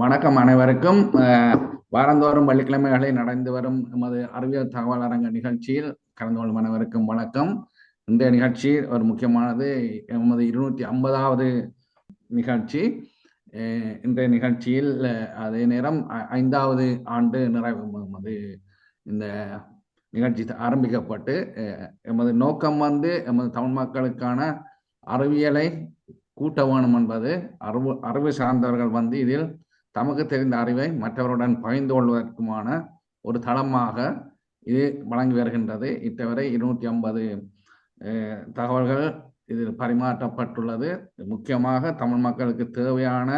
வணக்கம் அனைவருக்கும். வாரந்தோறும் வெள்ளிக்கிழமைகளில் நடந்து வரும் எமது அறிவியல் தகவல் அரங்க நிகழ்ச்சியில் கலந்து கொள்ளும் அனைவருக்கும் வணக்கம். இந்த நிகழ்ச்சி ஒரு முக்கியமானது, எமது 250வது நிகழ்ச்சி. இன்றைய நிகழ்ச்சியில் அதே நேரம் 5வது ஆண்டு நிறைவு. இந்த நிகழ்ச்சி ஆரம்பிக்கப்பட்டு எமது நோக்கம் எமது தமிழ் மக்களுக்கான அறிவியலை கூட்ட வேணும் என்பது. அறிவு சார்ந்தவர்கள் இதில் தமக்கு தெரிந்த அறிவை மற்றவருடன் பகிர்ந்து கொள்வதற்குமான ஒரு தளமாக இது வழங்கி வருகின்றது. இத்தவரை 250 தகவல்கள் இதில் பரிமாற்றப்பட்டுள்ளது. முக்கியமாக தமிழ் மக்களுக்கு தேவையான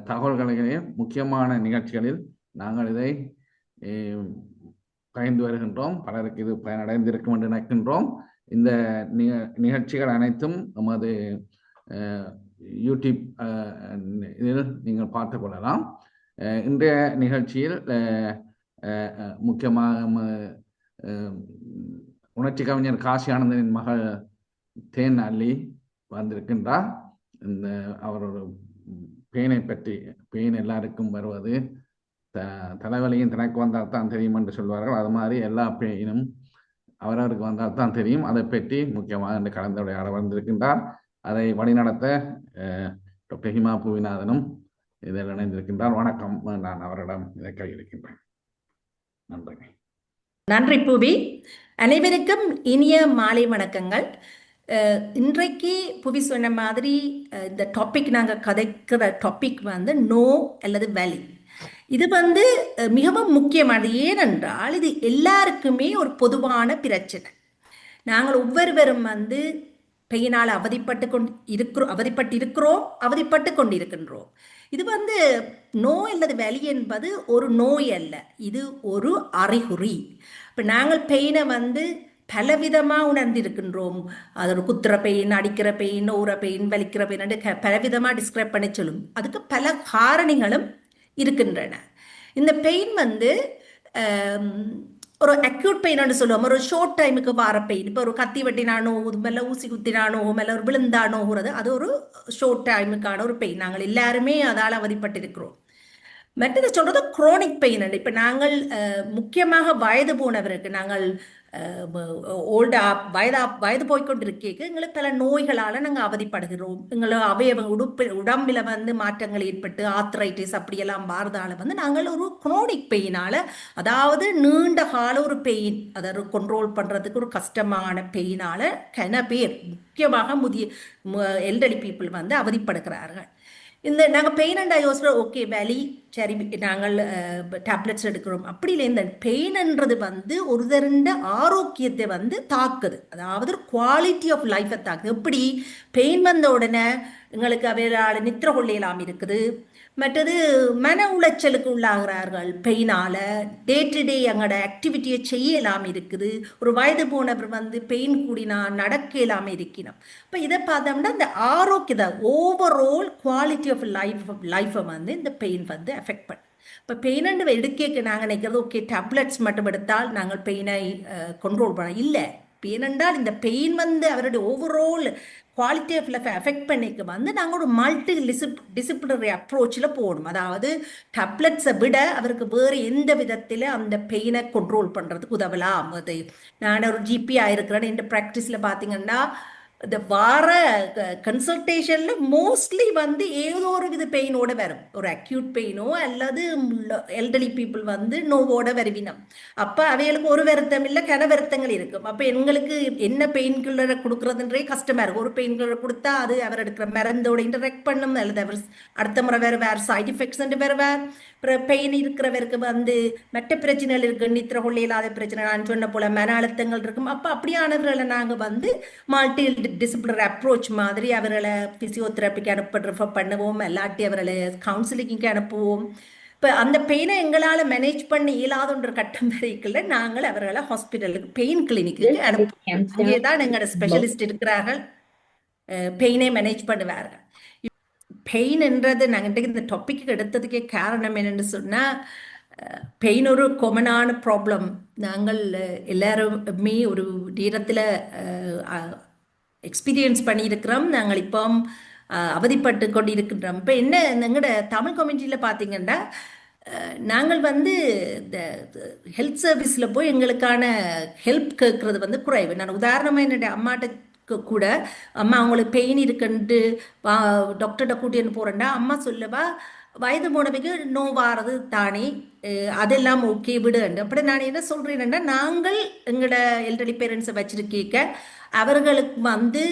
தகவல்களையும் முக்கியமான நிகழ்ச்சிகளில் நாங்கள் இதை பகிர்ந்து வருகின்றோம். பலருக்கு இது பயனடைந்திருக்கும் என்று நினைக்கின்றோம். இந்த நிகழ்ச்சிகள் அனைத்தும் நமது யூடியூப் இதில் நீங்கள் பார்த்து கொள்ளலாம். இன்றைய நிகழ்ச்சியில் முக்கியமாக உணர்ச்சி கவிஞர் காசி ஆனந்தனின் மகள் தேன் அல்லி வந்திருக்கின்றார். அவர் ஒரு பெயினை பற்றி, பெயின் எல்லாருக்கும் வருவது தலைவலியும் தனக்கு வந்தால் தான் தெரியும் என்று சொல்வார்கள். அது மாதிரி எல்லா பெயினும் அவரவருக்கு வந்தால் தான் தெரியும். அதை பற்றி முக்கியமாக இந்த கலந்துரையாட வந்திருக்கின்றார். அதை வழிநடத்த டாக்டர் ஹிமா பூவிநாதனும் இதில் இணைந்திருக்கின்றார். வணக்கம். நான் அவரிடம் இதை கையளிக்கின்றேன். நன்றி. நன்றி புவி. அனைவருக்கும் இனிய மாலை வணக்கங்கள். இன்றைக்கு புவி சொன்ன மாதிரி இந்த டாபிக் நாங்கள் கதைக்கிற டாபிக் நோ அல்லது வேலி. இது மிகவும் முக்கியமானது. ஏனென்றால் இது எல்லாருக்குமே ஒரு பொதுவான பிரச்சனை. நாங்கள் ஒவ்வொருவரும் பெயினால் அவதிப்பட்டு கொண்டிருக்கின்றோம். இது நோ அல்லது வலி என்பது ஒரு நோய் அல்ல, இது ஒரு அறிகுறி. இப்போ நாங்கள் பெயினை பலவிதமாக உணர்ந்திருக்கின்றோம். அது ஒரு குத்துற பெயின், அடிக்கிற பெயின், ஊற பெயின், வலிக்கிற பெயின் பலவிதமாக டிஸ்கிரைப் பண்ணி சொல்லும். அதுக்கு பல காரணிகளும் இருக்கின்றன. இந்த பெயின் ஒரு அக்யூட் பெயின் சொல்லுவோம். ஒரு ஷார்ட் டைமுக்கு வர பெயின். இப்போ ஒரு கத்தி வெட்டினானோ, மேலே ஊசி குத்தினானோ, மேலே ஒரு விழுந்தானோங்கிறது அது ஒரு ஷார்ட் டைமுக்கான ஒரு பெயின். நாங்கள் எல்லாருமே அதால் அவதிப்பட்டிருக்கிறோம். மற்றது சொல்றது குரோனிக் பெயின். இப்போ நாங்கள் முக்கியமாக வயது போனவருக்கு, நாங்கள் வயது போய்கொண்டிருக்க எங்களுக்கு பல நோய்களால் நாங்கள் அவதிப்படுகிறோம். எங்களை உடம்பில் மாற்றங்கள் ஏற்பட்டு ஆர்த்ரைட்டிஸ் அப்படியெல்லாம் மாறுதால நாங்கள் ஒரு குரோனிக் பெயினால, அதாவது நீண்ட கால ஒரு பெயின், அதை கண்ட்ரோல் பண்றதுக்கு ஒரு கஷ்டமான பெயினால கன பேர், முக்கியமாக எல்டர்லி பீப்புள் அவதிப்படுகிறார்கள். நாங்கள் பெயின் அண்ட் யோசிக்கிறோம், ஓகே வலி, சரி நாங்கள் டேப்லெட்ஸ் எடுக்கிறோம். அப்படி இல்லை, இந்த பெயின்ன்றது ஒரு தருண்ட ஆரோக்கியத்தை தாக்குது. அதாவது குவாலிட்டி ஆஃப் லைஃபை தாக்குது. எப்படி பெயின் வந்த உடனே எங்களுக்கு அவையால் நித்திர கொள்ளையெல்லாம் இருக்குது. மற்றது மன உளைச்சலுக்கு உள்ளாகிறார்கள் பெயினால. டே டு டே எங்களோட ஆக்டிவிட்டியை செய்யலாம் இருக்குது. ஒரு வயது போனவர் பெயின் கூடினா நடக்க இல்லாமல் இருக்கணும். இப்போ இதை பார்த்தோம்னா இந்த ஆரோக்கியத்தை, ஓவரால் குவாலிட்டி ஆஃப் லைஃபை இந்த பெயின் எஃபெக்ட் பண்ணு. இப்போ பெயின் எடுக்க நாங்கள் நினைக்கிறது, ஓகே டேப்லெட்ஸ் மட்டும் எடுத்தால் நாங்கள் பெயினை கண்ட்ரோல் பண்ண இல்லை. ஏனென்றால் இந்த பெயின் அவருடைய overall quality of life effect பண்ணிக்க நாங்கள் ஒரு மல்டி டிசிப்ளினரி அப்ரோச்சில் போகணும். அதாவது டேப்லெட்ஸை விட அவருக்கு வேறு எந்த விதத்தில் அந்த பெயினை கண்ட்ரோல் பண்ணுறதுக்கு உதவலாம். அது நான் ஒரு ஜிபி ஆயிருக்கிறேன். இந்த ப்ராக்டிஸில் பார்த்தீங்கன்னா இந்த வார கன்சல்டேஷன்ல மோஸ்ட்லி ஏதோ ஒரு வித பெயினோட வரும். ஒரு அக்யூட் பெயினோ அல்லது எல்டர்லி பீப்புள் நோவோட வருவினம். அப்போ அவைகளுக்கு ஒரு வருத்தம் இல்லை, கன வருத்தங்கள் இருக்கும். அப்போ எங்களுக்கு என்ன பெயின் கில்லரை கொடுக்குறதுன்றே கஷ்டமா இருக்கும். ஒரு பெயின் கில்லர் கொடுத்தா அது அவர் எடுக்கிற மருந்தோட இன்டராக்ட் பண்ணும், அல்லது அவர் அடுத்த முறை வேறு சைட் எஃபெக்ட்ஸ் வேறு அப்புறம் பெயின் இருக்கிறவருக்கு மற்ற பிரச்சனைகள் இருக்கு, நித்திர கொள்ளை இல்லாத பிரச்சனை, நான் சொன்ன போல மன அழுத்தங்கள் இருக்கும். அப்போ அப்படியானவர்களை நாங்கள் மல்டி டிசிப்ளினரி அப்ரோச் மாதிரி அவர்களை பிசியோதெரப்பிக்கு ரெஃபர் பண்ணுவோம், இல்லாட்டி அவர்களை கவுன்சிலிங்க்கு அனுப்புவோம். இப்போ அந்த பெயினை எங்களால் மேனேஜ் பண்ணி இயலாதுன்ற கட்டம் வரைக்குள்ள நாங்கள் அவர்களை ஹாஸ்பிட்டலுக்கு, பெயின் கிளினிக்கு அனுப்புவோம். அங்கே தான் எங்களோட ஸ்பெஷலிஸ்ட் இருக்கிறார்கள், பெயினை மேனேஜ் பண்ணுவார்கள். பெயின் என்றது நாங்கள் இந்த டாபிக்கு எடுத்ததுக்கே காரணம் என்னென்னு சொன்னால், பெயின் ஒரு காமனான ப்ராப்ளம். நாங்கள் எல்லாருமே ஒரு நேரத்தில் எக்ஸ்பீரியன்ஸ் பண்ணியிருக்கிறோம். நாங்கள் இப்போ அவதிப்பட்டு கொண்டிருக்கின்றோம். இப்போ என்ன எங்களோட தமிழ் கம்யூனிட்டியில் பார்த்தீங்கன்னா நாங்கள் வந்து இந்த ஹெல்த் சர்வீஸில் போய் எங்களுக்கான ஹெல்ப் கேட்கறது வந்து குறைவு. நான் உதாரணமாக என்னுடைய அம்மாட்ட கூட அம்மா அவங்களுக்கு பெயின் இருக்குன்ட்டு டாக்டர்கிட்ட கூட்டின்னு போகிறேன்டா அம்மா சொல்லவா வயது போனவைக்கு நோ வாரது தானே அதெல்லாம் ஓகே விடு. அப்படி நான் என்ன சொல்கிறேன்னா நாங்கள் எங்களோட எல்டர்லி பேரண்ட்ஸை வச்சிருக்கீங்க அவர்களுக்கு வந்து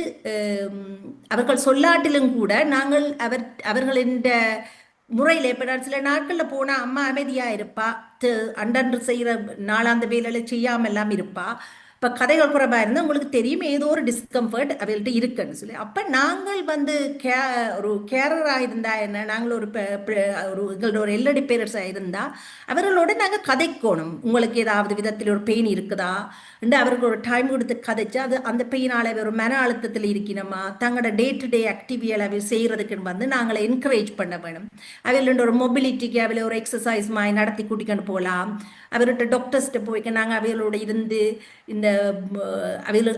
அவர்கள் சொல்லாட்டிலும் கூட நாங்கள் அவர்களின் முறையில் இப்போ நான் சில நாட்களில் போனால் அம்மா அமைதியாக இருப்பா அன்றன்று செய்கிற நாளாந்த வேலையில் செய்யாமல் எல்லாம் இருப்பா. இப்போ கதைகள் குறைவாக இருந்தால் உங்களுக்கு தெரியும் ஏதோ ஒரு டிஸ்கம்ஃபர்ட் அவங்கள்ட்ட இருக்குன்னு சொல்லி. அப்போ நாங்கள் வந்து ஒரு கேரராக இருந்தால் என்ன நாங்கள் ஒரு எங்களோட ஒரு எல்லடி பேரர்ஸாக இருந்தால் அவர்களோட நாங்கள் கதைக்கணும். உங்களுக்கு ஏதாவது விதத்தில் ஒரு பெயின் இருக்குதா அவருக்கு ஒரு டைம் கொடுத்து கதைச்சு அது அந்த பெயினால் ஒரு மன அழுத்தத்தில் இருக்கணுமா தங்களோட டே டு டே ஆக்டிவிட்டியில் அவை செய்கிறதுக்குன்னு வந்து நாங்களை என்கரேஜ் பண்ண வேணும். அவையில் ஒரு மொபிலிட்டிக்கு அவையில் ஒரு எக்ஸசைஸ் மாதிரி நடத்தி கூட்டிக்கொண்டு போகலாம். அவர்கிட்ட டாக்டர்ஸ்கிட்ட போய்க்க நாங்கள் அவைகளோட இருந்து இந்த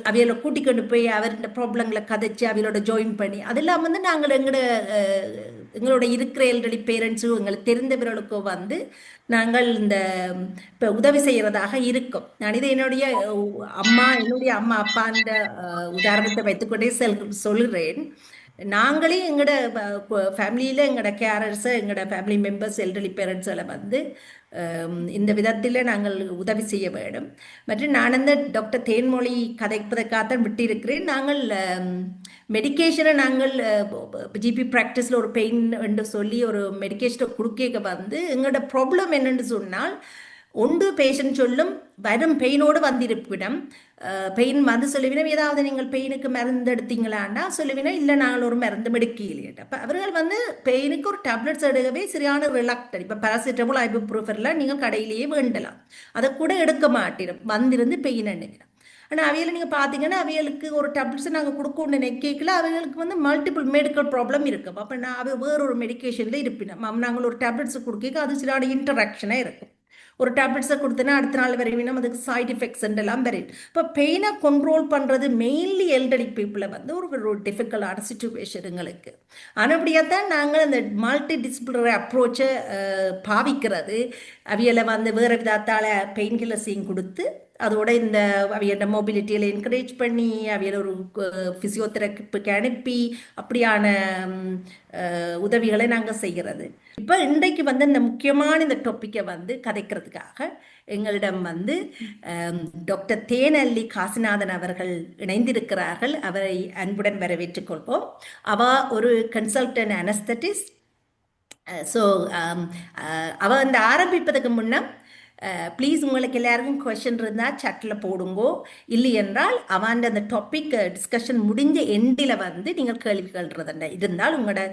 அவையில கூட்டிக்கொண்டு போய் அவர்கிட்ட ப்ராப்ளங்களை கதைச்சு அவையோட ஜாயின் பண்ணி அதெல்லாம் வந்து நாங்கள் எங்களோட இருக்கிற எல்ரெடி பேரண்ட்ஸும் எங்களுக்கு தெரிந்தவர்களுக்கோ வந்து நாங்கள் இந்த இப்போ உதவி செய்கிறதாக இருக்கும். நான் இதை என்னுடைய என்னுடைய அம்மா அப்பா அந்த உதாரணத்தை வைத்துக்கொண்டே சொல்கிறேன். நாங்களே எங்களோட ஃபேமிலியில் எங்களோட கேரர்ஸை எங்களோட ஃபேமிலி மெம்பர்ஸ் எல்டர்லி பேரண்ட்ஸில் வந்து இந்த விதத்தில் நாங்கள் உதவி செய்ய வேண்டும். மற்றும் நான் அந்த டாக்டர் தேன்மொழி கதைப்பதற்காகத்தான் விட்டிருக்கிறேன். நாங்கள் மெடிக்கேஷனை நாங்கள் ஜிபி ப்ராக்டிஸில் ஒரு பெயின் என்று சொல்லி ஒரு மெடிக்கேஷனை கொடுக்க வந்து எங்களோட ப்ராப்ளம் என்னென்னு சொன்னால் ஒன்று பேஷண்ட் சொல்லும் வரும் பெயினோடு வந்திருப்பிடம் பெயின் வந்து சொல்லுவினம் ஏதாவது நீங்கள் பெயினுக்கு மருந்து எடுத்தீங்களான்னா சொல்லுவினா இல்லை நாங்கள் ஒரு மருந்து எடுக்கலையே. அப்போ அவர்கள் வந்து பெயினுக்கு ஒரு டேப்லெட்ஸ் எடுக்கவே சரியான ரிலாக்டர். இப்போ பேராசிட்டமால் ஐபுப்ரூஃபர்லாம் நீங்கள் கடையிலேயே வேண்டலாம் அதை கூட எடுக்க மாட்டிடும் வந்திருந்து பெயின் நினைக்கிறேன். ஆனால் அவையில் நீங்கள் பார்த்தீங்கன்னா அவைகளுக்கு ஒரு டேப்லெட்ஸை நாங்கள் கொடுக்கணும்னு நினைக்கல அவைகளுக்கு வந்து மல்டிபிள் மெடிக்கல் ப்ராப்ளம் இருக்கும். அப்போ நான் அவை வேறொரு மெடிக்கேஷனில் இருப்பினோம் நாங்கள் ஒரு டேப்லெட்ஸை கொடுக்க அது சரியான இன்டராக்ஷனாக இருக்கும். ஒரு டேப்லெட்ஸை கொடுத்தனா அடுத்த நாள் வரைவினும் அதுக்கு சைட் எஃபெக்ட்ஸ் எல்லாம் வரும். இப்போ பெயினை கண்ட்ரோல் பண்ணுறது மெயின்லி எல்டர்லி பீப்புளை வந்து ஒரு டிஃபிகல்ட்டான சிச்சுவேஷன் எங்களுக்கு. ஆனப்படியாக தான் நாங்கள் அந்த மல்டி டிசிப்ளினரி அப்ரோச்சை பாவிக்கிறது அவியலை வந்து வேறு விதத்தால் பெயின் கில்லர்ஸையும் கொடுத்து அதோட இந்த அவையோட மொபிலிட்டியில் என்கரேஜ் பண்ணி அவையோட ஒரு ஃபிசியோதெரபிக்கு அனுப்பி அப்படியான உதவிகளை நாங்கள் செய்கிறது. இப்போ இன்றைக்கு வந்து இந்த முக்கியமான இந்த டாப்பிக்கை வந்து கதைக்கிறதுக்காக எங்களிடம் வந்து டாக்டர் தேனல்லி காசிநாதன் அவர்கள் இணைந்திருக்கிறார்கள். அவரை அன்புடன் வரவேற்றுக் கொள்வோம். அவ ஒரு கன்சல்டன்ட் அனஸ்தட்டிஸ்ட். ஸோ அவ வந்து ஆரம்பிப்பதற்கு முன்னே ப்ளீஸ் உங்களுக்கு எல்லாருக்கும் கொஷின் இருந்தால் சட்டில் போடுங்கோ. இல்லை என்றால் அவன் அந்த டாபிக் டிஸ்கஷன் முடிஞ்ச எண்டில் வந்து நீங்கள் கேள்விகள் இருந்தால் உங்களோட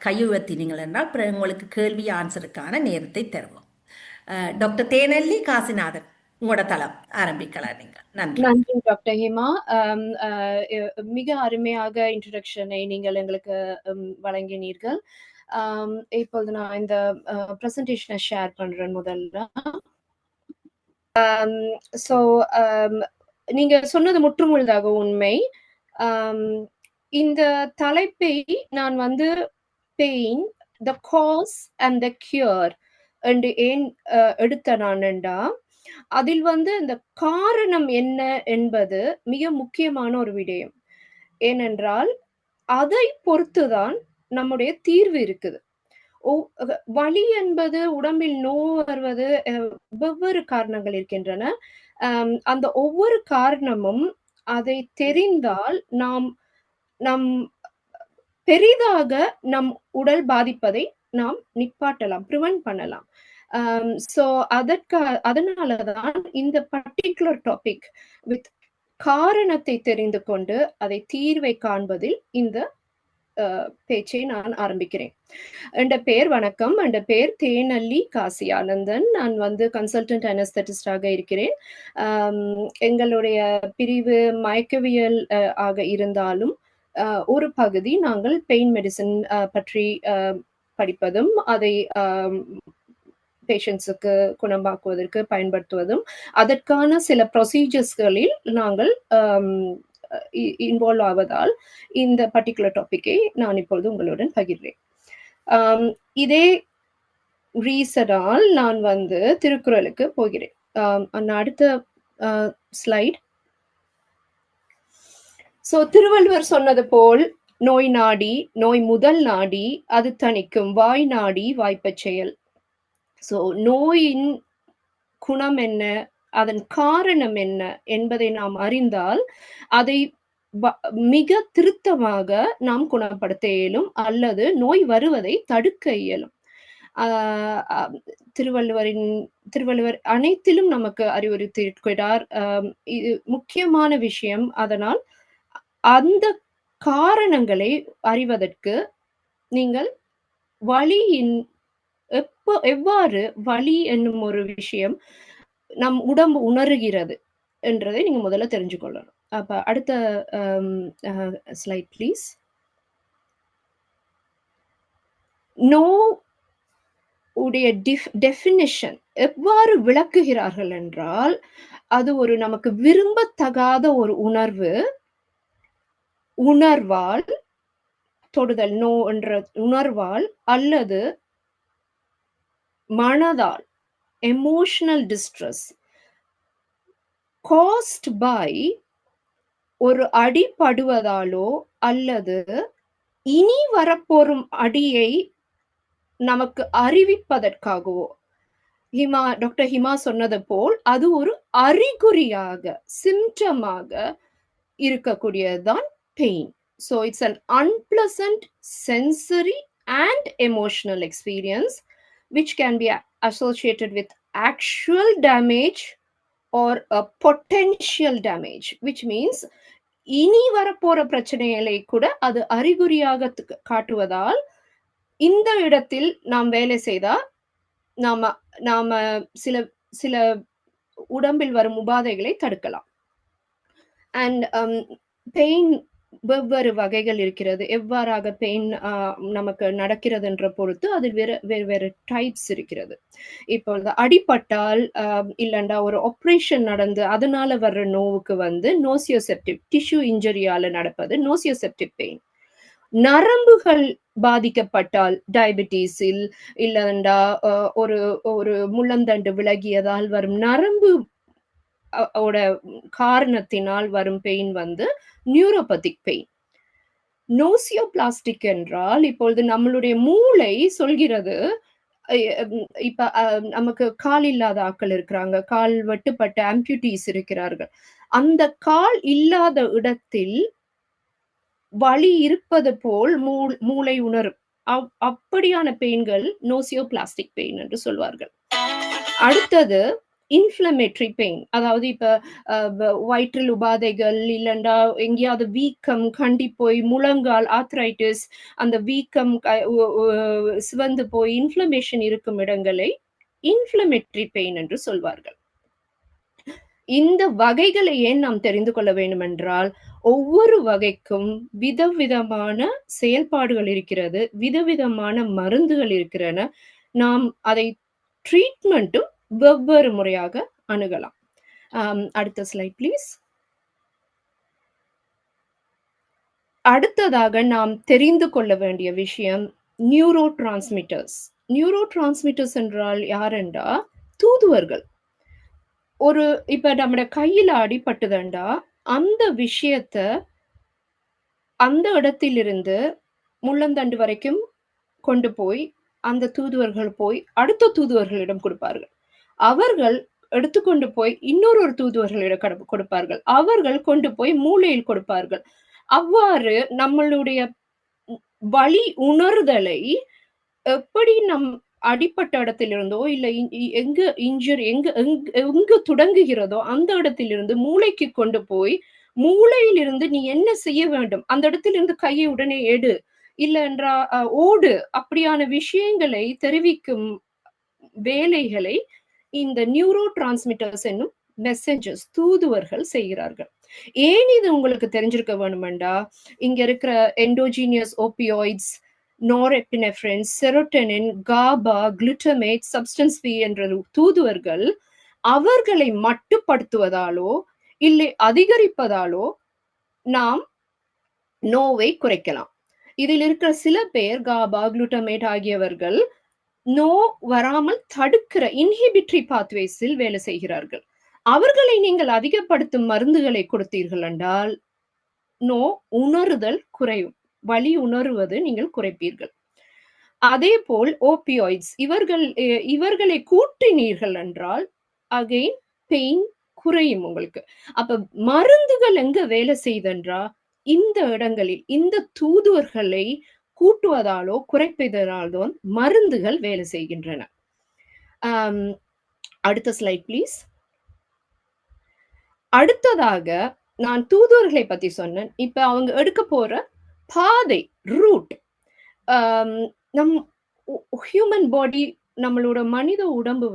கையுவத்தினீங்கள் என்றால் அப்புறம் உங்களுக்கு கேள்வி ஆன்சருக்கான நேரத்தை தருவோம். டாக்டர் தேனல்லி காசிநாதன் உங்களோட தளம் ஆரம்பிக்கலாம். நீங்கள் நன்றி டாக்டர் ஹேமா. மிக அருமையாக இன்ட்ரோடக்ஷனை நீங்கள் எங்களுக்கு வழங்கினீர்கள். இப்போது நான் இந்த ப்ரெசன்டேஷனை ஷேர் பண்றேன். முதல்ல ஸோ நீங்க சொன்னது முற்றுமுழுதாக உண்மை. இந்த தலைப்பை நான் வந்து pain the cause and the cure என்று ஏன் எடுத்த நான்டா அதில் வந்து இந்த காரணம் என்ன என்பது மிக முக்கியமான ஒரு விடயம். ஏனென்றால் அதை பொறுத்துதான் நம்முடைய தீர்வு இருக்குது. வலி என்பது உடம்பில் நோய் வருவது வெவ்வேறு காரணங்கள் இருக்கின்றன. அந்த ஒவ்வொரு காரணமும் அதை தெரிந்தால் நாம் பெரிதாக நம் உடல் பாதிப்பதை நாம் நிப்பாட்டலாம், ப்ரிவென்ட் பண்ணலாம். ஸோ அதனாலதான் இந்த பர்டிகுலர் டாபிக் வித் காரணத்தை தெரிந்து கொண்டு அதை தீர்வை காண்பதில் இந்த பேச்சை நான் ஆரம்பிக்கிறேன். என்ற பெயர் வணக்கம். என்ற பெயர் தேனல்லி காசி ஆனந்தன். நான் வந்து கன்சல்டன்ட் அனஸ்தட்டிஸ்டாக இருக்கிறேன். எங்களுடைய பிரிவு மயக்கவியல் ஆக இருந்தாலும் ஒரு பகுதி நாங்கள் பெயின் மெடிசன் பற்றி படிப்பதும் அதை பேஷண்ட்ஸுக்கு குணமாக்குவதற்கு பயன்படுத்துவதும் அதற்கான சில ப்ரொசீஜர்ஸ்களில் நாங்கள் இன்வால்வ் ஆவதால் இந்த பர்டிகுலர் டாபிக்கை நான் இப்பொழுது உங்களுடன் பகிர்றேன். இதே ரீசனால் நான் வந்து திருக்குறளுக்கு போகிறேன். அடுத்த ஸ்லைட். சோ திருவள்ளுவர் சொன்னது போல் நோய் நாடி, நோய் முதல் நாடி, அது தணிக்கும் வாய் நாடி வாய்ப்பச் செயல். சோ நோயின் குணம் என்ன, அதன் காரணம் என்ன என்பதை நாம் அறிந்தால் அதை மிக திருத்தமாக நாம் குணப்படுத்த இயலும் அல்லது நோய் வருவதை தடுக்க இயலும். திருவள்ளுவர் அனைத்திலும் நமக்கு அறிவுறுத்தியிருக்கிறார். இது முக்கியமான விஷயம். அதனால் அந்த காரணங்களை அறிவதற்கு நீங்கள் வலியின் எவ்வாறு வலி என்னும் ஒரு விஷயம் நம் உடம்பு உணர்கிறது என்றதை நீங்க முதல்ல தெரிஞ்சுக்கொள்ளணும். அப்ப அடுத்த ஸ்லைட் ப்ளீஸ். நோ உடைய டெஃபினிஷன் எவ்வாறு விளக்குகிறார்கள் என்றால், அது ஒரு நமக்கு விரும்பத்தகாத ஒரு உணர்வால் தொடுதல், நோ என்ற உணர்வால் அல்லது மனதால், எமோஷனல் டிஸ்ட்ரெஸ் காஸ்ட் பை ஒரு அடிபடுவதாலோ அல்லது இனி வரப்போறும் அடியை நமக்கு அறிவிப்பதற்காகவோ, டாக்டர் ஹிமா சொன்னது போல் அது ஒரு அறிகுறியாக, சிம்டமாக இருக்கக்கூடியதுதான் pain. So it's an unpleasant sensory and emotional experience which can be associated with actual damage or a potential damage, which means இனி வரப்போற பிரச்சனைகளை கூட அது அறிகுறியாக காட்டுவதால் இந்த இடத்தில் நாம் வேலை செய்தா நாம சில உடம்பில் வரும் உபாதைகளை தடுக்கலாம். அண்ட் பெயின் வெவ்வேறு வகைகள் இருக்கிறது. எவ்வாறாக பெயின் நமக்கு நடக்கிறது என்ற பொறுத்து அதில் வேறு டைப்ஸ் இருக்கிறது. இப்போ அடிபட்டால் இல்லைண்டா ஒரு ஆப்ரேஷன் நடந்து அதனால வர்ற நோவுக்கு வந்து நோசியோசெப்டிவ், டிஷ்யூ இன்ஜரியால நடப்பது நோசியோசெப்டிவ் பெயின். நரம்புகள் பாதிக்கப்பட்டால் டயபிட்டிஸில் இல்லைண்டா ஒரு முள்ளந்தண்டு விலகியதால் வரும் நரம்பு காரணத்தினால் வரும் பெயின் வந்து நியூரோபதிக் பெயின். நோசியோபிளாஸ்டிக் என்றால் இப்பொழுது நம்மளுடைய மூளை சொல்கிறது, இப்ப நமக்கு கால் இல்லாத ஆட்கள் இருக்கிறாங்க, கால் வெட்டுப்பட்ட ஆம்பியூட்டிஸ் இருக்கிறார்கள். அந்த கால் இல்லாத இடத்தில் வலி இருப்பது போல் மூளை உணரும். அப்படியான பெயின்கள் நோசியோபிளாஸ்டிக் பெயின் என்று சொல்வார்கள். அடுத்தது இன்ஃப்ளமேட்டரி பெயின், அதாவது இப்ப வயிற்றில் உபாதைகள் இல்லைண்டா எங்கேயாவது வீக்கம் கண்டி போய் முழங்கால் ஆர்த்ரைட்டிஸ், அந்த வீக்கம் சிவந்து போய் இன்ஃப்ளமேஷன் இருக்கும் இடங்களை இன்ஃப்ளமேட்டரி பெயின் என்று சொல்வார்கள். இந்த வகைகளை ஏன் நாம் தெரிந்து கொள்ள வேண்டும் என்றால், ஒவ்வொரு வகைக்கும் விதவிதமான செயல்பாடுகள் இருக்கிறது, விதவிதமான மருந்துகள் இருக்கிறன. நாம் அதை ட்ரீட்மெண்ட்டும் வெவ்வேறு முறையாக அணுகலாம். அடுத்த ஸ்லைட் ப்ளீஸ். அடுத்ததாக நாம் தெரிந்து கொள்ள வேண்டிய விஷயம் நியூரோ டிரான்ஸ்மிட்டர்ஸ். நியூரோ டிரான்ஸ்மிட்டர்ஸ் என்றால் யாரென்றா தூதுவர்கள். இப்ப நம்ம கையில அடிபட்டுதண்டா அந்த விஷயத்த அந்த இடத்திலிருந்து முள்ளந்தண்டு வரைக்கும் கொண்டு போய் அந்த தூதுவர்கள் போய் அடுத்த தூதுவர்களிடம் கொடுப்பார்கள். அவர்கள் எடுத்துக்கொண்டு போய் இன்னொரு தூதுவர்களிடம் கொடுப்பார்கள். அவர்கள் கொண்டு போய் மூளையில் கொடுப்பார்கள். அவ்வாறு நம்மளுடைய வலி உணர்தலை எப்படி நம் அடிப்பட்ட இடத்திலிருந்தோ இல்ல எங்கு தொடங்குகிறதோ அந்த இடத்திலிருந்து மூளைக்கு கொண்டு போய் மூளையிலிருந்து நீ என்ன செய்ய வேண்டும், அந்த இடத்திலிருந்து கையை உடனே எடு, இல்ல என்றா ஓடு, அப்படியான விஷயங்களை தெரிவிக்கும் வேலைகளை இந்த நியூரோ டிரான்ஸ்மிட்டர்ஸ் என்னும் மெசேஜஸ் தூதுவர்கள் செய்கிறார்கள். ஏன் இது உங்களுக்கு தெரிஞ்சிருக்க வேணுமெண்டா, இங்க இருக்கிற endogenous opioids, norepinephrine, serotonin, GABA, glutamate, substance P என்ற தூதுவர்கள் அவர்களை மட்டுப்படுத்துவதாலோ இல்லை அதிகரிப்பதாலோ நாம் நோவை குறைக்கலாம். இதில் இருக்கிற சில பேர் GABA, குளுட்டமேட் ஆகியவர்கள் நோ வராமல் தடுக்கிற இன்ஹிபிட்டரி பாத்வேஸில் வேலை செய்கிறார்கள். அவர்களை நீங்கள் அதிகப்படுத்தும் மருந்துகளை கொடுத்தீர்கள் என்றால் நோ உணருதல் குறையும், வலி உணர்வது நீங்கள் குறைப்பீர்கள். அதே போல் ஓபியாய்ட்ஸ் இவர்களை கூட்டினீர்கள் என்றால் அகைன் பெயின் குறையும் உங்களுக்கு. அப்ப மருந்துகள் எங்க வேலை செய்தென்றா இந்த இடங்களில் இந்த தூதுவர்களை கூட்டுவதாலோ குறைப்பதாலோ மருந்துகள் வேலை செய்கின்றன. அடுத்த ஸ்லைட் ப்ளீஸ். அடுத்ததாக நான் தூதுவர்களை பத்தி சொன்னேன். இப்ப அவங்க எடுக்க போற பாதை ரூட், நம் ஹியூமன் பாடி, நம்மளோட மனித உடம்பு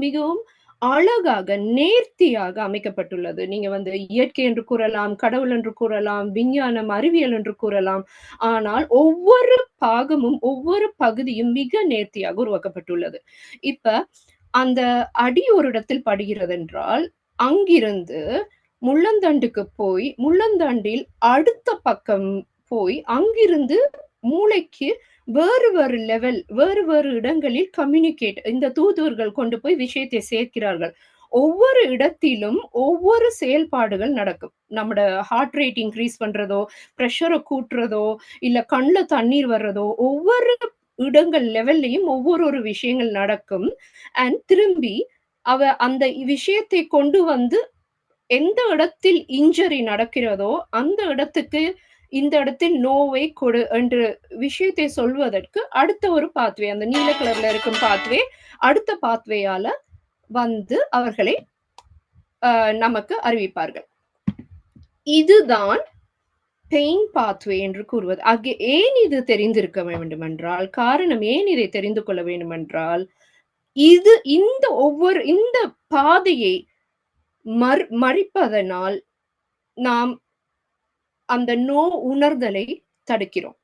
மிகவும் அழகாக நேர்த்தியாக அமைக்கப்பட்டுள்ளது. நீங்க இயற்கை என்று கூறலாம், கடவுள் என்று கூறலாம், விஞ்ஞானம் அறிவியல் என்று கூறலாம். ஆனால் ஒவ்வொரு பாகமும் ஒவ்வொரு பகுதியும் மிக நேர்த்தியாக உருவாக்கப்பட்டுள்ளது. இப்ப அந்த அடி ஒரு இடத்தில் படுகிறது என்றால் அங்கிருந்து முள்ளந்தண்டுக்கு போய் முள்ளந்தண்டில் அடுத்த பக்கம் போய் அங்கிருந்து மூளைக்கு வேறு வேறு லெவல் வேறு வேறு இடங்களில் கம்யூனிகேட் இந்த தூதுவர்கள் கொண்டு போய் விஷயத்தை சேர்க்கிறார்கள். ஒவ்வொரு இடத்திலும் ஒவ்வொரு செயல்பாடுகள் நடக்கும். நம்மட ஹார்ட் ரேட் இன்க்ரீஸ் பண்றதோ, ப்ரெஷரை கூட்டுறதோ, இல்ல கண்ணுல தண்ணீர் வர்றதோ, ஒவ்வொரு இடங்கள் லெவல்லையும் ஒவ்வொரு விஷயங்கள் நடக்கும். அண்ட் திரும்பி அந்த விஷயத்தை கொண்டு எந்த இடத்தில் இன்ஜரி நடக்கிறதோ அந்த இடத்துக்கு இந்த இடத்தில் நோவை கொடு என்று விஷயத்தை சொல்வதற்கு அடுத்த ஒரு பாத்வே, அந்த நீல கலர்ல இருக்கும் பாத்வே, அடுத்த பாத்வேயால அவர்களை நமக்கு அறிவிப்பார்கள். இதுதான் பெயின் பாத்வே என்று கூறுவது. ஏன் இது தெரிந்திருக்க வேண்டும் என்றால், காரணம் ஏன் இதை தெரிந்து கொள்ள வேண்டும் என்றால், இந்த பாதையை மறிப்பதனால் நாம் அந்த நோ உணர்தலை தடுக்கிறோம்.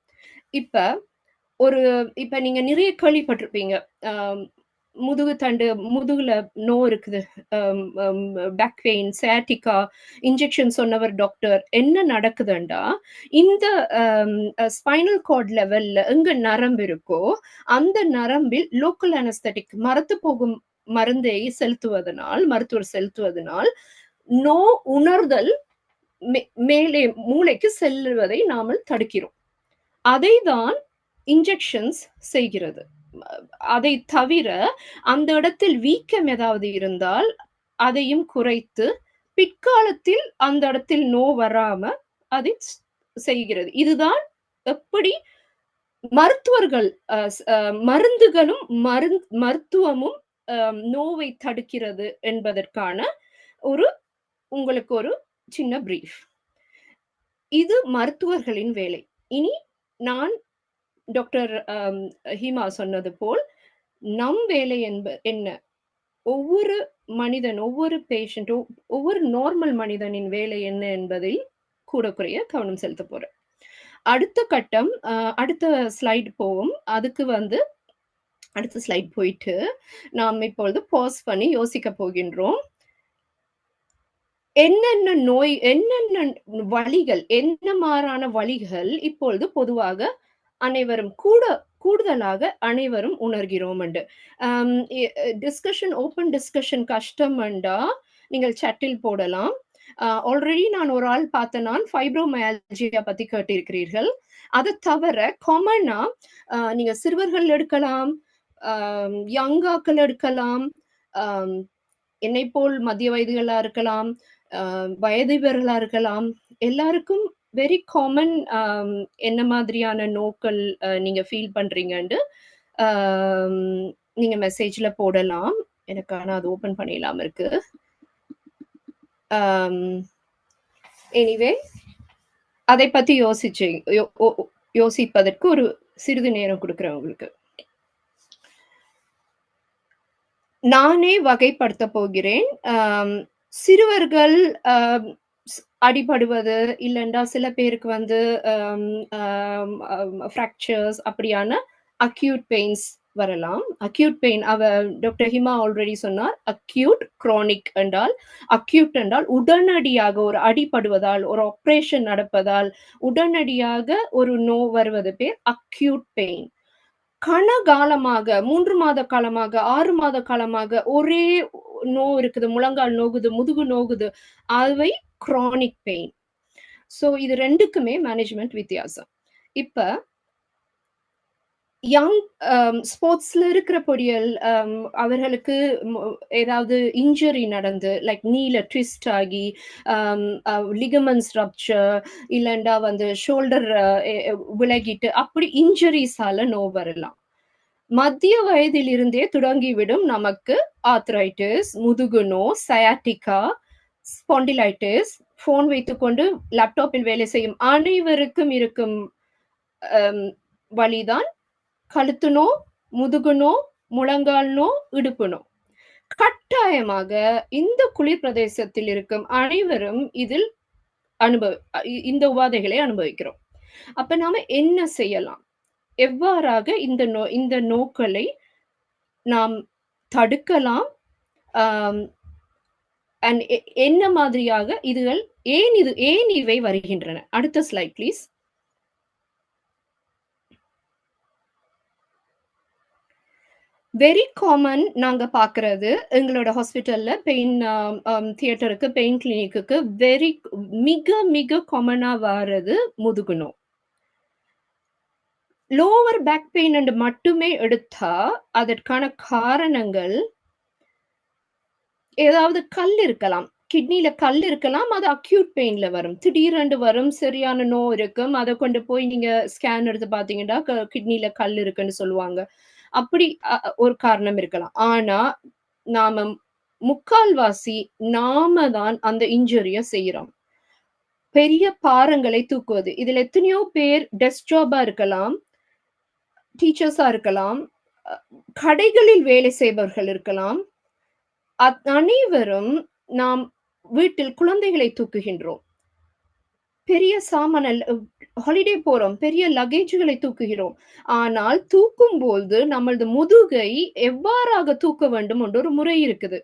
இப்ப நீங்க நிறைய கேள்விப்பட்டிருப்பீங்க, முதுகுல நோ இருக்குது, பேக் பெயின், சயாட்டிகா, இன்ஜெக்ஷன் சொன்னவர் டாக்டர். என்ன நடக்குதுண்டா, இந்த ஸ்பைனல் கார்ட் லெவல்ல எங்க நரம்பு இருக்கோ அந்த நரம்பில் லோக்கல் அனஸ்தட்டிக் மரத்து போகும் மருந்தை மருத்துவர் செலுத்துவதனால் நோ உணர்தல் மேலே மூளைக்கு செல்லுவதை நாம தடுக்கிறோம். அதை தான் இன்ஜெக்ஷன்ஸ் செய்கிறது. அதை தவிர அந்த இடத்தில் வீக்கம் ஏதாவது இருந்தால் அதையும் குறைத்து பிற்காலத்தில் அந்த இடத்தில் நோ வராம அதை செய்கிறது. இதுதான் எப்படி மருத்துவர்கள் மருந்துகளும் மருத்துவமும் நோவை தடுக்கிறது என்பதற்கான உங்களுக்கு ஒரு சின்ன பிரீஃப். இது மருத்துவர்களின் வேலை. இனி நான் டாக்டர் ஹீமா சொன்னது போல் நம் வேலை என்ன, ஒவ்வொரு மனிதன், ஒவ்வொரு பேஷண்ட், ஒவ்வொரு நார்மல் மனிதனின் வேலை என்ன என்பதில் கூட குறைய கவனம் செலுத்த போறேன். அடுத்த கட்டம், அடுத்த ஸ்லைட் போவோம். அதுக்கு அடுத்த ஸ்லைட் போயிட்டு நாம் இப்பொழுது பாஸ் பண்ணி யோசிக்க போகின்றோம். என்னென்ன நோய், என்னென்ன வலிகள், என்ன மாறான வலிகள் இப்பொழுது பொதுவாக அனைவரும் கூடுதலாக அனைவரும் உணர்கிறோம். டிஸ்கஷன், ஓப்பன் டிஸ்கஷன் கஷ்டம் நீங்கள் சட்டில் போடலாம். ஆல்ரெடி நான் ஒரு ஆள் பார்த்தேன், நான் ஃபைப்ரோமயால்ஜியா பத்தி கேட்டிருக்கிறீர்கள். அதை தவிர காமனா நீங்க சிறுவர்கள் எடுக்கலாம், யங்காக்கள் எடுக்கலாம், என்னை போல் மத்திய வயதுகளா இருக்கலாம், வயதிவர்களா இருக்கலாம். எல்லாருக்கும் வெரி காமன் என்ன மாதிரியான நோக்கள் நீங்க ஃபீல் பண்றீங்கன்னு நீங்க மெசேஜ்ல போடலாம். எனக்கு ஆனா அது ஓபன் பண்ணிடலாம் இருக்கு. எனிவே அதை பத்தி யோசிப்பதற்கு ஒரு சிறிது நேரம் கொடுக்குறேன் உங்களுக்கு. நானே வகைப்படுத்த போகிறேன். சிறுவர்கள் அடிபடுவது, இல்லைண்டா சில பேருக்கு ஃப்ராக்சர்ஸ், அப்படியான அக்யூட் பெயின்ஸ் வரலாம். Acute pain doctor Hima already சொன்னார். அக்யூட், குரோனிக் என்றால், அக்யூட் என்றால் உடனடியாக ஒரு அடிபடுவதால், ஒரு ஆபரேஷன் நடப்பதால் உடனடியாக ஒரு நோ வருவது பேர் அக்யூட் பெயின். கனகாலமாக 3 மாத காலமாக 6 மாத காலமாக ஒரே நோ இருக்குது, முழங்கால் நோகுது, முதுகு நோகுது, அவை குரோனிக் பெயின். ஸோ இது ரெண்டுக்குமே மேனேஜ்மெண்ட் வித்தியாசம். இப்ப யங் ஸ்போர்ட்ஸ்ல இருக்கிற பொடியல் அவர்களுக்கு ஏதாவது இன்ஜுரி நடந்து லைக் நீல ட்விஸ்ட் ஆகி லிகமெண்ட்ஸ் ரப்சர் இல்லைண்டா வந்து ஷோல்டர் விலகிட்டு அப்படி இன்ஜுரிஸால நோ வரலாம். மத்திய வயதில் இருந்தே தொடங்கிவிடும் நமக்கு ஆர்த்ரைட்டிஸ், முதுகு நோ, சயாட்டிகா, ஸ்பாண்டிலைட்டிஸ். போன் வைத்துக்கொண்டு லேப்டாப்பில் வேலை செய்யும் அனைவருக்கும் இருக்கும் வழிதான் கழுத்து நோ, முதுகு நோ, முழங்கால் நோ, இடுப்பு நோ. கட்டாயமாக இந்த குளிர் பிரதேசத்தில் இருக்கும் அனைவரும் இதில் இந்த உபாதைகளை அனுபவிக்கிறோம். அப்ப நாம என்ன செய்யலாம்? எவ்வாறாக இந்த நோக்களை நாம் தடுக்கலாம்? என்ன மாதிரியாக இதுகள் ஏன் இவை வருகின்றன? அடுத்த ஸ்லைட் ப்ளீஸ். வெரி காமன் நாங்க பாக்குறது எங்களோட ஹாஸ்பிட்டல்ல பெயின் தியேட்டருக்கு, பெயின் கிளினிக்கு மிக மிக காமனா வர்றது முதுகு நோ. லோவர் பேக் பெயின் என்று மட்டுமே எடுத்தா அதற்கான காரணங்கள் ஏதாவது கல் இருக்கலாம், கிட்னில கல் இருக்கலாம், அது அக்யூட் பெயின்ல வரும், திடீரென்று வரும், சரியான நோ இருக்கும், அதை கொண்டு போய் நீங்க ஸ்கேன் எடுத்து பாத்தீங்கன்னா கிட்னில கல் இருக்குன்னு சொல்லுவாங்க. அப்படி ஒரு காரணம் இருக்கலாம். ஆனா நாம முக்கால்வாசி நாம தான் அந்த இன்ஜுரிய செய்யறோம். பெரிய பாரங்களை தூக்குவது, இதுல எத்தனையோ பேர் டெஸ்க் ஜாபா இருக்கலாம், டீச்சர்ஸா இருக்கலாம், கடைகளில் வேலை செய்பவர்கள் இருக்கலாம். அனைவரும் நாம் வீட்டில் குழந்தைகளை தூக்குகின்றோம், பெரிய சாமான ஹாலிடே போறோம், பெரிய லக்கேஜ்களை தூக்குகிறோம். ஆனால் தூக்கும் போது நம்மளது முதுகை எவ்வாறாக தூக்க வேண்டும் என்ற ஒரு முறை இருக்குது.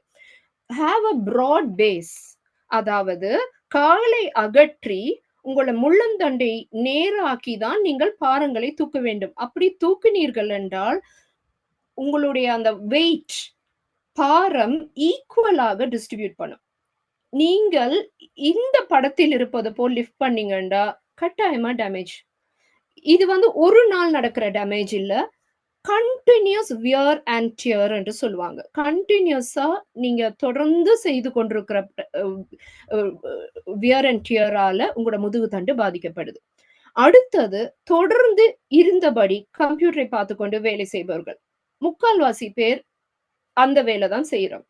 ஹாவ் அ பிராட் பேஸ், அதாவது காலை அகற்றி உங்களோட முள்ளந்தண்டை நேராக்கி தான் நீங்கள் பாரங்களை தூக்க வேண்டும். அப்படி தூக்கினீர்கள் என்றால் உங்களுடைய அந்த வெயிட் பாரம் ஈக்குவலாக டிஸ்ட்ரிபியூட் பண்ணும். நீங்கள் இந்த படத்தில் இருப்பது போல் லிஃப்ட் பண்ணீங்கன்னா கட்டாயமா டேமேஜ். இது வந்து ஒரு நாள் நடக்கிற டேமேஜ் இல்ல, கண்டினியூஸ் வியர் அண்ட் டியர் என்று சொல்லுவாங்க. கண்டினியூஸா நீங்க தொடர்ந்து செய்து கொண்டிருக்கிற வியர் அண்ட் டியரால உங்களோட முதுகு தண்டு பாதிக்கப்படுது. அடுத்தது தொடர்ந்து இருந்தபடி கம்ப்யூட்டரை பார்த்துக்கொண்டு வேலை செய்பவர்கள், முக்கால்வாசி பேர் அந்த வேலை தான் செய்யறோம்.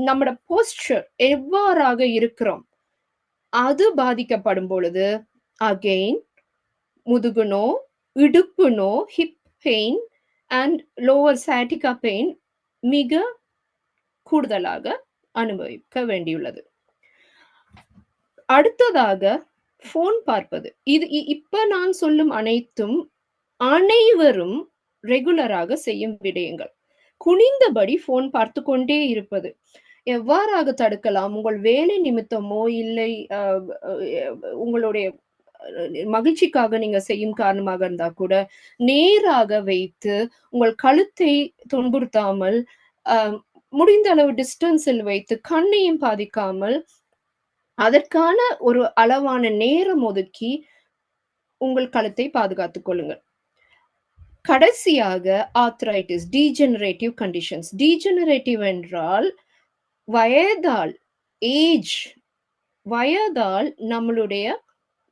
நம்மட போஸ்டர் எவ்வாறாக இருக்கிறோம் அது பாதிக்கப்படும் பொழுது அகெயின் முதுகு நோ, இடுப்பு நோ, hip pain and lower sciatica pain மிக கூடுதலாக அனுபவிக்க வேண்டியுள்ளது. அடுத்ததாக போன் பார்ப்பது. இது இப்ப நான் சொல்லும் அனைத்தும் அனைவரும் ரெகுலராக செய்யும் விடயங்கள். குனிந்தபடி போன் பார்த்து கொண்டே இருப்பது எவ்வாறாக தடுக்கலாம்? உங்கள் வேலை நிமித்தமோ இல்லை உங்களுடைய மகிழ்ச்சிக்காக நீங்க செய்யும் காரணமாக இருந்தா கூட நேராக வைத்து உங்கள் கழுத்தை துன்புறுத்தாமல் முடிந்த அளவு டிஸ்டன்ஸில் வைத்து கண்ணையும் பாதிக்காமல் அதற்கான ஒரு அளவான நேரம் ஒதுக்கி உங்கள் கழுத்தை பாதுகாத்துக் கொள்ளுங்கள். கடைசியாக ஆர்த்ரைட்டிஸ், டீஜெனரேட்டிவ் கண்டிஷன்ஸ். டீஜெனரேட்டிவ் என்றால் வயதால், வயதால் நம்மளுடைய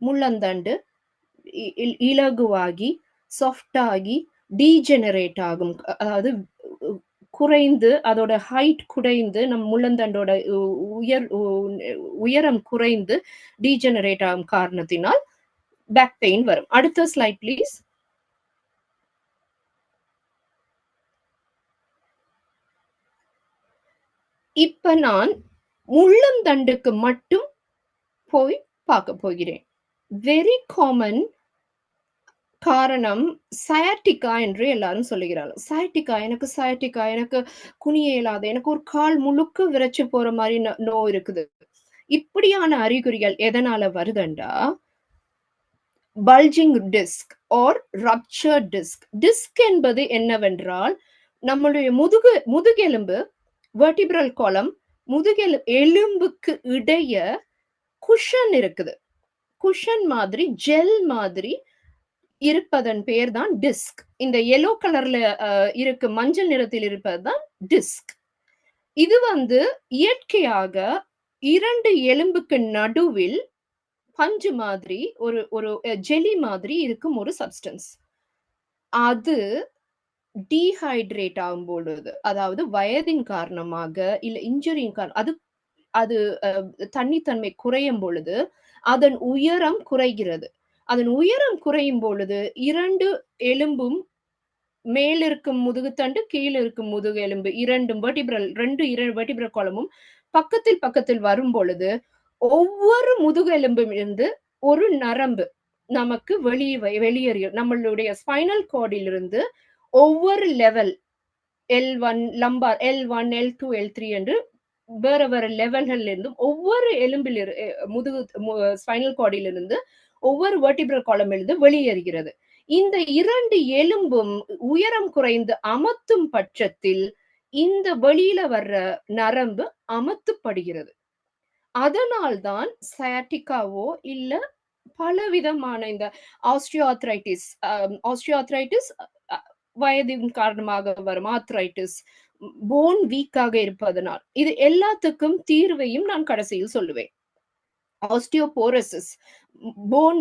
முள்ளந்தண்டு இலகுவாகி சாஃப்டாகி டீஜெனரேட் ஆகும். அதாவது குறைந்து அதோட ஹைட் குறைந்து நம் முள்ளந்தண்டோட உயரம் குறைந்து டீஜெனரேட் ஆகும் காரணத்தினால் பேக் பெயின் வரும். அடுத்த ஸ்லைட் ப்ளீஸ். இப்ப நான் முள்ளந்தண்டுக்கு மட்டும் போய் பார்க்க போகிறேன். வெரி காமன் காரணம் சயாட்டிகா என்று எல்லாரும் சொல்லுகிறார்கள். சயாட்டிகா எனக்கு குனிய இயலாது, எனக்கு ஒரு கால் முழுக்க விரைச்சு போற மாதிரி நோய் இருக்குது. இப்படியான அறிகுறிகள் எதனால வருதுண்டா, bulging disc or rupture disc. Disc என்பது என்னவென்றால், நம்மளுடைய முதுகெலும்பு வெர்டிபிரல் காலம் எலும்புக்கு இடைய குஷன் இருக்குது. குஷன் மாதிரி ஜெல் மாதிரி இருப்பதன் பெயர் தான் டிஸ்க். இந்த எல்லோ கலர்ல இருக்கு, மஞ்சள் நிறத்தில் இருப்பதுதான் டிஸ்க். இது இயற்கையாக 2 எலும்புக்கு நடுவில் பஞ்சு மாதிரி ஒரு ஜெலி மாதிரி இருக்கும் ஒரு சப்ஸ்டன்ஸ். அது டீஹைட்ரேட் ஆகும் பொழுது, அதாவது வயதின் காரணமாக இல்ல இன்ஜுரியின் காரணம், அது தண்ணித்தன்மை குறையும் பொழுது அதன் உயரம் குறைகிறது. அதன் உயரம் குறையும் பொழுது 2 எலும்பும் மேலிருக்கும் முதுகுத்தண்டு கீழே இருக்கும் முதுகு எலும்பு இரண்டும் வெர்டிபிரல் காலமும் பக்கத்தில் வரும் பொழுது ஒவ்வொரு முதுகு எலும்பும் இருந்து ஒரு நரம்பு நமக்கு வெளியேறுகிறது. நம்மளுடைய ஸ்பைனல் கார்டில் இருந்து ஒவ்வொரு level L1 lumbar, L1 L2 L3 என்று வேற லெவல்கள் இருந்தும் ஒவ்வொரு எலும்பில் முதுகு ஸ்பைனல் கார்டில் இருந்து ஒவ்வொரு வெர்டிபிரல் காலம் இருந்து வெளியேறுகிறது. இந்த 2 எலும்பும் உயரம் குறைந்து அமர்த்தும் பட்சத்தில் இந்த வெளியில வர்ற நரம்பு அமர்த்தப்படுகிறது. அதனால்தான் சயாட்டிகாவோ இல்ல பலவிதமான இந்த ஆஸ்டியோஆர்த்ரைட்டிஸ் வயதின் காரணமாக வரும் ஆர்த்ரைட்டிஸ், போன் வீக்காக இருப்பதனால், இது எல்லாத்துக்கும் தீர்வையும் நான் கடைசியில் சொல்லுவேன். ஆஸ்டியோபோரோசிஸ், போன்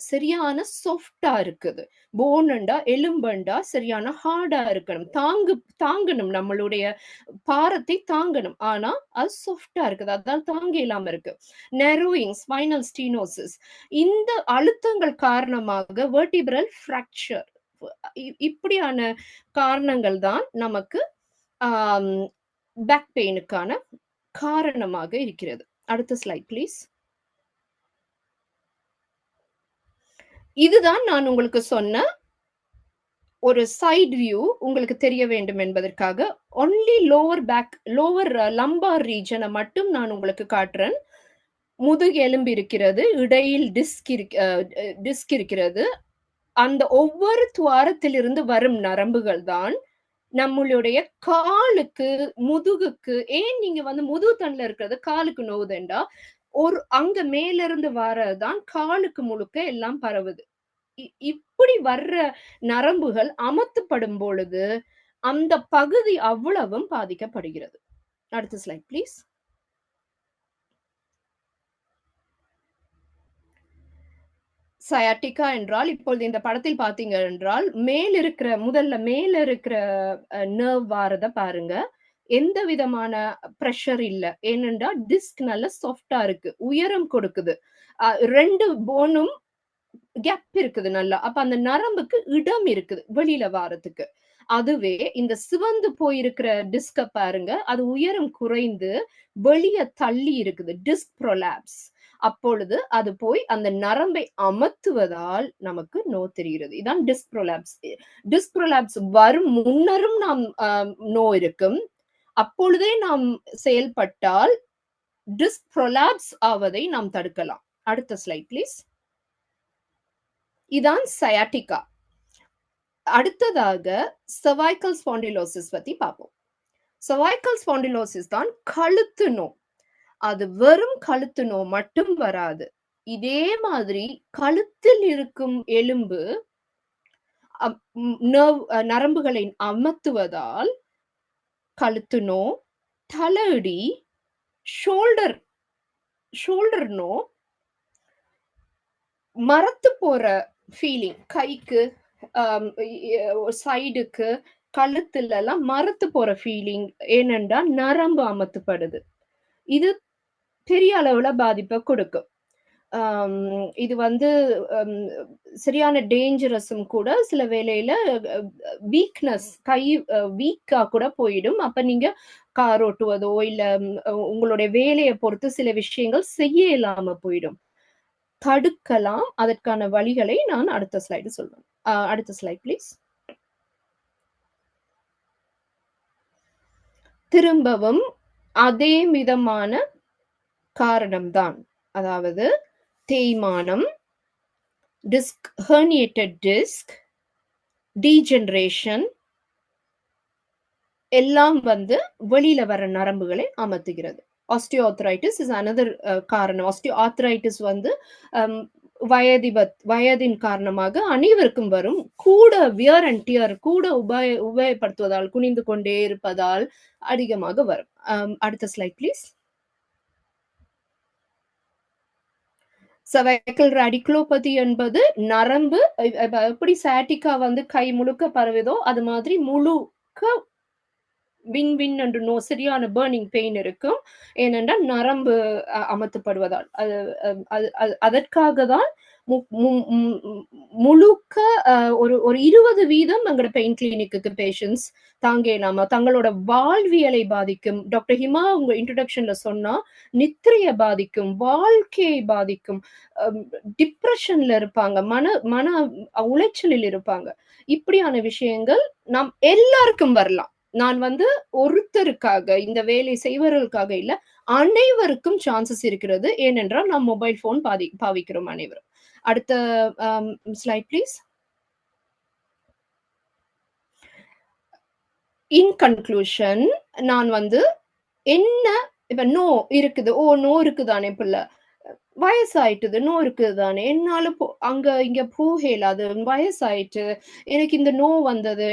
சரியான சாஃப்டா இருக்குது. போன்ண்டா எலும்பண்டா சரியான ஹார்டா இருக்கணும், தாங்கணும், நம்மளுடைய பாரத்தை தாங்கணும். ஆனா அது சாஃப்டா இருக்குது, அதான் தாங்க இல்லாம இருக்கு. நெரோயிங், ஸ்பைனல் ஸ்டீனோசிஸ், இந்த அழுத்தங்கள் காரணமாக வெர்டிபிரல் ஃப்ராக்சர், இப்படியான காரணங்கள் தான் நமக்கு பேக் பெயினுக்கான காரணமாக இருக்கிறது. அடுத்த ஸ்லைட் ப்ளீஸ். இதுதான் நான் உங்களுக்கு சொன்ன ஒரு சைட் வியூ, உங்களுக்கு தெரிய வேண்டும் என்பதற்காக ஒன்லி லோவர் லம்பார் ரீஜனை மட்டும் நான் உங்களுக்கு காட்டுறேன். முதுகு எலும்பு இருக்கிறது, இடையில் டிஸ்க் இருக்கிறது. அந்த ஒவ்வொரு துவாரத்திலிருந்து வரும் நரம்புகள் தான் நம்மளுடைய காலுக்கு முதுகுக்கு, ஏன் நீங்க முதுகு தண்டுல இருக்கிறது காலுக்கு நோவுதுண்டா, அங்க மேல இருந்து வரதான் காலுக்கு முழுக்க எல்லாம் பரவுது. இப்படி வர்ற நரம்புகள் அமர்த்தப்படும் பொழுது அந்த பகுதி அவ்வளவும் பாதிக்கப்படுகிறது. அடுத்த ஸ்லைட் ப்ளீஸ். சயாட்டிகா என்றால் இப்பொழுது இந்த படத்தில் பாத்தீங்க என்றால் முதல்ல மேல இருக்கிற நர்வ் வாரத பாருங்க, எந்த விதமான பிரஷர் இல்ல. ஏனென்றா டிஸ்க் நல்ல சாஃப்டா இருக்கு, உயரம் கொடுக்குது, 2 போனும் கேப் இருக்குது நல்லா. அப்ப அந்த நரம்புக்கு இடம் இருக்குது வெளியில வாரத்துக்கு. அதுவே இந்த சிவந்து போயிருக்கிற டிஸ்க பாருங்க, அது உயரம் குறைந்து வெளிய தள்ளி இருக்குது, டிஸ்க் ப்ரோலாப்ஸ். அப்பொழுது அது போய் அந்த நரம்பை அமர்த்துவதால் நமக்கு நோ தெரிகிறது. இதான் டிஸ்க் ப்ரோலாப்ஸ். டிஸ்க் ப்ரோலாப்ஸ் வரும் முன்னரும் நாம் நோ இருக்கும். அப்பொழுதே நாம் செயல்பட்டால் டிஸ்க் ப்ரோலாப்ஸ் ஆவதை நாம் தடுக்கலாம். அடுத்த ஸ்லைட் ப்ளீஸ். இதான் சயாட்டிகா. அடுத்ததாக cervical spondylosis பத்தி பார்ப்போம். cervical spondylosis தான் கழுத்து நோ. அது வெறும் கழுத்து நோ மட்டும் வராது. இதே மாதிரி கழுத்தில் இருக்கும் எலும்பு நரம்புகளை அமர்த்துவதால் கழுத்து நோ, தலையடி, ஷோல்டர் நோ, மரத்து போற ஃபீலிங், கைக்கு சைடுக்கு கழுத்துல எல்லாம் மரத்து போற ஃபீலிங், ஏனென்றா நரம்பு அமர்த்தப்படுது. இது பெரிய அளவுல பாதிப்பை கொடுக்கும். இது சரியான டேஞ்சரஸும் கூட. சில வேளையில வீக்னஸ், கை வீக்கா கூட போயிடும். அப்ப நீங்க கார் ஓட்டுவதோ இல்ல உங்களுடைய வேலையை பொறுத்து சில விஷயங்கள் செய்ய இல்லாம போயிடும். தடுக்கலாம். அதற்கான வழிகளை நான் அடுத்த ஸ்லைடு சொல்றேன். அடுத்த ஸ்லைட் ப்ளீஸ். திரும்பவும் அதே விதமான காரணம்தான், அதாவது தேய்மானம், டிஸ்க், ஹெர்னியேட்டட் டிஸ்க், டீஜெனரேஷன் எல்லாம் வந்து வெளியில வர நரம்புகளை அமர்த்துகிறது. ஆஸ்டியோஆர்த்ரைட்டிஸ் இஸ் அனதர் காரணம். ஆஸ்டியோஆர்த்ரைட்டிஸ் வந்து வயதின் காரணமாக அனைவருக்கும் வரும். கூட வியர் அண்ட் டியர் கூட உபயோகப்படுத்துவதால், குனிந்து கொண்டே இருப்பதால் அதிகமாக வரும். அடுத்த ஸ்லைட் ப்ளீஸ். cervical radiculopathy என்பது நரம்பு எப்படி சாட்டிக்கா வந்து கை முழுக்க பரவுதோ அது மாதிரி முழுக்க வின் என்று சரியான பர்னிங் பெயின் இருக்கும். ஏனென்றால் நரம்பு அமர்த்தப்படுவதால். அதற்காக தான் முழுக்க ஒரு 20% எங்களோட பெயின் கிளினிக்கு பேஷண்ட்ஸ் தாங்க இல்லாம தங்களோட வாழ்வியலை பாதிக்கும். டாக்டர் ஹிமா உங்க இன்ட்ரோடக்ஷன்ல சொன்னா நித்திரையை பாதிக்கும், வாழ்க்கையை பாதிக்கும், டிப்ரெஷன்ல இருப்பாங்க, மன உளைச்சலில் இருப்பாங்க. இப்படியான விஷயங்கள் நாம் எல்லாருக்கும் வரலாம். நான் வந்து ஒருத்தருக்காக இந்த வேலை செய்வர்களுக்காக இல்ல, அனைவருக்கும் சான்சஸ் இருக்கிறது. ஏனென்றால் நாம் மொபைல் போன் பாவிக்கிறோம் அனைவரும். அடுத்த ஸ்லைட் ப்ளீஸ். இன் கன்க்ளூஷன், நான் வந்து என்ன இப்ப நோ இருக்குது, நோ இருக்குதானே பிள்ளை, வயசாயிட்டுது, நோ இருக்குது தானே, என்னால அங்க இங்க போகலாது, வயசாயிட்டு எனக்கு இந்த நோ வந்தது,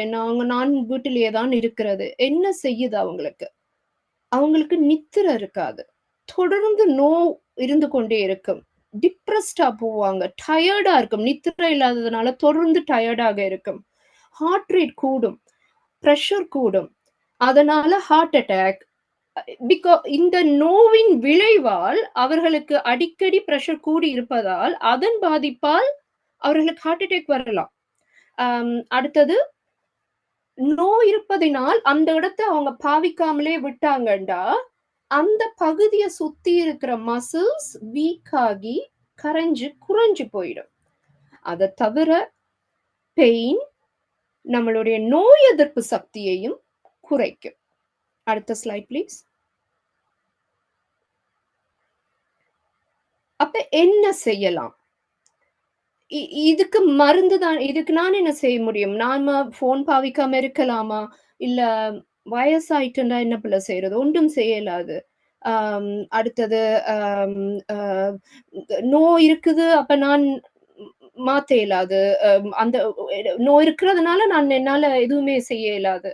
நான் வீட்டிலேயே தான் இருக்கிறது. என்ன செய்யுது அவங்களுக்கு நித்திரை இருக்காது, தொடர்ந்து நோ இருந்து கொண்டே இருக்கும், டிப்ரெஸ்டா போவாங்க, டயர்டா இருக்கும், நித்திரை இல்லாததுனால தொடர்ந்து டயர்டாக இருக்கும், ஹார்ட் ரேட் கூடும், பிரஷர் கூடும், அதனால ஹார்ட் அட்டாக். இந்த நோவின் விளைவால் அவர்களுக்கு அடிக்கடி பிரஷர் கூடி இருப்பதால் அதன் பாதிப்பால் அவர்களுக்கு ஹார்ட் அட்டாக் வரலாம். அடுத்தது, நோய் இருப்பதினால் அந்த இடத்தை அவங்க பாவிக்காமலே விட்டாங்கண்டா அந்த பகுதியை சுத்தி இருக்கிற மசில்ஸ் வீக் ஆகி குறைஞ்சு போயிடும். அதை தவிர பெயின் நம்மளுடைய நோய் எதிர்ப்பு சக்தியையும் குறைக்கும். அடுத்த ஸ்லைட் ப்ளீஸ். அப்ப என்ன செய்யலாம்? இதுக்கு மருந்து தான். இதுக்கு நான் என்ன செய்ய முடியும்? நாம போன் பாவிக்காம இருக்கலாமா? இல்ல வயசாயிட்டுண்டா என்ன பிள்ளை செய்யறது? ஒன்றும் செய்யலாது. அடுத்தது, நோய் இருக்குது, அப்ப நான் மாத்த இயலாது, அந்த நோய் இருக்கிறதுனால என்னால எதுவுமே செய்ய இயலாது.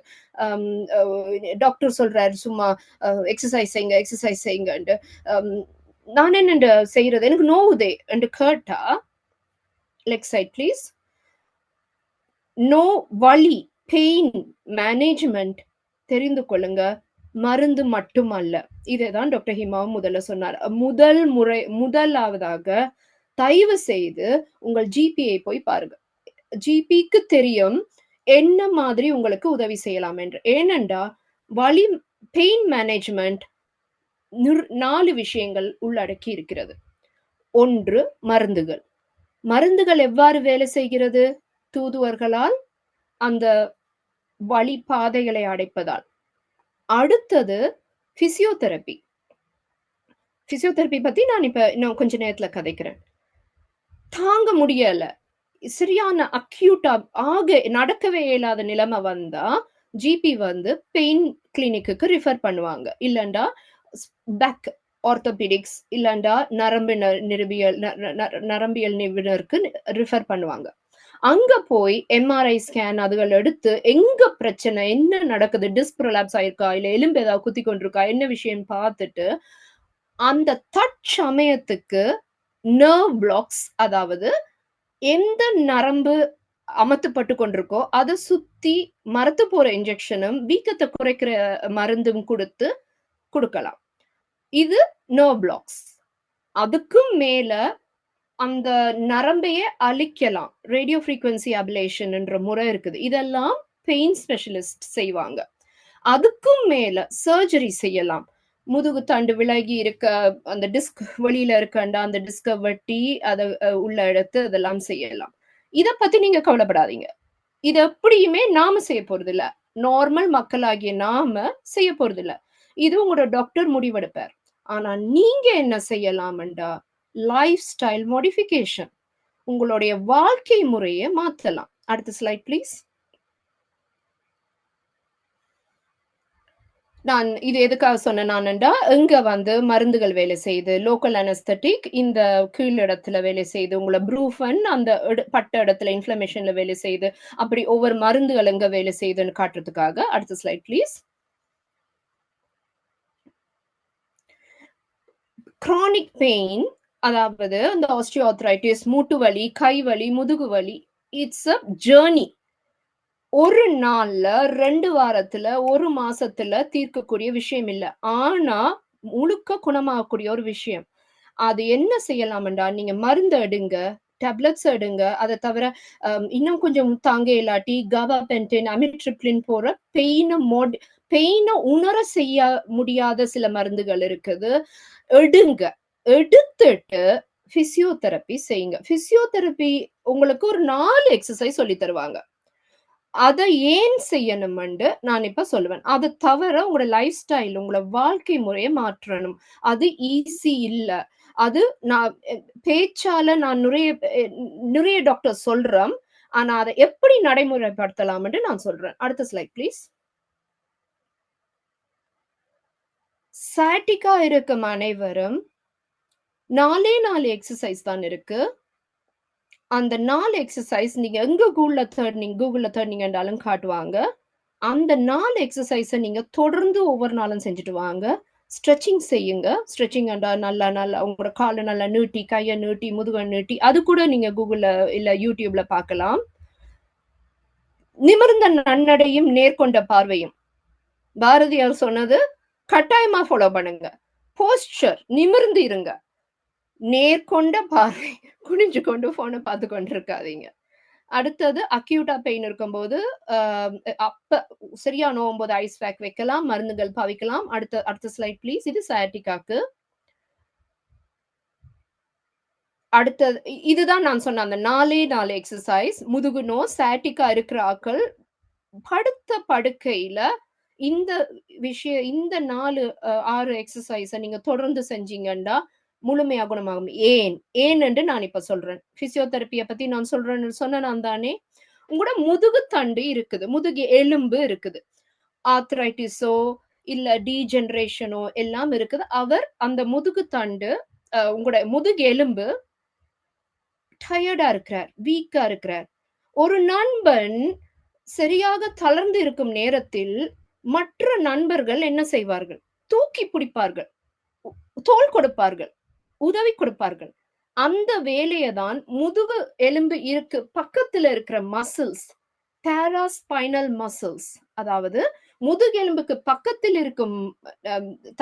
டாக்டர் சொல்றாரு சும்மா எக்ஸசைஸ் செய்யுங்க. நான் என்ன செய்யறது? எனக்கு நோவுதே என்று கேட்டா, லெஃப்ட் சைட் ப்ளீஸ். நோ வலி, பெயின் மேனேஜ்மெண்ட் தெரிந்து கொள்ளுங்க, மருந்து மட்டுமல்ல. இதைதான் டாக்டர் ஹிமாவும் முதல்ல சொன்னார். முதலாவதாக தயவு செய்து உங்கள் ஜிபியை போய் பாருங்க. ஜிபிக்கு தெரியும் என்ன மாதிரி உங்களுக்கு உதவி செய்யலாம் என்று. ஏனென்றா வலி, பெயின் மேனேஜ்மெண்ட் 4 விஷயங்கள் உள்ளடக்கி இருக்கிறது. ஒன்று, மருந்துகள் எவ்வாறு வேலை செய்கிறது? தூதுவர்களால் அந்த வலி பாதைகளை அடைப்பதால். அடுத்தது பிசியோதெரபி பத்தி நான் இப்ப இன்னும் கொஞ்ச நேரத்துல கதைக்கிறேன். தாங்க முடியல, சரியான அக்யூட்டா நடக்கவே இயலாத நிலைமை வந்தா ஜிபி வந்து பெயின் கிளினிக்கு ரிஃபர் பண்ணுவாங்க. இல்லண்டா பேக் ஆர்த்தோபெடிக்ஸ், இல்லண்டா நரம்பியல் நிபுணருக்கு ரிஃபர் பண்ணுவாங்க. அங்க போய் எம்ஆர்ஐ ஸ்கேன் அதுகள் எடுத்து எங்க பிரச்சனை, என்ன நடக்குது, டிஸ்க் ப்ரொலாப்ஸ் ஆயிருக்கா, இல்ல எலும்பு ஏதாவது குத்தி கொண்டிருக்கா, என்ன விஷயம் பார்த்துட்டு அந்த தற்சமயத்துக்கு நர்வ் பிளாக்ஸ், அதாவது எந்த நரம்பு அமர்த்தப்பட்டு கொண்டிருக்கோ அதை சுத்தி மரத்து போற இன்ஜெக்ஷனும் வீக்கத்தை குறைக்கிற மருந்தும் கொடுக்கலாம். இது நர்வ் பிளாக்ஸ். அதுக்கும் மேல அந்த நரம்பையே அழிக்கலாம். ரேடியோ ஃப்ரீக்வன்சி அப்லேஷன் என்ற முறை இருக்குது. இதெல்லாம் பெயின் ஸ்பெஷலிஸ்ட் செய்வாங்க. அதுக்கும் மேல சர்ஜரி செய்யலாம். முதுகு தண்டு விலகி இருக்க அந்த டிஸ்க் வெளியில இருக்கண்டா அந்த டிஸ்க வெட்டி அதை உள்ள எடுத்து அதெல்லாம் செய்யலாம். இத பத்தி நீங்க கவலைப்படாதீங்க. இது எப்படியுமே நாம செய்ய போறது இல்ல. நார்மல் மக்களாகிய நாம செய்ய போறது இல்ல. இது உங்களோட டாக்டர் முடிவெடுப்பார். ஆனா நீங்க என்ன செய்யலாம்டா, லைஃப் ஸ்டைல் மாடிஃபிகேஷன், உங்களுடைய வாழ்க்கை முறையை மாத்தலாம். அடுத்த ஸ்லைட் ப்ளீஸ். நான் இது எதுக்காக சொன்னேன்னா, இங்க வந்து மருந்துகள் வேலை செய்து, லோக்கல் அனஸ்தட்டிக் இந்த கீழ் இடத்துல வேலை செய்து, உங்களை ப்ரூஃபன் அந்த பட்ட இடத்துல இன்ஃப்ளமேஷன்ல வேலை செய்து, அப்படி ஒவ்வொரு மருந்துகள் எங்க வேலை செய்யுதுன்னு காட்டுறதுக்காக. அடுத்த ஸ்லைட் ப்ளீஸ். கிரானிக் பெயின், அதாவது இந்த ஆஸ்டியோஆர்த்ரைட்டிஸ், மூட்டு வலி, கை வலி, முதுகு வலி, இட்ஸ் அ ஜேர்னி. ஒரு நாள்ல 2 வாரத்துல 1 மாசத்துல தீர்க்கக்கூடிய விஷயம் இல்ல. ஆனா முழுக்க குணமாகக்கூடிய ஒரு விஷயம். அது என்ன செய்யலாம்டா, நீங்க மருந்து எடுங்க, டேப்லெட்ஸ் எடுங்க. அதை தவிர இன்னும் கொஞ்சம் தாங்க இல்லாட்டி காபாபென்டின், அமிட்ரிப்ளின் போற பெயினை உணர செய்ய முடியாத சில மருந்துகள் இருக்குது. எடுங்க. எடுத்துட்டு பிசியோதெரப்பி செய்யுங்க. பிசியோதெரப்பி உங்களுக்கு ஒரு 4 எக்ஸசைஸ் சொல்லி தருவாங்க. அதை ஏன் செய்யணும்னு நான் இப்ப சொல்லுவேன். அது தவிர உங்களோட லைஃப் ஸ்டைல், உங்களோட வாழ்க்கை முறையை மாற்றணும். அது ஈஸி இல்ல. அது நான் பேச்சால நான் நிறைய டாக்டர் சொல்றேன். ஆனா அதை எப்படி நடைமுறைப்படுத்தலாம்னு நான் சொல்றேன். அடுத்த ஸ்லைட் ப்ளீஸ். சாட்டிக்கா இருக்கும் அனைவரும் 4 எக்ஸசைஸ் தான் இருக்கு. அந்த 4 எக்ஸசைஸ் நீங்க எங்க கூகுள்ல தேடினீங்கன்றாலும் காட்டுவாங்க. அந்த 4 எக்ஸசைஸை நீங்க தொடர்ந்து ஒவ்வொரு நாளும் செஞ்சுட்டு வாங்க. ஸ்ட்ரெச்சிங் செய்யுங்க. ஸ்ட்ரெச்சிங் நல்லா உங்களோட காலை நல்லா நீட்டி, கையை நீட்டி, முதுகை நீட்டி, அது கூட நீங்க கூகுள்ல இல்ல யூடியூப்ல பார்க்கலாம். நிமிர்ந்த நன்னடையும் நேர்கொண்ட பார்வையும், பாரதியார் சொன்னது கட்டாயமா ஃபாலோ பண்ணுங்க. போஸ்டர், நிமிர்ந்து இருங்க. நேர்கொண்ட பார்வை, குனிஞ்சு கொண்டு போனை பார்த்து கொண்டு இருக்காதீங்க. அடுத்தது அக்யூட்டா பெயின் இருக்கும்போது அப்ப சரியா நோவும் போது ஐஸ் பேக் வைக்கலாம், மருந்துகள் பாவிக்கலாம். அடுத்த ஸ்லைட் ப்ளீஸ். இது சயாட்டிக்காக்கு. அடுத்தது இதுதான் நான் சொன்ன அந்த 4 எக்ஸசைஸ். முதுகு நோ சயாட்டிக்கா இருக்கிற ஆக்கள் படுத்த படுக்கையில இந்த இந்த 6 எக்ஸசைஸை நீங்க தொடர்ந்து செஞ்சீங்கன்னா முழுமையா குணமாகும். ஏன் என்று நான் இப்ப சொல்றேன். பிசியோதெரப்பியை பத்தி நான் சொன்னேன் தானே. உங்களோட முதுகு தண்டு இருக்குது, முதுகு எலும்பு இருக்குது. ஆர்த்ரைட்டிஸோ இல்ல டீஜெனரேஷனோ எல்லாம் இருக்குது. அந்த முதுகு தண்டு, உங்களோட முதுகு எலும்பு டயர்டா இருக்கிறார், வீக்கா இருக்கிறார். ஒரு நண்பன் சரியாக தளர்ந்து இருக்கும் நேரத்தில் மற்ற நண்பர்கள் என்ன செய்வார்கள்? தூக்கி பிடிப்பார்கள், தோள் கொடுப்பார்கள், உதவி கொடுப்பார்கள். அந்த வேலையை தான் முதுகு எலும்பு பக்கத்துல இருக்கிற மசில்ஸ், பாராஸ்பைனல் மசில்ஸ், அதாவது முதுகெலும்புக்கு பக்கத்தில் இருக்கும்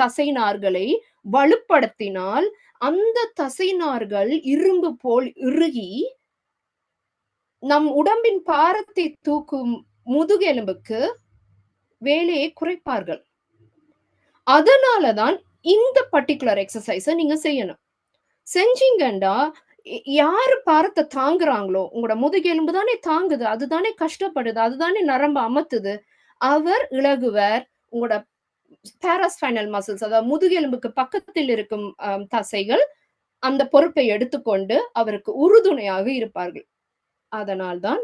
தசை நார்களை வலுப்படுத்தினால் அந்த தசை நார்கள் இரும்பு போல் இறுகி நம் உடம்பின் பாரத்தை தூக்கும் முதுகெலும்புக்கு வேலையை குறைப்பார்கள். அதனாலதான் இந்த பர்டிகுலர் எக்ஸசைஸை நீங்க செய்யணும். செஞ்சீங்கன்னா யாரு பாரத்தை தாங்குறாங்களோ, உங்களோட முதுகெலும்பு தானே தாங்குது, அதுதானே கஷ்டப்படுது, அதுதானே நரம்பு அமத்துது, அவர் இலகுவர். உங்களோட பாராஸ்பைனல் மசில்ஸ், அதாவது முதுகெலும்புக்கு பக்கத்தில் இருக்கும் தசைகள் அந்த பொறுப்பை எடுத்துக்கொண்டு அவருக்கு உறுதுணையாக இருப்பார்கள். அதனால்தான்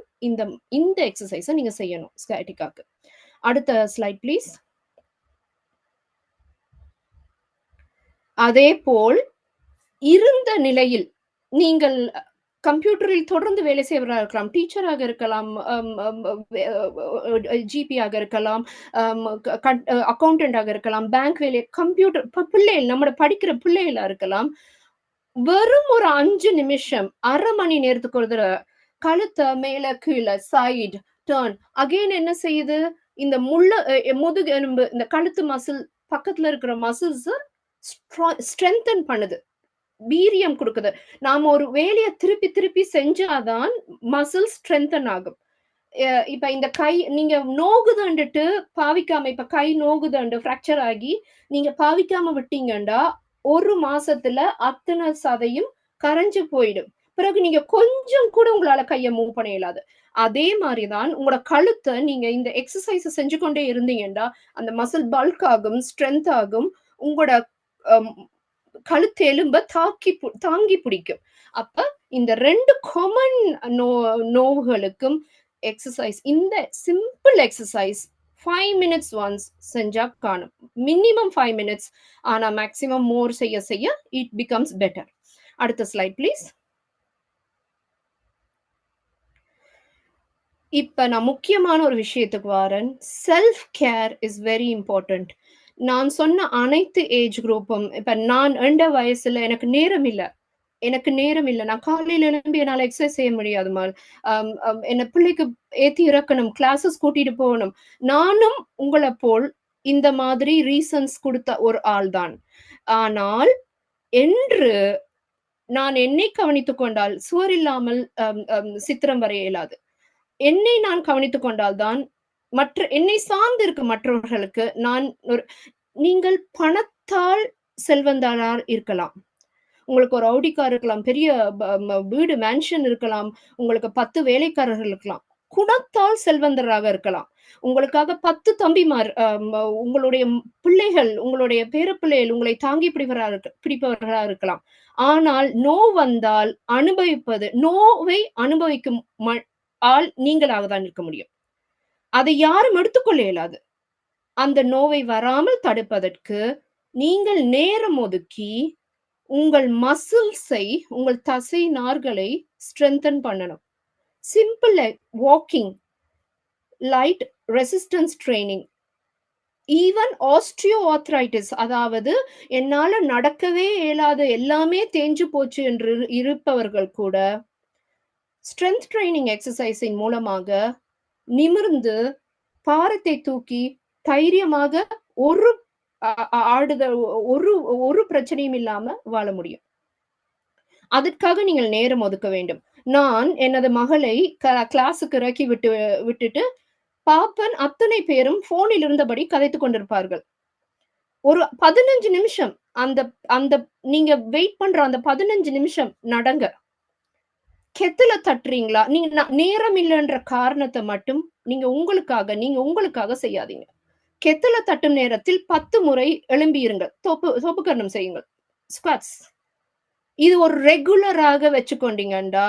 இந்த எக்ஸசைஸை நீங்க செய்யணும் ஸ்கயாட்டிக்காக்கு. அடுத்த ஸ்லைட் ப்ளீஸ். அதே போல் இருந்த நிலையில் நீங்கள் கம்ப்யூட்டரில் தொடர்ந்து வேலை செய்வராக இருக்கலாம், டீச்சராக இருக்கலாம், ஜிபியாக இருக்கலாம், அக்கௌண்டன்டாக இருக்கலாம், பேங்க் வேலை, கம்ப்யூட்டர் பிள்ளைகள், நம்ம படிக்கிற பிள்ளைகளா இருக்கலாம். வெறும் ஒரு 5 நிமிஷம், அரை மணி நேரத்துக்கு ஒரு தடவை கழுத்தை மேல கீழே சைடு டர்ன் அகைன் என்ன செய்யுது? இந்த முதுகு எலும்பு, இந்த கழுத்து மசில் பக்கத்துல இருக்கிற மசில்ஸ் ஸ்ட்ரென்தன் பண்ணுது, வீரியம் கொடுக்குது. நாம ஒரு வேலையை திருப்பி திருப்பி செஞ்சாதான் மசில் ஸ்ட்ரென்தன் ஆகும். இப்ப இந்த கை நீங்க நோகுதண்டுட்டு பாவிக்காம, இப்ப கை நோகுதண்டு ஃப்ராக்சர் ஆகி நீங்க பாவிக்காம விட்டீங்கன்னா 1 மாசத்துல அத்தனை சதையும் கரைஞ்சு போயிடும். பிறகு நீங்க கொஞ்சம் கூட உங்களால கையை மூவ் பண்ண இயலாது. அதே மாதிரிதான் உங்களோட கழுத்தை நீங்க இந்த எக்ஸசைஸ் செஞ்சு கொண்டே இருந்தீங்கன்னா அந்த மசில் பல்க் ஆகும், ஸ்ட்ரென்த் ஆகும், உங்களோட கழுத்து எலும்ப தாங்கி பிடிக்கும். அப்ப இந்த 2 காமன் நோவுகளுக்கும் எக்ஸசைஸ், இந்த சிம்பிள் எக்ஸசைஸ் 5 minutes once செஞ்சா காணும். மினிமம் 5 minutes, ஆனா மேக்ஸிமம் மோர் செய்ய செய்ய இட் பிகம்ஸ் பெட்டர். அடுத்த ஸ்லைட் ப்ளீஸ். இப்ப நான் முக்கியமான ஒரு விஷயத்துக்கு வரேன். Self care is very important. நான் சொன்ன அனைத்து ஏஜ் குரூப்பும், இப்ப நான் 2 வயசுல எனக்கு நேரம் இல்லை, நான் காலையில எழும்பி என்னால் எக்ஸசைஸ் செய்ய முடியாது மால், என்ன பிள்ளைக்கு ஏத்தி இறக்கணும், கிளாஸஸ் கூட்டிட்டு போகணும். நானும் உங்களை போல் இந்த மாதிரி ரீசன்ஸ் கொடுத்த ஒரு ஆள் தான். ஆனால் என்று நான் என்னை கவனித்துக் கொண்டால் சுவர் இல்லாமல் சித்திரம் வரைய இயலாது. என்னை நான் கவனித்துக் கொண்டால்தான் என்னை சார்ந்து இருக்கும் மற்றவர்களுக்கு நான் நீங்கள் பணத்தால் செல்வந்தாரார் இருக்கலாம், உங்களுக்கு ஒரு ஆடி கார் இருக்கலாம், பெரிய வீடு மேன்ஷன் இருக்கலாம், உங்களுக்கு 10 வேலைக்காரர்கள் இருக்கலாம், குணத்தால் செல்வந்தராக இருக்கலாம், உங்களுக்காக 10 தம்பிமார், உங்களுடைய பிள்ளைகள், உங்களுடைய பேரப்பிள்ளைகள் உங்களை தாங்கி பிடிப்பவர்களா இருக்கலாம். ஆனால் வந்தால் நோவை அனுபவிக்கும் ஆள் நீங்களாக தான் இருக்க முடியும். அதை யாரும் எடுத்துக்கொள்ள இயலாது. அந்த நோவை வராமல் தடுப்பதற்கு நீங்கள் நேரம் ஒதுக்கி உங்கள் மசில்ஸை, உங்கள் தசை நார்களை ஸ்ட்ரென்தன் பண்ணணும். Simple walking, light resistance training, even osteoarthritis, அதாவது என்னால நடக்கவே இயலாது, எல்லாமே தேஞ்சு போச்சு என்று இருப்பவர்கள் கூட ஸ்ட்ரென்த் ட்ரைனிங் எக்ஸசைஸின் மூலமாக நிமிர்ந்து பாரத்தை தூக்கி தைரியமாக ஒரு பிரச்சனையும் இல்லாம வாழ முடியும். அதற்காக நீங்கள் நேரம் ஒதுக்க வேண்டும். நான் எனது மகளை கிளாஸுக்கு இறக்கி விட்டுட்டு பாப்பன் அத்தனை பேரும் போனில் இருந்தபடி கதைத்துக் கொண்டிருப்பார்கள். ஒரு 15 நிமிஷம் அந்த நீங்க வெயிட் பண்ற அந்த 15 நிமிஷம் நடங்க. கெத்துல தட்டுறீங்களா, நீங்க நேரம் இல்லைன்ற காரணத்தை மட்டும் நீங்க உங்களுக்காக செய்யாதீங்க. கெத்துல தட்டும் நேரத்தில் 10 முறை எழும்பியிருங்கள், தோப்புக்கரணம் செய்யுங்கள், ஸ்குவாட்ஸ். இது ஒரு ரெகுலராக வச்சுக்கொண்டீங்கண்டா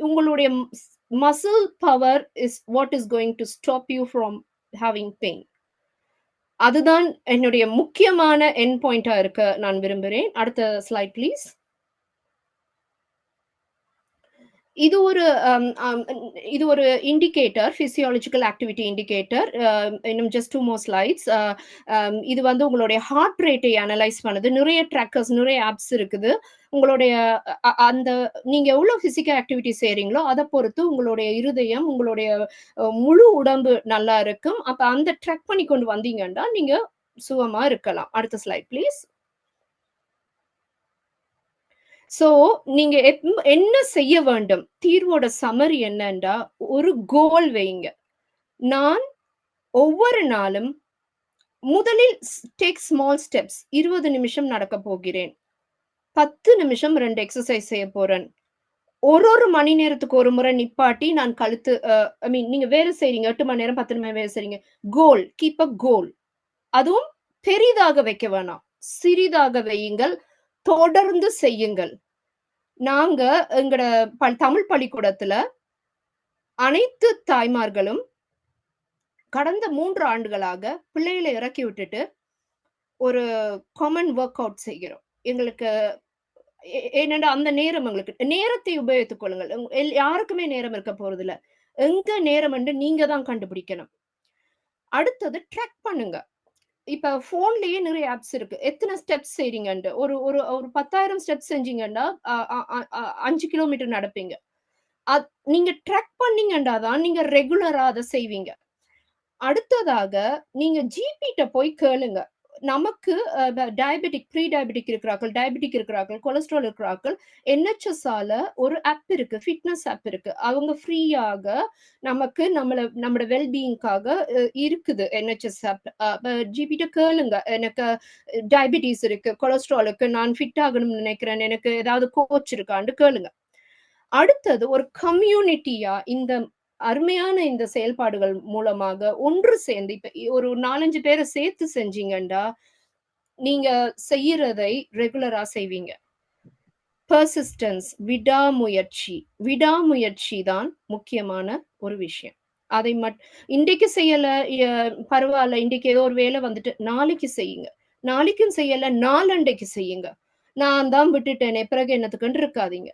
உங்களுடைய muscle power is what is going to stop you from having pain. அதுதான் என்னுடைய முக்கியமான எண்ட் பாயிண்டா இருக்க நான் விரும்புகிறேன். அடுத்த ஸ்லைட் ப்ளீஸ். இது ஒரு இண்டிகேட்டர், பிசியாலஜிக்கல் ஆக்டிவிட்டி இண்டிகேட்டர். இன்னும் ஜஸ்ட் 2 more slides. இது வந்து உங்களுடைய ஹார்ட் ரேட்டை அனலைஸ் பண்ணுது. நிறைய ட்ராக்கர்ஸ், நிறைய ஆப்ஸ் இருக்குது. உங்களுடைய அந்த நீங்க எவ்வளவு பிசிக்கல் ஆக்டிவிட்டி செய்றீங்களோ அதை பொறுத்து உங்களுடைய இருதயம், உங்களுடைய முழு உடம்பு நல்லா இருக்கும். அப்ப அந்த ட்ராக் பண்ணி கொண்டு வந்தீங்கன்னா நீங்க சுகமா இருக்கலாம். அடுத்த ஸ்லைட் ப்ளீஸ். சோ நீங்க என்ன செய்ய வேண்டும், தீர்வோட சமரி என்னன்னா, ஒரு கோல் வைங்க. நான் ஒவ்வொரு நாளும் முதலில் டேக் ஸ்மால் ஸ்டெப்ஸ். 20 நிமிஷம் நடக்க போகிறேன், 10 நிமிஷம் 2 எக்ஸசைஸ் செய்ய போறேன், ஒரு மணி நேரத்துக்கு ஒரு முறை நிப்பாட்டி நான் கழுத்து நீங்க வேலை செய்றீங்க, 8 மணி நேரம் 10 மணி நேரம் வேலை செய்றீங்க. கோல், கீப் அ கோல். அதுவும் பெரிதாக வைக்க வேணாம், சிறிதாக வையுங்கள், தொடர்ந்து செய்யுங்கள். நாங்க எங்கட தமிழ் பள்ளிக்கூடத்துல அனைத்து தாய்மார்களும் கடந்த 3 ஆண்டுகளாக பிள்ளைகளை இறக்கி விட்டுட்டு ஒரு காமன் ஒர்க் அவுட் செய்கிறோம். எங்களுக்கு என்னடா அந்த நேரம், எங்களுக்கு நேரத்தை உபயோகித்துக் கொள்ளுங்கள். யாருக்குமே நேரம் இருக்க போறது இல்ல. எங்க நேரம் என்று நீங்க தான் கண்டுபிடிக்கணும். அடுத்தது ட்ராக் பண்ணுங்க. இப்ப போன்லயே நிறைய ஆப்ஸ் இருக்கு. எத்தனை ஸ்டெப்ஸ் செய்றீங்கன்னு ஒரு 10,000 ஸ்டெப்ஸ் செஞ்சீங்கன்னா 5 கிலோமீட்டர் நடப்பீங்க. நீங்க ட்ராக் பண்ணீங்கன்னா தான் நீங்க ரெகுலரா அதை செய்வீங்க. அடுத்ததாக நீங்க ஜிபிட்ட போய் கேளுங்க. நமக்கு டயபெட்டிக், ப்ரீ டயபெட்டிக் இருக்கிறார்கள், டயபெட்டிக் இருக்கிறார்கள், கொலஸ்ட்ரால் இருக்கிறார்கள், NHS ஆல ஒரு ஆப் இருக்கு, ஃபிட்னஸ் ஆப் இருக்கு. அவங்க ஃப்ரீயாக நமக்கு நம்மளோட வெல்பீயிங்காக இருக்குது NHS ஆப். ஜிபிட்ட கேளுங்க, எனக்கு டயபெட்டிஸ் இருக்கு, கொலஸ்ட்ராலுக்கு நான் ஃபிட் ஆகணும்னு நினைக்கிறேன், எனக்கு ஏதாவது கோச் இருக்கான்னு கேளுங்க. அடுத்தது ஒரு கம்யூனிட்டியா இந்த அருமையான இந்த செயல்பாடுகள் மூலமாக ஒன்று சேர்ந்து இப்ப ஒரு 4-5 பேரை சேர்த்து செஞ்சீங்கண்டா நீங்க செய்யறதை ரெகுலரா செய்வீங்க. பெர்சிஸ்டன்ஸ், விடாமுயற்சி தான் முக்கியமான ஒரு விஷயம். அதை இன்றைக்கு செய்யல, பரவாயில்ல, இன்றைக்கு ஏதோ ஒரு வேலை வந்துட்டு நாளைக்கு செய்யுங்க. நாளைக்கும் செய்யல, நாளண்டைக்கு செய்யுங்க. நான் தான் விட்டுட்டேனே பிறகு என்னத்துக்குன்னு இருக்காதீங்க,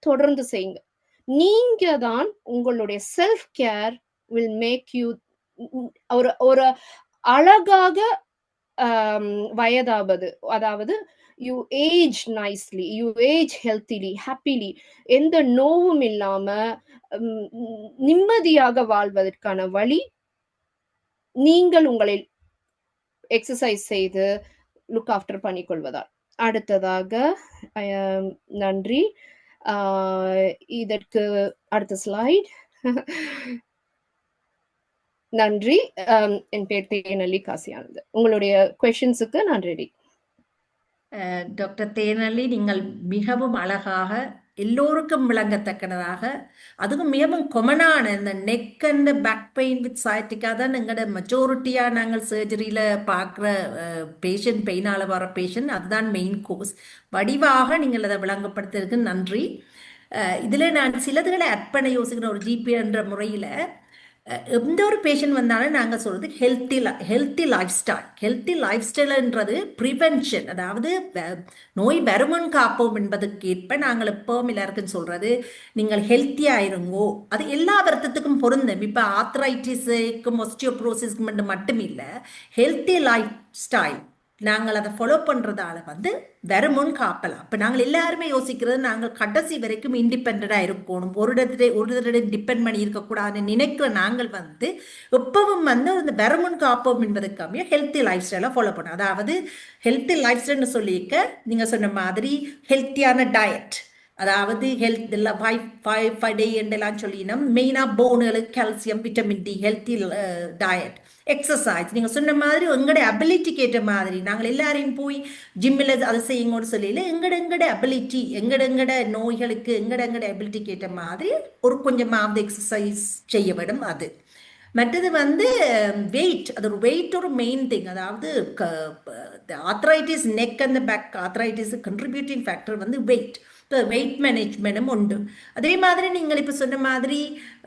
தொடர்ந்து செய்யுங்க. நீங்க தான் உங்களுடைய self care will make you ஒரு அழகாக வயதாவது, அதாவது you age nicely, you age healthily, happily, எந்த நோவும் இல்லாம நிம்மதியாக வாழ்வதற்கான வழி நீங்கள் உங்களை எக்ஸசைஸ் செய்து லுக் ஆஃப்டர் பண்ணிக்கொள்வதால். அடுத்ததாக நன்றி. இதற்கு அடுத்த ஸ்லைட். நன்றி. என் பேர் தேனல்லி காசியானது. உங்களுடைய கொஸ்டின்ஸுக்கு நான் ரெடி. டாக்டர் தேனல்லி, நீங்கள் மிகவும் அழகாக, எல்லோருக்கும் விளங்கத்தக்கனதாக, அதுவும் மிகவும் கொமனான இந்த neck and back pain with sciatica தான் எங்களோட மெஜாரிட்டியாக நாங்கள் சர்ஜரியில் பார்க்குற பேஷண்ட், பெயினால் வர பேஷண்ட், அதுதான் மெயின் கோர்ஸ். வடிவாக நீங்கள் அதை விளங்கப்படுத்துறதுக்கு நன்றி. இதில் நான் சிலதுகளை ஆட் பண்ண யோசிக்கிற ஒரு ஜிபி என்ற முறையில், எந்த ஒரு பேஷண்ட் வந்தாலும் நாங்கள் சொல்றது ஹெல்த்தி லைஃப் ஸ்டைல்ன்றது ப்ரிவென்ஷன், அதாவது நோய் வருமுன் காப்போம் என்பதற்கு ஏற்ப நாங்கள் எப்பவும் எல்லாருக்கும் சொல்றது, நீங்கள் ஹெல்த்தியாக இருங்கோ. அது எல்லா வருத்தத்துக்கும் பொருந்தும். இப்போ ஆர்த்ரைட்டிஸுக்கும் ஒஸ்டியோப்ரோசிஸ்க்கு மட்டும் இல்லை, ஹெல்த்தி லைஃப் ஸ்டைல் நாங்கள் அதை ஃபாலோ பண்ணுறதால வருமுன் காப்பலாம். இப்போ நாங்கள் எல்லாருமே யோசிக்கிறது, நாங்கள் கடைசி வரைக்கும் இண்டிபெண்டாக இருக்கணும், ஒரு இடத்துல டிபெண்ட் பண்ணி இருக்கக்கூடாதுன்னு நினைக்கிற நாங்கள் எப்பவும் இந்த வருமுன் காப்போம் என்பதற்காக ஹெல்த்தி லைஃப் ஸ்டைலை ஃபாலோ பண்ணோம். அதாவது ஹெல்த்தி லைஃப் ஸ்டைல்னு சொல்லிக்க நீங்கள் சொன்ன மாதிரி ஹெல்த்தியான டயட், அதாவது ஹெல்த் இல்லை 5 டே என்றெல்லாம் சொல்லினோம். மெயினாக போனுகளுக்கு calcium, vitamin D, healthy diet, exercise. நீங்கள் சொன்ன மாதிரி எங்களோட அபிலிட்டிக்கு ஏற்ற மாதிரி நாங்கள் எல்லாரையும் போய் ஜிம்மில் அதை செய்யுங்கன்னு சொல்லல, எங்கட அபிலிட்டி, எங்கட நோய்களுக்கு எங்கட அபிலிட்டிக்கு ஏற்ற மாதிரி ஒரு கொஞ்சமாவது எக்ஸசைஸ் செய்ய வேண்டும். அது மற்றது வெயிட், அது ஒரு வெயிட் ஒரு மெயின் திங். அதாவது arthritis, neck and back arthritis contributing factor weight. இப்போ வெயிட் மேனேஜ்மெண்ட்டும் உண்டு. அதே மாதிரி நீங்கள் இப்போ சொன்ன மாதிரி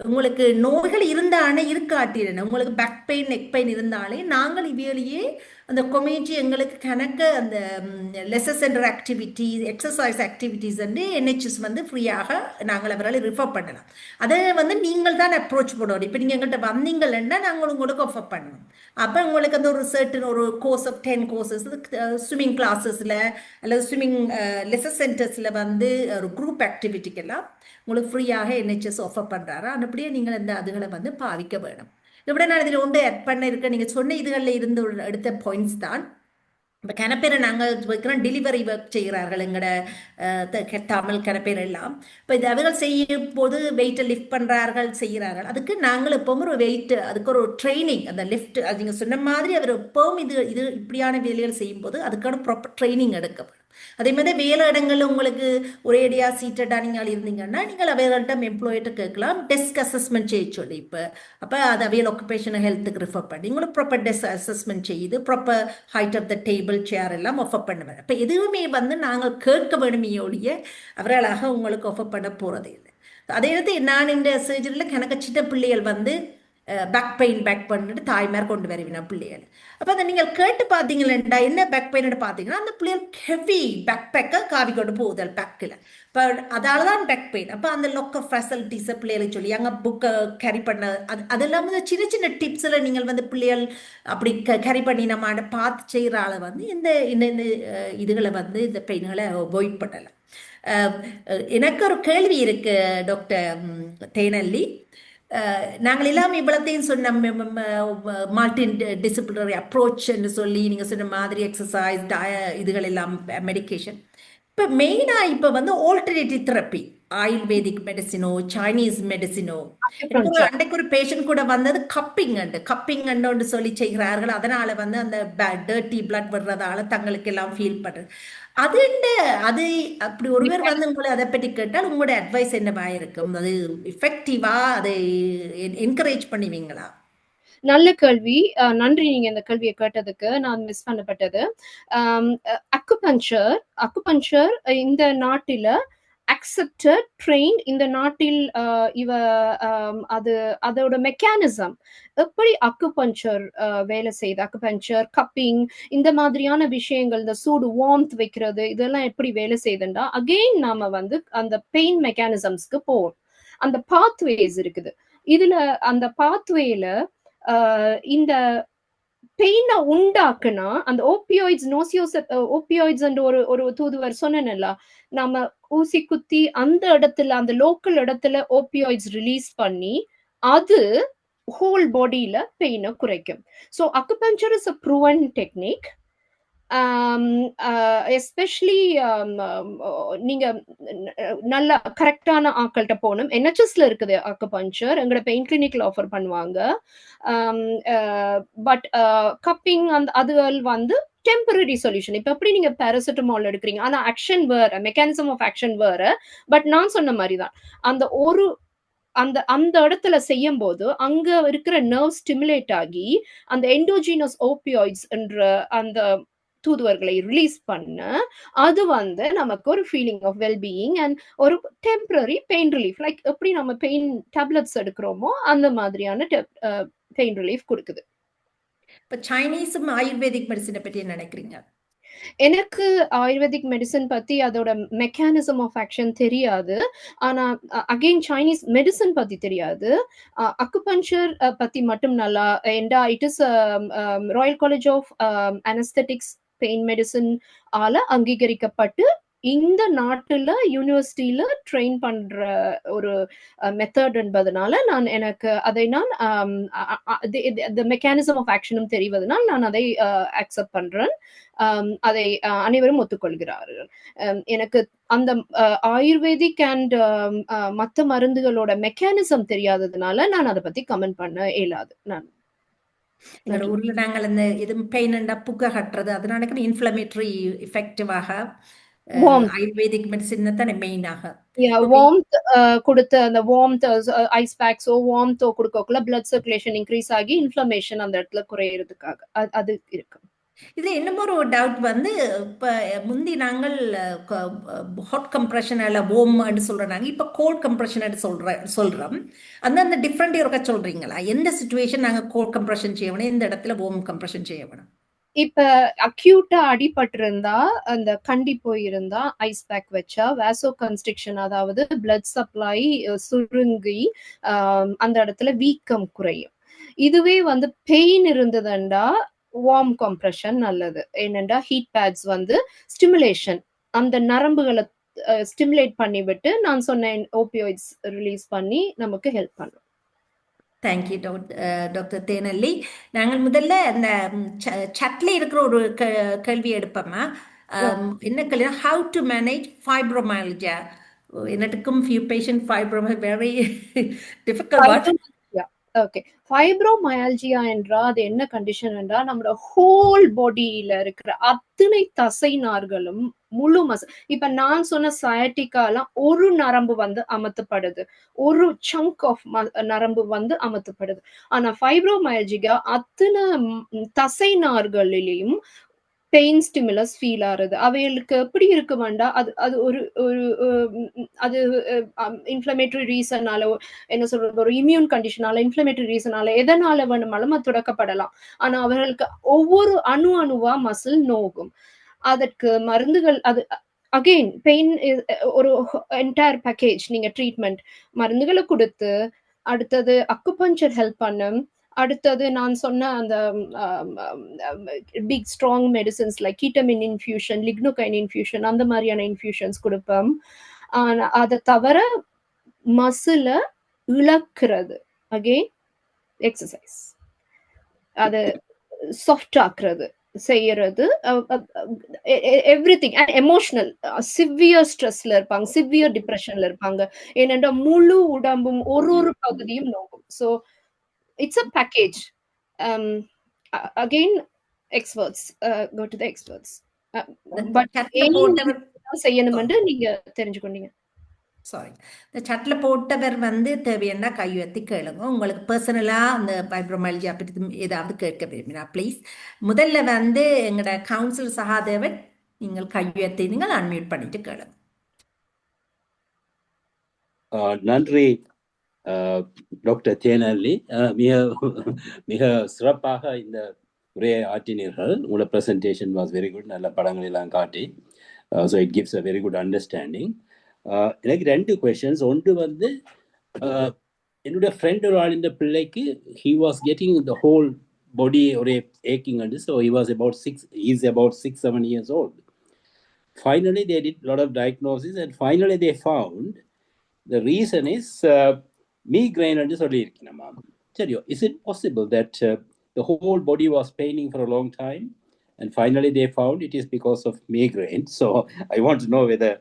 உங்களுக்கு நோய்கள் இருந்தானே இருக்காட்டின, உங்களுக்கு பேக் பெயின், நெக் பெயின் இருந்தாலே நாங்கள் இவையிலேயே அந்த கொமேஜி எங்களுக்கு கணக்க அந்த leisure centre activity, exercise activities NHS ஃப்ரீயாக நாங்கள் அவரால் ரிஃபர் பண்ணலாம். அதை நீங்கள் தான் அப்ரோச் பண்ணணும். இப்போ நீங்கள் எங்கள்கிட்ட வந்தீங்கன்னா நாங்கள் உங்களுக்கு ஆஃபர் பண்ணணும். அப்போ உங்களுக்கு அந்த ஒரு சர்டன் ஒரு கோர்ஸ் ஆஃப் 10 கோர்சஸ் ஸ்விம்மிங் கிளாஸஸில் அல்லது ஸ்விம்மிங் லெசர் சென்டர்ஸில் ஒரு குரூப் ஆக்டிவிட்டிக்கெல்லாம் உங்களுக்கு ஃப்ரீயாக NHS ஆஃபர் பண்ணுறாரு. அப்படியே நீங்கள் இந்த அதுகளை பாவிக்க வேணும். இதை விட நான் இதில் ஒன்று ஆட் பண்ண இருக்கேன். நீங்கள் சொன்ன இதுகளில் இருந்து எடுத்த பாயிண்ட்ஸ் தான். இப்போ கனப்பேரை நாங்கள் வைக்கிறோம், டெலிவரி ஒர்க் செய்கிறார்கள் எங்களோட தமிழ் கனப்பேர் எல்லாம். இப்போ இது அவர்கள் செய்யும் போது வெயிட்டை லிஃப்ட் பண்ணுறார்கள், செய்கிறார்கள். அதுக்கு நாங்கள் எப்பவும் ஒரு வெயிட், அதுக்கு ஒரு ட்ரைனிங், அந்த லிஃப்ட், அது நீங்கள் சொன்ன மாதிரி அவர் எப்பவும் இது இப்படியான வேலைகள் செய்யும்போது அதுக்கான ப்ராப்பர் ட்ரைனிங் எடுக்கப்படும். அதே மாதிரி வேலை இடங்களில் உங்களுக்கு ஒரேடியாக சீட்டடாக நீங்கள் இருந்தீங்கன்னா நீங்கள் அவைகள்கிட்ட எம்ப்ளாயிட்ட கேட்கலாம், டெஸ்க் அசஸ்மெண்ட் செய்ய சொல்லி. அப்போ அது அவையல் ஆக்குபேஷனல் ஹெல்த்துக்கு ரிஃபர் பண்ணி உங்களுக்கு ப்ராப்பர் டெஸ்க் அசஸ்மெண்ட் செய்யுது, proper height of the table, chair எல்லாம் ஆஃபர் பண்ணுவேன். இப்போ எதுவுமே நாங்கள் கேட்க வேணுமே ஒழிய அவர்களாக உங்களுக்கு ஆஃபர் பண்ண போகிறதே இல்லை. அதே இடத்து நான் இந்த சர்ஜரியில் கணக்கு சின்ன பிள்ளைகள் பேக் பண்ணிட்டு தாய்மார் கொண்டு வருவினா பிள்ளைகள். அப்போ அதை நீங்கள் கேட்டு பார்த்தீங்களா, என்ன பேக் பெயின் பார்த்தீங்கன்னா அந்த பிள்ளைகள் ஹெவி பேக் பேக்கை காவி கொண்டு போகுது பேக்கில். இப்போ அதால தான் பேக் பெயின். அப்போ அந்த லொக்க ஃபெசிலிட்டிஸை பிள்ளைகளுக்கு சொல்லி அங்கே புக்கை கேரி பண்ண அது இல்லாமல் சின்ன சின்ன டிப்ஸில் நீங்கள் பிள்ளைகள் அப்படி கேரி பண்ணி நம்ம பார்த்து செய்கிற ஆளை இந்த இதுகளை இந்த பெயின்களை அவாய்ட் பண்ணலாம். எனக்கு ஒரு கேள்வி இருக்கு டாக்டர் தேனல்லி. நாங்கள் எல்லாம் இவ்வளத்தையும் சொன்ன மல்டி டிசிப்ளினரி அப்ரோச் என்று சொல்லி நீங்கள் சொன்ன மாதிரி எக்ஸசைஸ் இதுகள் எல்லாம் மெடிக்கேஷன். இப்போ மெயினாக இப்போ வந்து ஆல்டர்னேட்டிவ் தெரப்பி, ஆயுர்வேதிக் மெடிசினோ சைனீஸ் மெடிசினோ. எனக்கு அன்றைக்கு ஒரு பேஷண்ட் கூட வந்தது கப்பிங் சொல்லி செய்கிறார்கள். அதனால வந்து அந்த டர்ட்டி பிளட் வர்றதால தங்களுக்கு எல்லாம் ஃபீல் பண்ணுறது அது அது அப்படி ஒருவர் வந்து உங்களை அதை பற்றி கேட்டால் உங்களோட அட்வைஸ் என்னவா இருக்கும்? அது எஃபெக்டிவா அதை என்கரேஜ் பண்ணுவீங்களா? நல்ல கேள்வி. நன்றி நீங்க இந்த கேள்வியை கேட்டதுக்கு. நான் மிஸ் பண்ணப்பட்டது. அக்குபஞ்சர் இந்த நாட்டில அக்செப்டட் ட்ரெயின். இந்த நாட்டில் அதோட மெக்கானிசம் எப்படி அக்குபஞ்சர் வேலை செய்யுது, அக்குபஞ்சர் கப்பிங் இந்த மாதிரியான விஷயங்கள், இந்த சூடு வார்ம்த் வைக்கிறது இதெல்லாம் எப்படி வேலை செய்யுதுண்டா அகெயின் நாம வந்து அந்த பெயின் மெக்கானிசம்ஸ்க்கு போவோம். அந்த பாத்வேஸ் இருக்குது. இதுல அந்த பாத்வேல இந்த பெயினை உண்டாக்குனா அந்த ஓபியாய்ட்ஸ் ஒரு தூதுவர் சொன்னேன்ல, நம்ம ஊசி குத்தி அந்த இடத்துல அந்த லோக்கல் இடத்துல ஓபியாய்ட்ஸ் ரிலீஸ் பண்ணி அது ஹோல் பாடியில பெயினை குறைக்கும். So acupuncture is a proven technique. Especially நீங்க நல்ல கரெக்டான ஆக்கள்கிட்ட போகணும். NHSல இருக்குது அக்குபஞ்சர், எங்களோட பெயின் கிளினிக்ல ஆஃபர் பண்ணுவாங்க. பட் கப்பிங் அதுகள் வந்து டெம்பரரி சொல்யூஷன். இப்ப எப்படி நீங்க பேராசிட்டமால் எடுக்கிறீங்க, ஆனா ஆக்ஷன் வேற, மெக்கானிசம் ஆஃப் ஆக்ஷன் வேற. பட் நான் சொன்ன மாதிரிதான் அந்த இடத்துல செய்யும் போது அங்க இருக்கிற நர்வ் ஸ்டிமுலேட் ஆகி அந்த எண்டோஜீனஸ் ஓபியாய்ட்ஸ் என்ற அந்த தூதுவர்களை ரிலீஸ் பண்ண அது வந்து நமக்கு ஒரு ஃபீலிங் ஆஃப் வெல்பீயிங் அண்ட் ஒரு டெம்பரரி பெயின் ரிலீஃப். லைக் எப்படி நம்ம பெயின் டேப்லெட்ஸ் எடுக்கிறோமோ அந்த மாதிரியான பெயின் ரிலீஃப் கொடுக்குது. இப்போ சைனீஸும் ஆயுர்வேதிக் மெடிசனை பற்றி என்ன நினைக்கிறீங்க? எனக்கு ஆயுர்வேதிக் மெடிசன் பத்தி அதோட மெக்கானிசம் ஆஃப் ஆக்ஷன் தெரியாது. ஆனா அகெயின் சைனீஸ் மெடிசன் பத்தி தெரியாது. அக்குபஞ்சர் பத்தி மட்டும் நல்லா it is Royal College of anaesthetics pain medicine ஆல அங்கீகரிக்கப்பட்டு இந்த நாட்டுல யூனிவர்சிட்டியில ட்ரெயின் பண்ற ஒரு மெத்தட் என்பதனால எனக்கு அதை நான் மெக்கானிசம் ஆஃப் ஆக்ஷனும் தெரிவதனால் நான் அதை அக்செப்ட் பண்றேன். அதை அனைவரும் ஒத்துக்கொள்கிறார்கள். எனக்கு அந்த ஆயுர்வேதிக் அண்ட் மற்ற மருந்துகளோட மெக்கானிசம் தெரியாததுனால நான் அதை பத்தி கமெண்ட் பண்ண இயலாது. ஊர்ல நாங்கள் இந்த இது பெயின் புகை கட்டுறது அதனால இன்ஃப்ளமேட்டரி எஃபெக்டிவாக ஆயுர்வேதிக் மெடிசின் தானே மெயினாக வார்ம்த் கொடுத்து அந்த வார்ம்த் ஐஸ் பேக்ஸோ வார்ம்த்தோ கொடுக்கக்குள்ள பிளட் சர்க்குலேஷன் இன்க்ரீஸ் ஆகி இன்ஃப்ளமேஷன் அந்த இடத்துல குறையிறதுக்காக அது இருக்கு. இது என்னமோ ஒரு டவுட் வந்து இப்போ முந்தி நாங்கள் ஹாட் கம்ப்ரெஷன் அல்ல வார்ம்னு சொல்கிறாங்க, இப்போ கோல்ட் கம்ப்ரெஷன் சொல்கிறோம். அந்த டிஃப்ரெண்ட் இருக்க சொல்கிறீங்களா? எந்த சிச்சுவேஷன் நாங்கள் கோல்ட் கம்ப்ரெஷன் செய்யணும், எந்த இடத்துல வார்ம் கம்ப்ரெஷன் செய்யணும்? இப்ப அக்யூட்டா அடிபட்டிருந்தா அந்த கண்டி போயிருந்தா ஐஸ் பேக் வச்சா வேசோ கன்ஸ்ட்ரிக்ஷன், அதாவது பிளட் சப்ளை சுருங்கி அந்த இடத்துல வீக்கம் குறையும். இதுவே வந்து பெயின் இருந்ததுண்டா வார்ம் கம்ப்ரெஷன் நல்லது. ஏனென்றா ஹீட் பேட்ஸ் வந்து ஸ்டிமுலேஷன் அந்த நரம்புகளை ஸ்டிமுலேட் பண்ணி விட்டு நான் சொன்னேன் ஓபியாய்ட்ஸ் ரிலீஸ் பண்ணி நமக்கு ஹெல்ப் பண்ணும். Thank you doctor Thenalli. நாங்கள் முதல்ல அந்த சட்ல இருக்கிற ஒரு கேள்வி எடுப்போமா, என்ன கேள்வி, ஹவு டு மேனேஜ் ஃபைப்ரோமைல்ஜியா. எனக்கும் few patient fibromyalgia very difficult. Okay, fibromyalgia என்றால் அது என்ன கண்டிஷன் என்றால் நம்மளோட ஹோல் பாடியில இருக்கிற அத்தனை தசை நார்களும் முழு இப்ப நான் சொன்ன சயாட்டிக்காலாம் ஒரு நரம்பு வந்து அமர்த்தப்படுது, ஒரு சங்க் ஆஃப் நரம்பு வந்து அமர்த்தப்படுது. ஆனா ஃபைப்ரோமயால்ஜியா அத்தனை தசை நார்களிலையும் பெயின் ஸ்டிமுலஸ் ஃபீல் ஆகுது. அவைகளுக்கு எப்படி இருக்கு வேண்டாம், அது ஒரு அது இன்ஃப்ளமேட்டரி ரீசனால, என்ன சொல்றது, ஒரு இம்யூன் கண்டிஷனால, இன்ஃப்ளமேட்டரி ரீசனால, எதனால வேணுமாலும் அது தொடக்கப்படலாம். ஆனா அவர்களுக்கு ஒவ்வொரு அணுவா மசில் நோகும். அதற்கு மருந்துகள், அது அகெயின் பெயின் ஒரு என்டையர் பேக்கேஜ். நீங்க ட்ரீட்மெண்ட் மருந்துகளை கொடுத்து, அடுத்தது அக்குபஞ்சர் ஹெல்ப் பண்ணும், அடுத்தது நான் சொன்ன அந்த big strong medicines like ketamine infusion, lignocaine infusion, அந்த மாதிரியான இன்ஃபியூஷன்ஸ் கொடுப்போம். அதை தவிர மசில இழக்கிறது, அகெயின் எக்ஸசைஸ், அது சாஃப்ட் ஆக்குறது செய்யறது, எவ்ரிதிங். எமோஷனல் சிவியர் ஸ்ட்ரெஸ்ல இருப்பாங்க, சிவியர் டிப்ரெஷன்ல இருப்பாங்க. ஏனென்றா முழு உடம்பும் ஒரு பகுதியும் நோக்கும். So it's a package. Again experts, go to the experts. But செய்யணும் என்று நீங்க தெரிஞ்சுக்கொண்டீங்க. சாரி, இந்த சட்டில் போட்டவர் வந்து தேவையான கை உயர்த்தி கேளுங்க. உங்களுக்கு பர்சனலாக அந்த ஃபைப்ரோமைல்ஜியா பற்றி ஏதாவது கேட்க விரும்பினா ப்ளீஸ். முதல்ல வந்து எங்களோட கவுன்சிலர் சகாதேவன், நீங்கள் கை உயர்த்தி நீங்கள் அன்மியூட் பண்ணிட்டு கேளுங்க. நன்றி டாக்டர் தேனல்லி, மிக சிறப்பாக இந்த உரையை ஆற்றினீர்கள். உங்களோட ப்ரெசன்டேஷன் வாஸ் வெரி குட். நல்ல படங்கள் எல்லாம் காட்டி, so it gives a very good understanding. எனக்கு 2 கொஸ்டின்ஸ். ஒன்று வந்து என்னுடைய ஃப்ரெண்ட் ஒரு ஆள், இந்த பிள்ளைக்கு he was getting the whole body ஒரே ஏக்கிங் and. So he was about 6-7 years old. Finally they did a lot of diagnosis and finally they found the reason is migraine and solliirukkinama. Seriyo, is it possible that the whole body was paining for a long time and finally they found it is because of migraine? So I want to know whether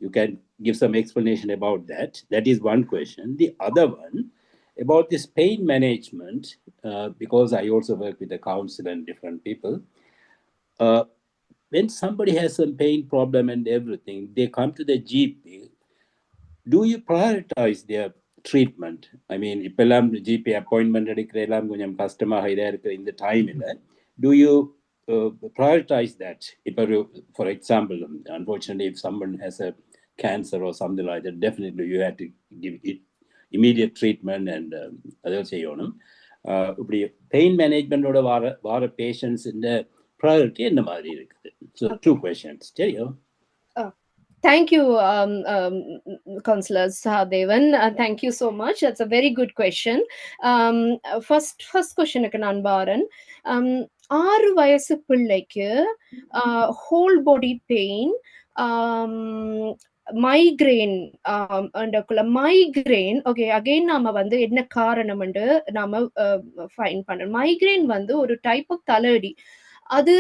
you can give some explanation about that. That is one question. The other one about this pain management, because I also work with a counselor and different people. When somebody has some pain problem and everything, they come to the GP. Do you prioritize their treatment? I mean, இப்பெல்லாம் GP appointment எடுக்கிறதெல்லாம் கொஞ்சம் கஷ்டமாக இதாக இருக்கிற இந்த டைமில், do you prioritize that? இப்போ for example, unfortunately, if someone has a cancer or something like that, definitely you have to give it immediate treatment and அதை செய்யணும். இப்படி பெயின் மேனேஜ்மெண்டோட வார பேஷண்ட்ஸ் இந்த ப்ரையாரிட்டி என்ன மாதிரி இருக்குது? So 2 questions. சரியா? Thank you, Councillor Sahadevan. Thank you so much. That's a very good question. First question க்கு நான் பாரன். 6 வயசு பிள்ளைக்கு whole body pain, migraine, migraine. Okay, again நாம வந்து என்ன காரணம் என்று நாம ஃபைண்ட் பண்ணணும். மைக்ரேன் வந்து ஒரு டைப் ஆஃப் தலையடி. அது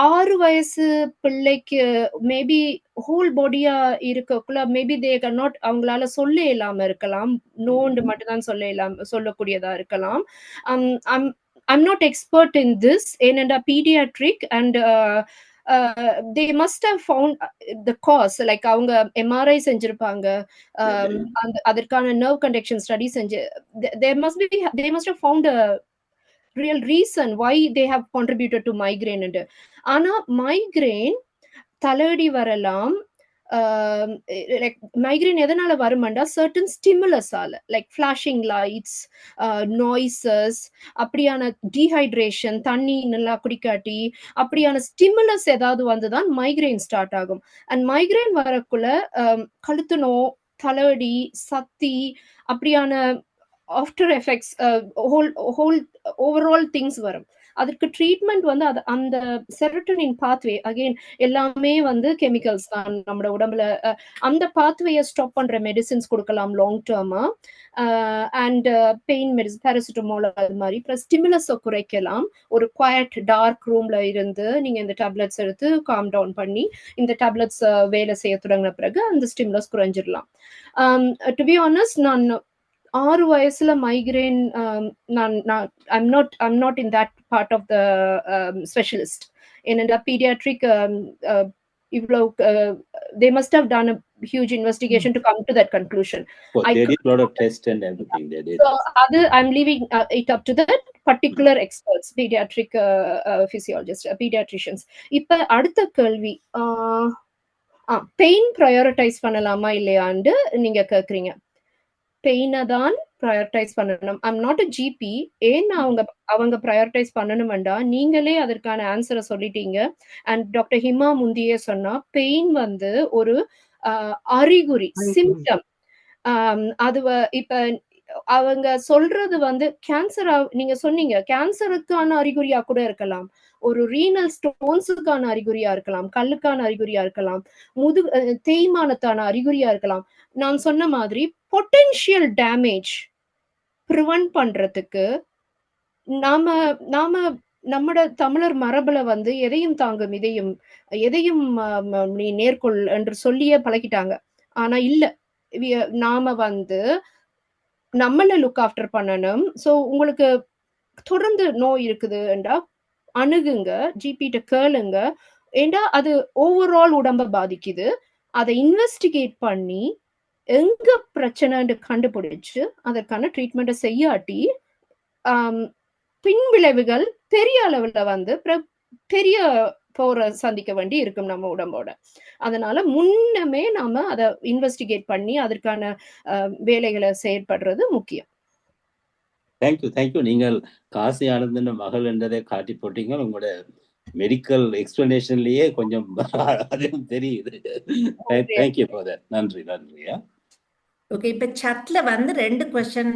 6 வயசு பிள்ளைக்கு மேபி ஹோல் பாடியா இருக்கக்குள்ள மேபி தே கேன் நாட், அவங்களால சொல்ல இல்லாம இருக்கலாம், நோண்டு மட்டும்தான் சொல்லக்கூடியதா இருக்கலாம். I'm not expert in this. ஏனென்றா pediatric and they must have found the cause, like அவங்க MRI செஞ்சிருப்பாங்க, அதற்கான nerve conduction study செஞ்சு they must have found a real reason why they have contributed to migraine. ஆனா migraine தலையடி வரலாம். Like migraine எதனால வருமாண்டா, certain ஸ்டிமுலஸால, லைக் ஃபிளாஷிங் லைட்ஸ், நாய்ஸஸ், அப்படியான டீஹைட்ரேஷன், தண்ணி நல்லா குடிக்காட்டி அப்படியான ஸ்டிமுலஸ் ஏதாவது வந்துதான் மைக்ரேன் ஸ்டார்ட் ஆகும். அண்ட் மைக்ரேன் வரக்குள்ள கழுத்து நோ, தலையடி, சத்தி, அப்படியான after effects, whole overall things வரும். அதுக்கு ட்ரீட்மெண்ட் வந்து அந்த செரோட்டோனின் பாத்வே, அகெயின் எல்லாமே வந்து கெமிக்கல்ஸ் தான் நம்மளோட உடம்புல. அந்த பாத்வேயை ஸ்டாப் பண்ற மெடிசின்ஸ் கொடுக்கலாம் லாங் டேர்மா. அண்ட் பெயின் மெடிசன், பேராசிட்டமால், அது மாதிரி. ப்ளஸ் ஸ்டிமுலஸை குறைக்கலாம். ஒரு குவாய்ட் டார்க் ரூம்ல இருந்து நீங்க இந்த டேப்லெட்ஸ் எடுத்து காம் டவுன் பண்ணி இந்த டேப்லெட்ஸ் வேலை செய்ய தொடங்கின பிறகு அந்த ஸ்டிமுலஸ் குறைஞ்சிடலாம். டு பி ஆனஸ்ட், நான் 6 வயசுல migraine, I'm not in that part of the specialist. In a pediatric, they must have done a huge investigation to come to that conclusion. Well, they did a lot of tests and everything. They did. So I'm leaving it up to that particular experts, pediatric physiologists, pediatricians. இப்ப அடுத்த கேள்வி, pain prioritise பண்ணலாமா இல்லையான்னு நீங்க கேக்குறீங்க. பெயினை தான் prioritise பண்ணணும். I'm not a GB. ஏன் அவங்க ப்ரையாரிட்டைஸ் பண்ணணும்டா, நீங்களே அதற்கான ஆன்சரை சொல்லிட்டீங்க. அண்ட் டாக்டர் ஹிமா முந்தியே சொன்னா, பெயின் வந்து ஒரு அறிகுறி, சிம்டம். அது இப்ப அவங்க சொல்றது வந்து கேன்சரா, நீங்க சொன்னீங்க கேன்சருக்கான அறிகுறியா கூட இருக்கலாம், ஒரு ரீனல் ஸ்டோன்ஸுக்கான அறிகுறியா இருக்கலாம், கல்லுக்கான அறிகுறியா இருக்கலாம், தேய்மானத்தான அறிகுறியா இருக்கலாம். நான் சொன்ன மாதிரி பொட்டென்ஷியல் டேமேஜ் ப்ரிவென்ட் பண்றதுக்கு நாம நாம நம்மட தமிழர் மரபுல வந்து எதையும் தாங்கும் எதையும் நீ நேர்கொள் என்று சொல்லியே பழகிட்டாங்க. ஆனா இல்ல, நாம வந்து நம்மள லுக் ஆஃப்டர் பண்ணணும். ஸோ உங்களுக்கு தொடர்ந்து நோய் இருக்குதுன்றா அணுகுங்க, ஜிபிட்ட கேளுங்க. ஏண்டா அது ஓவரால் உடம்ப பாதிக்குது. அதை இன்வெஸ்டிகேட் பண்ணி எங்க பிரச்சனைன்னு கண்டுபிடிச்சு அதற்கான ட்ரீட்மெண்ட்டை செய்யாட்டி பின் விளைவுகள் பெரிய அளவுல வந்து பெரிய போரை சந்திக்க வேண்டி இருக்கும் நம்ம உடம்போட. அதனால முன்னமே நாம அதை இன்வெஸ்டிகேட் பண்ணி அதற்கான வேலைகளை செயற்படுறது முக்கியம். தேங்க்யூ. நீங்கள் காசி ஆனந்தன் மகள் என்றதை காட்டி போட்டீங்க. உங்களோட மெடிக்கல் எக்ஸ்பிளனேஷன்லயே கொஞ்சம் அதுவும் தெரியுது. Thank you for that. நன்றியா. ஓகே, இப்போ சட்ல வந்து 2 கொஸ்டின்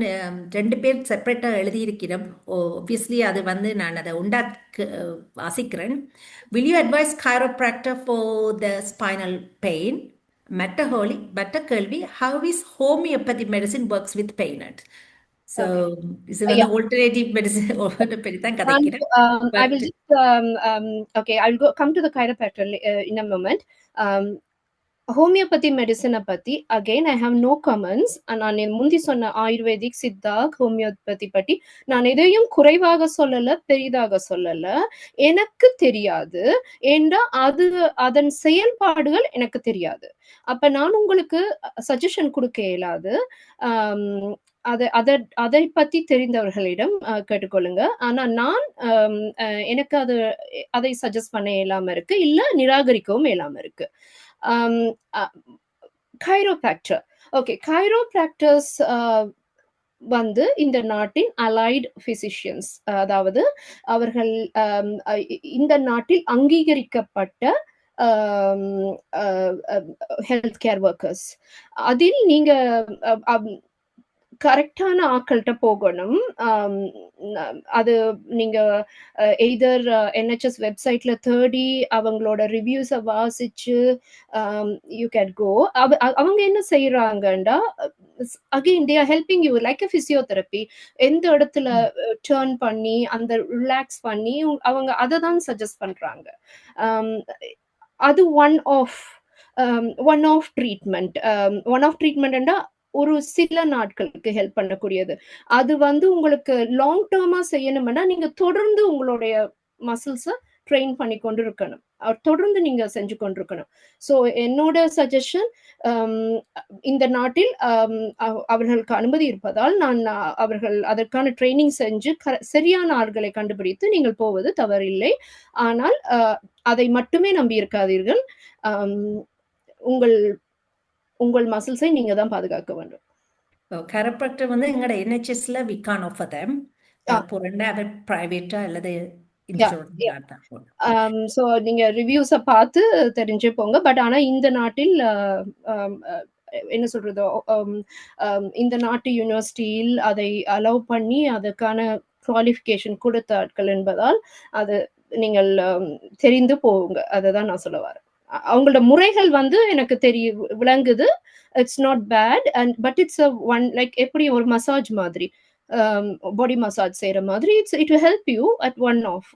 2 பேர் செப்பரேட்டாக எழுதியிருக்கிறோம். ஒப்வியஸ்லி அது வந்து நான் அதை வாசிக்கிறேன். Will you advise chiropractor for the spinal pain? மற்ற கேள்வி, how is homeopathy medicine works with pain? So இது வந்து ஆல்டர்னேட்டிவ் மெடிசின் பற்றி தான் கதைக்கிறேன். I will just okay, I'll come to the chiropractor in a moment. ஹோமியோபதி மெடிசனை பத்தி again I have no comments. நான் முந்தி சொன்ன ஆயுர்வேதிக், சித்தா, ஹோமியோபதி பற்றி நான் எதையும் குறைவாக சொல்லல, பெரிதாக சொல்லல. எனக்கு தெரியாது, ஏண்டா அதன் செயல்பாடுகள் எனக்கு தெரியாது. அப்ப நான் உங்களுக்கு சஜஷன் கொடுக்க இயலாது. அதை பத்தி தெரிந்தவர்களிடம் கேட்டுக்கொள்ளுங்க. ஆனா நான் எனக்கு அதை சஜஸ்ட் பண்ண இயலாம இருக்கு, இல்ல நிராகரிக்கவும் இயலாம இருக்கு. கைரோப்ராக்டர், ஓகே, கைரோப்ராக்டர்ஸ் வந்து இந்த நாட்டின் அலைடு பிசிஷியன்ஸ், அதாவது அவர்கள் இந்த நாட்டில் அங்கீகரிக்கப்பட்ட ஹெல்த் கேர் ஒர்க்கர்ஸ். அதில் நீங்க கரெக்டான ஆக்கள்கிட்ட போகணும். அது நீங்க எய்தர் NHS வெப்சைட்ல தேடி அவங்களோட ரிவ்யூஸை வாசிச்சு யூ கேன் கோ. அவங்க என்ன செய்யறாங்கண்டா, again they are helping you like a physiotherapy. எந்த இடத்துல டர்ன் பண்ணி அந்த ரிலாக்ஸ் பண்ணி அவங்க அதை தான் சஜஸ்ட் பண்றாங்க. அது ஒன் ஆஃப் ட்ரீட்மெண்ட்னா ஒரு சில நாட்களுக்கு ஹெல்ப் பண்ணக்கூடியது. அது வந்து உங்களுக்கு லாங் டேர்மா செய்யணும்னா நீங்க தொடர்ந்து உங்களுடைய மசில்ஸை ட்ரெயின் பண்ணி கொண்டு இருக்கணும், தொடர்ந்து நீங்க செஞ்சு கொண்டிருக்கணும். ஸோ என்னோட சஜஷன், இந்த நாட்டில் அவர்களுக்கு அனுமதி இருப்பதால் அவர்கள் அதற்கான ட்ரைனிங் செஞ்சு சரியான ஆள்களை கண்டுபிடித்து நீங்கள் போவது தவறில்லை. ஆனால் அதை மட்டுமே நம்பி இருக்காதீர்கள். உங்கள் மசில்ஸை நீங்க தான் பாதுகாக்க வேண்டும். கைரோப்ராக்டர் வந்து எங்களோட NHSல we can't offer them. போறேன்னா அது பிரைவேட்டா அல்லது இன்சூரன்ஸ் தான். ஸோ நீங்க ரிவ்யூஸை பார்த்து தெரிஞ்சு போங்க. பட் ஆனா இந்த நாட்டில் என்ன சொல்றதோ, இந்த நாட்டு யூனிவர்சிட்டியில் அதை அலோவ் பண்ணி அதுக்கான குவாலிஃபிகேஷன் கொடுத்த ஆட்கள் என்பதால் அது நீங்கள் தெரிந்து போங்க. அதை தான் நான் சொல்ல வரேன். அவங்களோட முறைகள் வந்து எனக்கு விளங்குது. It's not bad, but it's one like எப்படி ஒரு மசாஜ் மாதிரி, பாடி மசாஜ் செய்யற மாதிரி. It will help you at one off,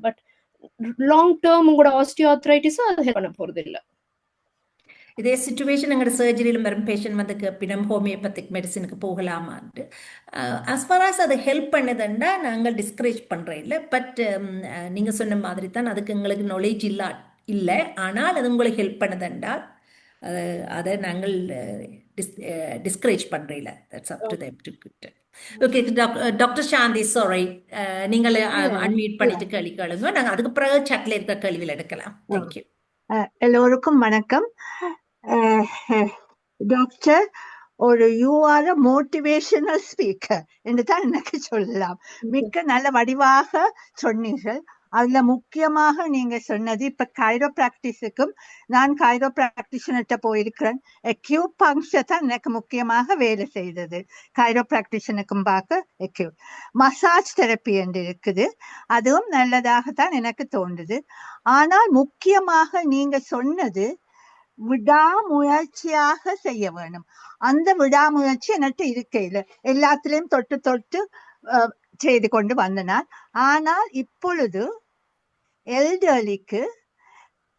but long term உங்களோட ஆஸ்டியோஆர்த்ரைட்டிஸ் அது ஹெல்ப் பண்ண போறது இல்லை. இதே சிச்சுவேஷன் எங்களோட சர்ஜரியில் வரும் பேஷண்ட் வந்து பின்னம் ஹோமியோபதிக் மெடிசினுக்கு போகலாமான்ட்டு as far as அது ஹெல்ப் பண்ணுதுன்னா நாங்கள் டிஸ்கரேஜ் பண்ணுறோம் இல்லை. பட் நீங்கள் சொன்ன மாதிரி தான் அதுக்கு எங்களுக்கு நாலேஜ் இல்லை. ஆனால் அது உங்களுக்கு ஹெல்ப் பண்ணுதுன்றால் அதை நாங்கள் டிஸ்கரேஜ் பண்ணுறீங்கள. That's up to them to quit. Okay doctor Shanthi, sorry, நீங்கள் அன்மியூட் பண்ணிட்டு கேள்வி கேளுங்க. நாங்கள் அதுக்கு பிறகு சட்டில் இருக்க கேள்வியில் எடுக்கலாம். தேங்க்யூ. எல்லோருக்கும் வணக்கம். டாக்டர், ஒரு you are a motivational speaker என்று தான் எனக்கு சொல்லலாம். மிக்க நல்ல வடிவாக சொன்னீர்கள். அதுல முக்கியமாக நீங்க சொன்னது, இப்ப கைரோப்ராக்டிஸுக்கும் நான் கைரோப்ராக்டிஷன்கிட்ட போயிருக்கிறேன். அக்யூபங்க்சர் தான் எனக்கு முக்கியமாக வேலை செய்தது. கைரோப்ராக்டிஷனுக்கும் பார்க்க அக்யூட் மசாஜ் தெரப்பி என்று இருக்குது, அதுவும் நல்லதாகத்தான் எனக்கு தோன்றுது. ஆனால் முக்கியமாக நீங்க சொன்னது விடாமுயற்சியாக செய்ய வேணும். அந்த விடாமுயற்சி எனக்கு இருக்கையில எல்லாத்திலையும் தொட்டு தொட்டு செய்து கொண்டு வந்தனார். ஆனால் இப்பொழுது எல்டர்லிக்கு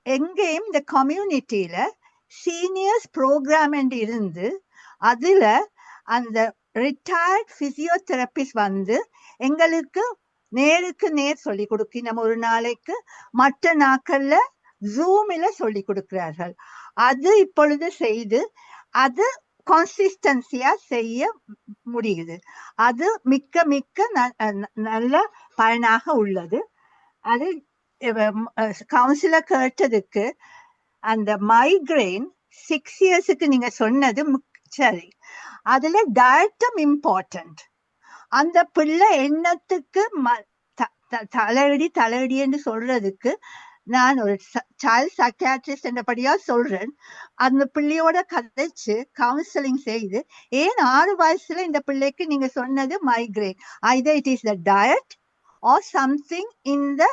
எங்கேயும் இந்த கம்யூனிட்டியில சீனியர்ஸ் ப்ரோக்ராம் என்று இருந்து அதுல அந்த ரிட்டையர்ட் பிசியோதெரபிஸ்ட் வந்து எங்களுக்கு நேருக்கு நேர் சொல்லி கொடுக்கணும். ஒரு நாளைக்கு மற்ற நாட்கள்ல ஜூமில சொல்லி கொடுக்கிறார்கள். அது இப்பொழுது செய்து அது கன்சிஸ்டன்சியா செய்ய முடியுது. அது மிக்க மிக்க நல்ல பயனாக உள்ளது. அது கவுன்சிலர் கேட்டதுக்கு அந்த மைக்ரைன் 6 இயர்ஸுக்கு நீங்க சொன்னது சரி. அதுல டயட்டும் இம்பார்ட்டன்ட். அந்த பிள்ளை எண்ணத்துக்கு தலையடி என்று சொல்றதுக்கு நான் ஒரு சைல்ட் சைக்கியாட்ரிஸ்ட் என்றபடியா சொல்றேன். அந்த பிள்ளையோட கதைச்சு கவுன்சிலிங் செய்து ஏன் 6 வயசுல இந்த பிள்ளைக்கு நீங்க சொன்னது migraine, either it is the diet or something in the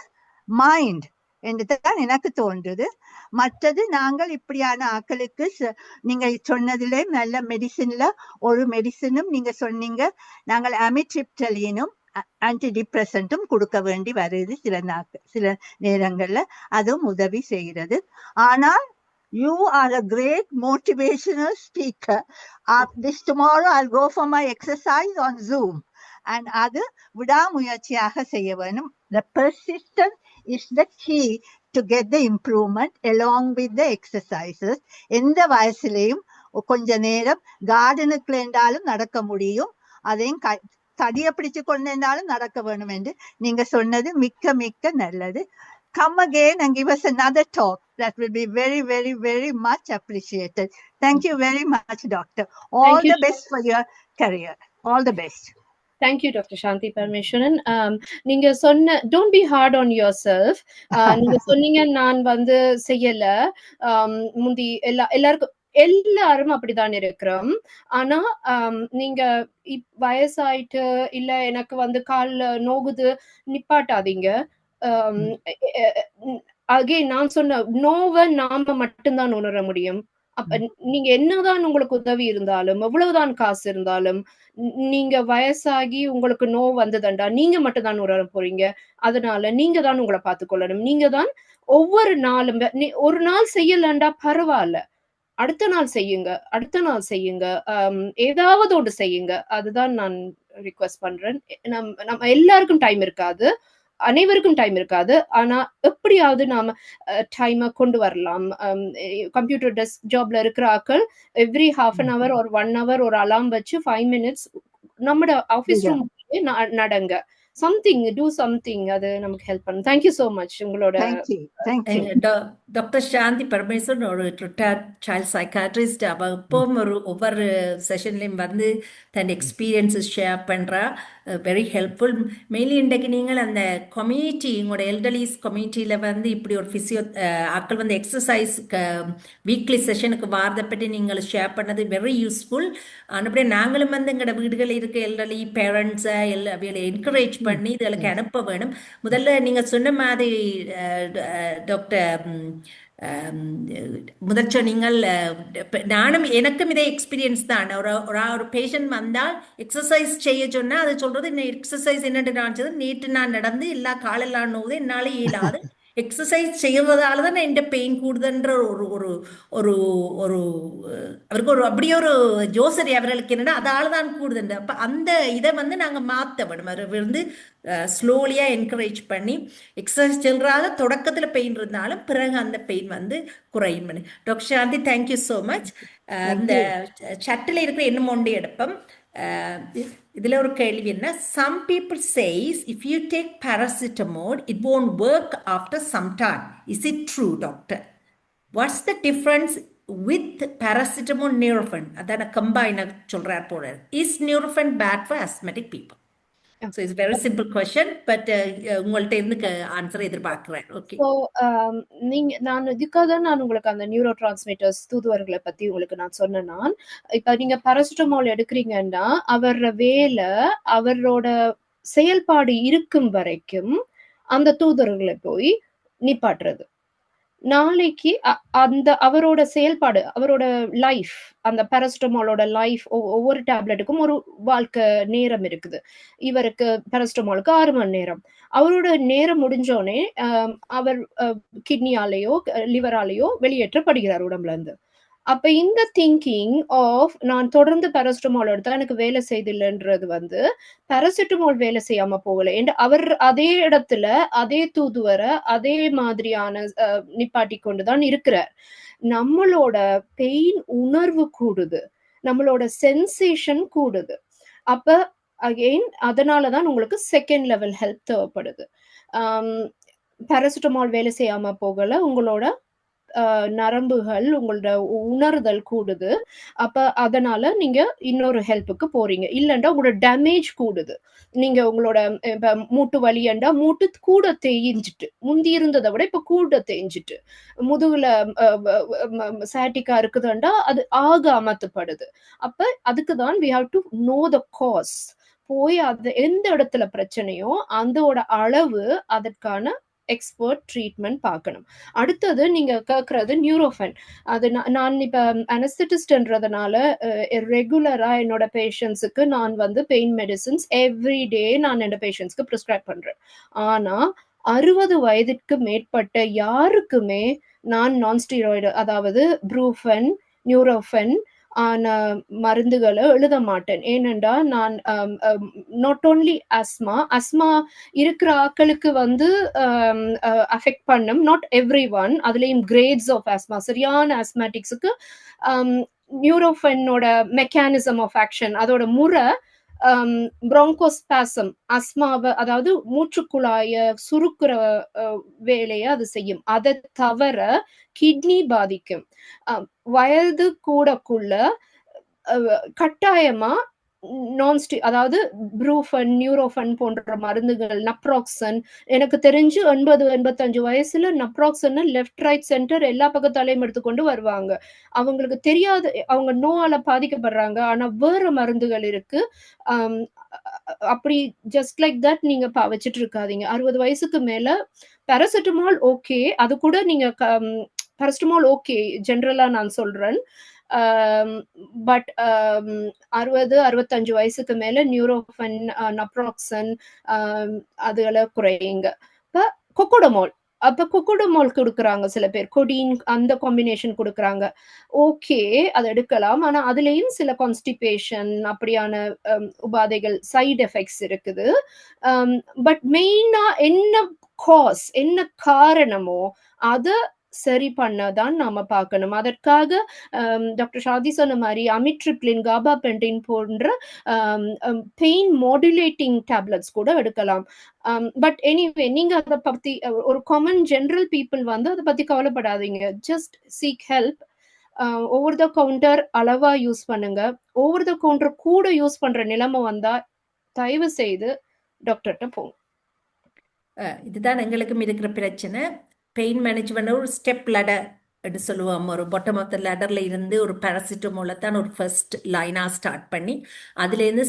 mind என்றுதான் எனக்கு தோன்றுது. மற்றது நாங்கள் இப்படியான ஆக்களுக்கு நீங்க சொன்னதுல நல்ல மெடிசின்ல ஒரு மெடிசினும் நீங்க சொன்னீங்க, நாங்கள் அமிட்ரிப்டலினும் ஆன்டி டிப்ரெசன்ட்டும் கொடுக்க வேண்டி வருது சில நேரங்கள்ல, அதுவும் உதவி செய்கிறது. ஆனால் you are a great motivational speaker. This tomorrow I'll go for my exercise on Zoom. And அது விடாமுயற்சியாக செய்ய வேணும். The persistence is the key to get the improvement along with the exercises. எந்த வயசுலையும் கொஞ்ச நேரம் கார்டனுக்கு இருந்தாலும் நடக்க முடியும், அதையும் தடியை பிடிச்சு கொண்டாலும் நடக்க வேணும் என்று நீங்க சொன்னது மிக்க மிக்க நல்லது. Come again and give us another talk. That will be very, very, very much appreciated. Thank you very much, Doctor. All the best for your career. All the best. Thank you, Dr. Shanti Parameswaran. நீங்க சொன்ன don't be hard on yourself. நீங்க சொன்னீங்க நான் வந்து செய்யல, முந்தி எல்லாரும் அப்படிதான் இருக்கிறோம். ஆனா நீங்க வயசாயிட்டு இல்ல எனக்கு வந்து கால் நோகுது நிப்பாட்டாதீங்க. அகைன் நான் சொன்ன நோவை நாம மட்டும்தான் உணர முடியும். அப்ப நீங்க என்னதான் உங்களுக்கு உதவி இருந்தாலும் எவ்வளவுதான் காசு இருந்தாலும் நீங்க வயசாகி உங்களுக்கு நோவு வந்ததுண்டா நீங்க மட்டும் தான் உணர போறீங்க. அதனால நீங்க தான் உங்களை பார்த்துக்கொள்ளணும். நீங்க தான் ஒவ்வொரு நாளும் ஒரு நாள் செய்யலண்டா பரவாயில்ல, அடுத்த நாள் செய்யுங்க, ஏதாவது ஒன்று செய்யுங்க. அதுதான் நான் ரிக்வெஸ்ட் பண்றேன். நம்ம எல்லாருக்கும் டைம் இருக்காது, அனைவருக்கும் டைம் இருக்காது. ஆனா எப்படியாவது நாம டைமை கொண்டு வரலாம். கம்ப்யூட்டர் டெஸ்க் ஜாப்ல இருக்கிற ஆக்கள் எவ்ரி ஹாஃப் அன் அவர் ஒரு 1 hour ஒரு அலாம் வச்சு 5 minutes நம்மட ஆபீஸ் ரூம் நடங்க, சம்திங் டூ சம்திங், அது நமக்கு ஹெல்ப் பண்ணும். Thank you so much. உங்களோட டாக்டர் சாந்தி பரமேஸ்வரன் ஒரு ரிட்டையர்ட் சைல்ட் சைக்காட்ரிஸ்ட். அவ எப்பவும் ஒவ்வொரு செஷன்லையும் வந்து தன் எக்ஸ்பீரியன்ஸஸ் ஷேர் பண்ணுறா. Very helpful. மெயின்லி இன்றைக்கு நீங்கள் அந்த கம்யூனிட்டி உங்களோட எல்டர்லீஸ் கம்யூனிட்டியில் வந்து இப்படி ஒரு ஆக்கள் வந்து எக்ஸசைஸ் வீக்லி செஷனுக்கு வாரதை பற்றி நீங்கள் ஷேர் பண்ணது வெரி யூஸ்ஃபுல். அப்படியே நாங்களும் வந்து எங்களோட வீடுகளில் இருக்க எல்டர்லி பேரண்ட்ஸை அவைகளை என்கரேஜ் பண்ணி இதுகளுக்கு அனுப்ப வேணும். முதல்ல நீங்கள் சொன்ன மாதிரி டாக்டர் முதல் சொன்னீங்கள், நானும் எனக்கும் இதே எக்ஸ்பீரியன்ஸ் தான். ஒரு பேஷண்ட் வந்தால் எக்ஸசைஸ் செய்ய சொன்னால் அது சொல்றது எக்ஸசைஸ் என்னென்று நான் நேற்று நான் நடந்து எல்லா காலெல்லாம் நோவுது, என்னால இயலாது, எக்ஸசைஸ் செய்வதால தான் என் பெயின் கூடுதுன்ற ஒரு ஒரு ஒரு ஒரு அவருக்கு ஒரு அப்படியே ஒரு ஜோசரி அவர்களுக்கு என்னன்னா அதால தான் கூடுதுன்ற. அப்போ அந்த இதை வந்து நாங்கள் மாற்ற வேணும். அதை வந்து ஸ்லோலியாக என்கரேஜ் பண்ணி எக்ஸசைஸ் செல்றால தொடக்கத்தில் பெயின் இருந்தாலும் பிறகு அந்த பெயின் வந்து குறையும். டாக்டர் சாந்தி, தேங்க்யூ ஸோ மச். இந்த சட்டில் இருக்கிற இன்னும் ஒன்று எடுப்போம். இதுல ஒரு கேள்வி என்ன, some people says if you take paracetamol it won't work after some time. Is it true, doctor? What's the difference with paracetamol Nurofen? adana combine சொல்றார் போல. Is Nurofen bad for asthmatic people? So it's a very simple question, but உங்கள்ட்ட இருந்து answer எதிர்பார்க்கிறேன். Okay. So நான் இதுக்காக தான் நான் உங்களுக்கு அந்த நியூரோ டிரான்ஸ்மிட்டர்ஸ் தூதுவர்களை பத்தி உங்களுக்கு நான் சொன்னேன். நான் இப்ப நீங்க பாராசிட்டமால் எடுக்கிறீங்கன்னா அவரோட செயல்பாடு இருக்கும் வரைக்கும் அந்த தூதுவர்களை போய் நிப்பாட்டுறது. நாளைக்கு அந்த அவரோட செயல்பாடு, அவரோட லைஃப், அந்த பாராசிட்டமாலோட லைஃப், ஒவ்வொரு டேப்லெட்டுக்கும் ஒரு வாழ்க்கை நேரம் இருக்குது. இவருக்கு பாராசிட்டமாலுக்கு 6 மணி நேரம். அவரோட நேரம் முடிஞ்சோடனே அவர் கிட்னியாலேயோ லிவராலேயோ வெளியேற்றப்படுகிறார் உடம்புல இருந்து. அப்ப இந்த திங்கிங் ஆஃப் நான் தொடர்ந்து பாராசிட்டமால் எடுத்தா எனக்கு வேலை செய்தில்லைன்றது வந்து பாராசிட்டமால் வேலை செய்யாம போகல. அவர் அதே இடத்துல அதே தூதுவரை அதே மாதிரியான நிப்பாட்டி கொண்டுதான் இருக்கிறார். நம்மளோட பெயின் உணர்வு கூடுது, நம்மளோட சென்சேஷன் கூடுது. அப்ப அகெயின் அதனாலதான் உங்களுக்கு செகண்ட் லெவல் ஹெல்ப் தேவைப்படுது. பாராசிட்டமால் வேலை செய்யாம போகல, உங்களோட நரம்புகள், உங்களோட உணர்தல் கூடுது. அப்ப அதனால நீங்க இன்னொரு ஹெல்ப்புக்கு போறீங்க. இல்லைண்டா உங்களோட டேமேஜ் கூடுது. நீங்க உங்களோட இப்ப மூட்டு வலியண்டா மூட்டு கூட தேய்ஞ்சிட்டு, முந்தி இருந்ததை விட இப்ப கூட தேய்ஞ்சிட்டு, முதுகுல சாட்டிக்கா இருக்குதுண்டா அது ஆக அமர்த்தப்படுது. அப்ப அதுக்குதான் we have to know the cause. போய் அது எந்த இடத்துல பிரச்சனையோ அதோட அளவு, அதற்கான எக்ஸ்பர்ட் ட்ரீட்மெண்ட் பார்க்கணும். அடுத்தது நீங்க கேட்கறது நியூரோஃபன். அது நான் இப்ப அனஸ்தட்டிஸ்ட்ன்றதுனால ரெகுலரா என்னோட பேஷண்ட்ஸுக்கு நான் வந்து பெயின் மெடிசின்ஸ் எவ்ரிடே நான் என்னோட பேஷண்ட்ஸ்க்கு ப்ரிஸ்கிரைப் பண்றேன். ஆனா 60 வயதிற்கு மேற்பட்ட யாருக்குமே நான் நான்ஸ்டீராய்டு, அதாவது ப்ரூஃபன், நியூரோஃபன் ஆன மருந்துகளை எழுத மாட்டேன். ஏனென்றா நான் நாட் ஓன்லி அஸ்மா இருக்கிற ஆக்களுக்கு வந்து அஃபெக்ட் பண்ணும், நாட் எவ்ரி ஒன். அதுலேயும் கிரேட்ஸ் ஆஃப் அஸ்மா. சரியான அஸ்மேட்டிக்ஸுக்கு நியூரோஃபனோட மெக்கானிசம் ஆஃப் ஆக்ஷன், அதோட முறை ப்ரோங்கோஸ்பாசம், அஸ்மாவை, அதாவது மூச்சுக்குழாய சுருக்குற வேலையை அது செய்யும். அதை தவிர கிட்னி பாதிக்கும். வயது கூடக்குள்ள கட்டாயமா அதாவது ப்ரூஃபன், நியூரோஃபன் போன்ற மருந்துகள், நப்ராக்சன், எனக்கு தெரிஞ்சு 80-85 வயசுல நப்ராக்சன் லெஃப்ட் ரைட் சென்டர் எல்லா பக்கத்தாலையும் எடுத்துக்கொண்டு வருவாங்க. அவங்களுக்கு தெரியாது, அவங்க நோயால பாதிக்கப்படுறாங்க, ஆனா வேற மருந்துகள் இருக்கு. அப்படி ஜஸ்ட் லைக் தட் நீங்க வச்சுட்டு இருக்காதீங்க. 60 வயசுக்கு மேல பாராசிட்டமால் ஓகே, அது கூட நீங்க பாராசிட்டமால் ஓகே ஜென்ரலா நான் சொல்றேன். பட் 60-65 வயசுக்கு மேல நியூரோஃபன், நப்ராக்சன் அதுகளை குறையுங்க. இப்ப கொக்கோடமால், அப்ப கொக்கோடமால் கொடுக்குறாங்க சில பேர், கொடின் அந்த காம்பினேஷன் கொடுக்குறாங்க. ஓகே, அதை எடுக்கலாம். ஆனா அதுலயும் சில கான்ஸ்டிபேஷன் அப்படியான உபாதைகள், சைடு எஃபெக்ட்ஸ் இருக்குது. பட் மெயினா என்ன காஸ், என்ன காரணமோ அதை சரி பண்ணதான் நாம பார்க்கணும். அதற்காக டாக்டர் ஷாதி சொன்ன மாதிரி அமிட்ரிப்ளின், காபாபென்டின் போன்ற பெயின் மாடுலேட்டிங் டேப்லெட்ஸ் கூட எடுக்கலாம். பட் எனிவே, நீங்க அதை பத்தி ஒரு காமன் ஜெனரல் பீப்புள் வந்து அதை பத்தி கவலைப்படாதீங்க. Just seek help. Over the counter அளவா யூஸ் பண்ணுங்க. ஓவர் த கவுண்டர் கூட யூஸ் பண்ற நிலைமை வந்தா தயவு செய்து டாக்டர்கிட்ட போங்க. இதுதான் எங்களுக்கும் இருக்கிற பிரச்சனை. பெயின் மேனேஜ்மெண்ட் ஒரு ஸ்டெப் லடர் அப்படி சொல்லுவோம். ஒரு பாட்டம் ஆஃப் த லடரில் இருந்து ஒரு பாராசிட்டமோலை தான் ஒரு ஃபர்ஸ்ட் லைனாக ஸ்டார்ட் பண்ணி அதுலேருந்து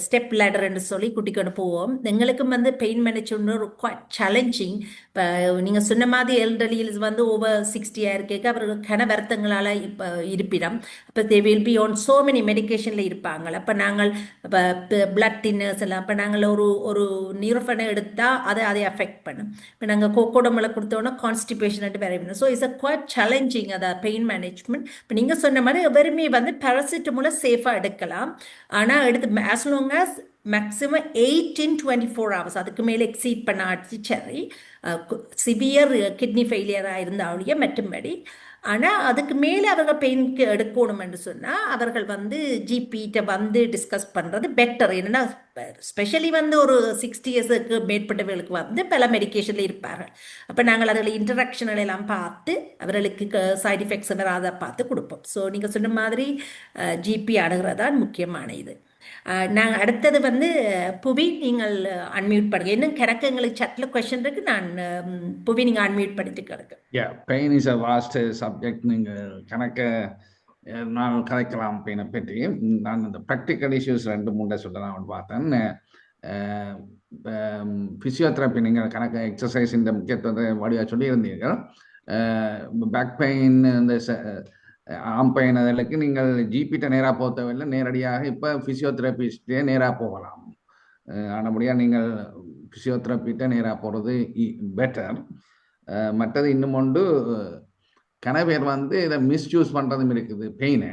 ஸ்டெப் லடர்ன்னு சொல்லி கூட்டிக்கொண்டு போவோம். எங்களுக்கும் வந்து பெயின் மேனேஜ்மெண்ட் ஒரு குவாய்ட் சேலஞ்சிங். இப்போ நீங்கள் சொன்ன மாதிரி எல்டர்லிஸ் வந்து ஓவர் 60 இருக்கேக்க அவர்கள் கன வருத்தங்களால் இப்போ இருப்பிடம். அப்போ they will be on so many மெடிக்கேஷனில் இருப்பாங்க. அப்போ நாங்கள் இப்போ பிளட் தின்னர்ஸ் எல்லாம், இப்போ நாங்கள் ஒரு நியூரோஃபனை எடுத்தால் அதை அஃபெக்ட் பண்ணும். இப்போ நாங்கள் கோகோடமலை கொடுத்தோன்னா கான்ஸ்டிபேஷன் வேற. So it's a quite challenging அதை பெயின் மேனேஜ்மெண்ட். இப்போ நீங்கள் சொன்ன மாதிரி எவருமே வந்து பாராசிட்டமோலை சேஃபாக எடுக்கலாம். ஆனால் எடுத்து as long as maximum 18-24 hours, அதுக்கு மேலே எக்ஸீட் பண்ண ஆச்சு சரி. சிவியர் கிட்னி ஃபெயிலியராக இருந்தாலேயே மற்றும்படி. ஆனால் அதுக்கு மேலே அவர்கள் பெயினுக்கு எடுக்கணும்னு சொன்னால் அவர்கள் வந்து ஜிபிகிட்ட வந்து டிஸ்கஸ் பண்ணுறது பெட்டர். என்னென்னா ஸ்பெஷலி வந்து ஒரு 60 இயர்ஸுக்கு மேற்பட்டவர்களுக்கு வந்து பல மெடிக்கேஷனில் இருப்பார்கள். அப்போ நாங்கள் அதில் இன்டராக்ஷன்கள் எல்லாம் பார்த்து அவர்களுக்கு சைட் எஃபெக்ட்ஸ் வராத பார்த்து கொடுப்போம். ஸோ நீங்கள் சொன்ன மாதிரி ஜிபி அணுகிறதான் முக்கியமான இது. நாங்கள் அடுத்தது வந்து புவி, நீங்கள் அன்மியூட் பண்ணுங்க. இன்னும் கிடக்கு எங்களுக்கு சட்டில் கொஸ்டின் இருக்கு. நான் புவி நீங்கள் அன்மியூட் பண்ணிட்டு கிடக்கு. Pain is a vast subject. நீங்கள் கணக்க நான் கதைக்கலாம் பெயினை பற்றி. நான் இந்த ப்ராக்டிக்கல் இஷ்யூஸ் 2-3 சொல்லலாம்னு பார்த்தேன். ஃபிசியோதெரப்பி நீங்கள் கணக்கு எக்ஸசைஸ் இந்த முக்கியத்துவத்தை வழியாக சொல்லியிருந்தீர்கள். பேக் பெயின், இந்த ஆம் பெயின் அதற்கு நீங்கள் ஜிபிட்ட நேராக போக தேவையில்லை, நேரடியாக இப்போ ஃபிசியோதெரபிஸ்டே நேராக போகலாம். ஆனபடியாக நீங்கள் ஃபிசியோதெரபிட்ட நேராக போகிறது பெட்டர். மற்றது இன்னும் ஒன்று, கனவேர் வந்து இதை மிஸ்யூஸ் பண்ணுறதும் இருக்குது. பெயினை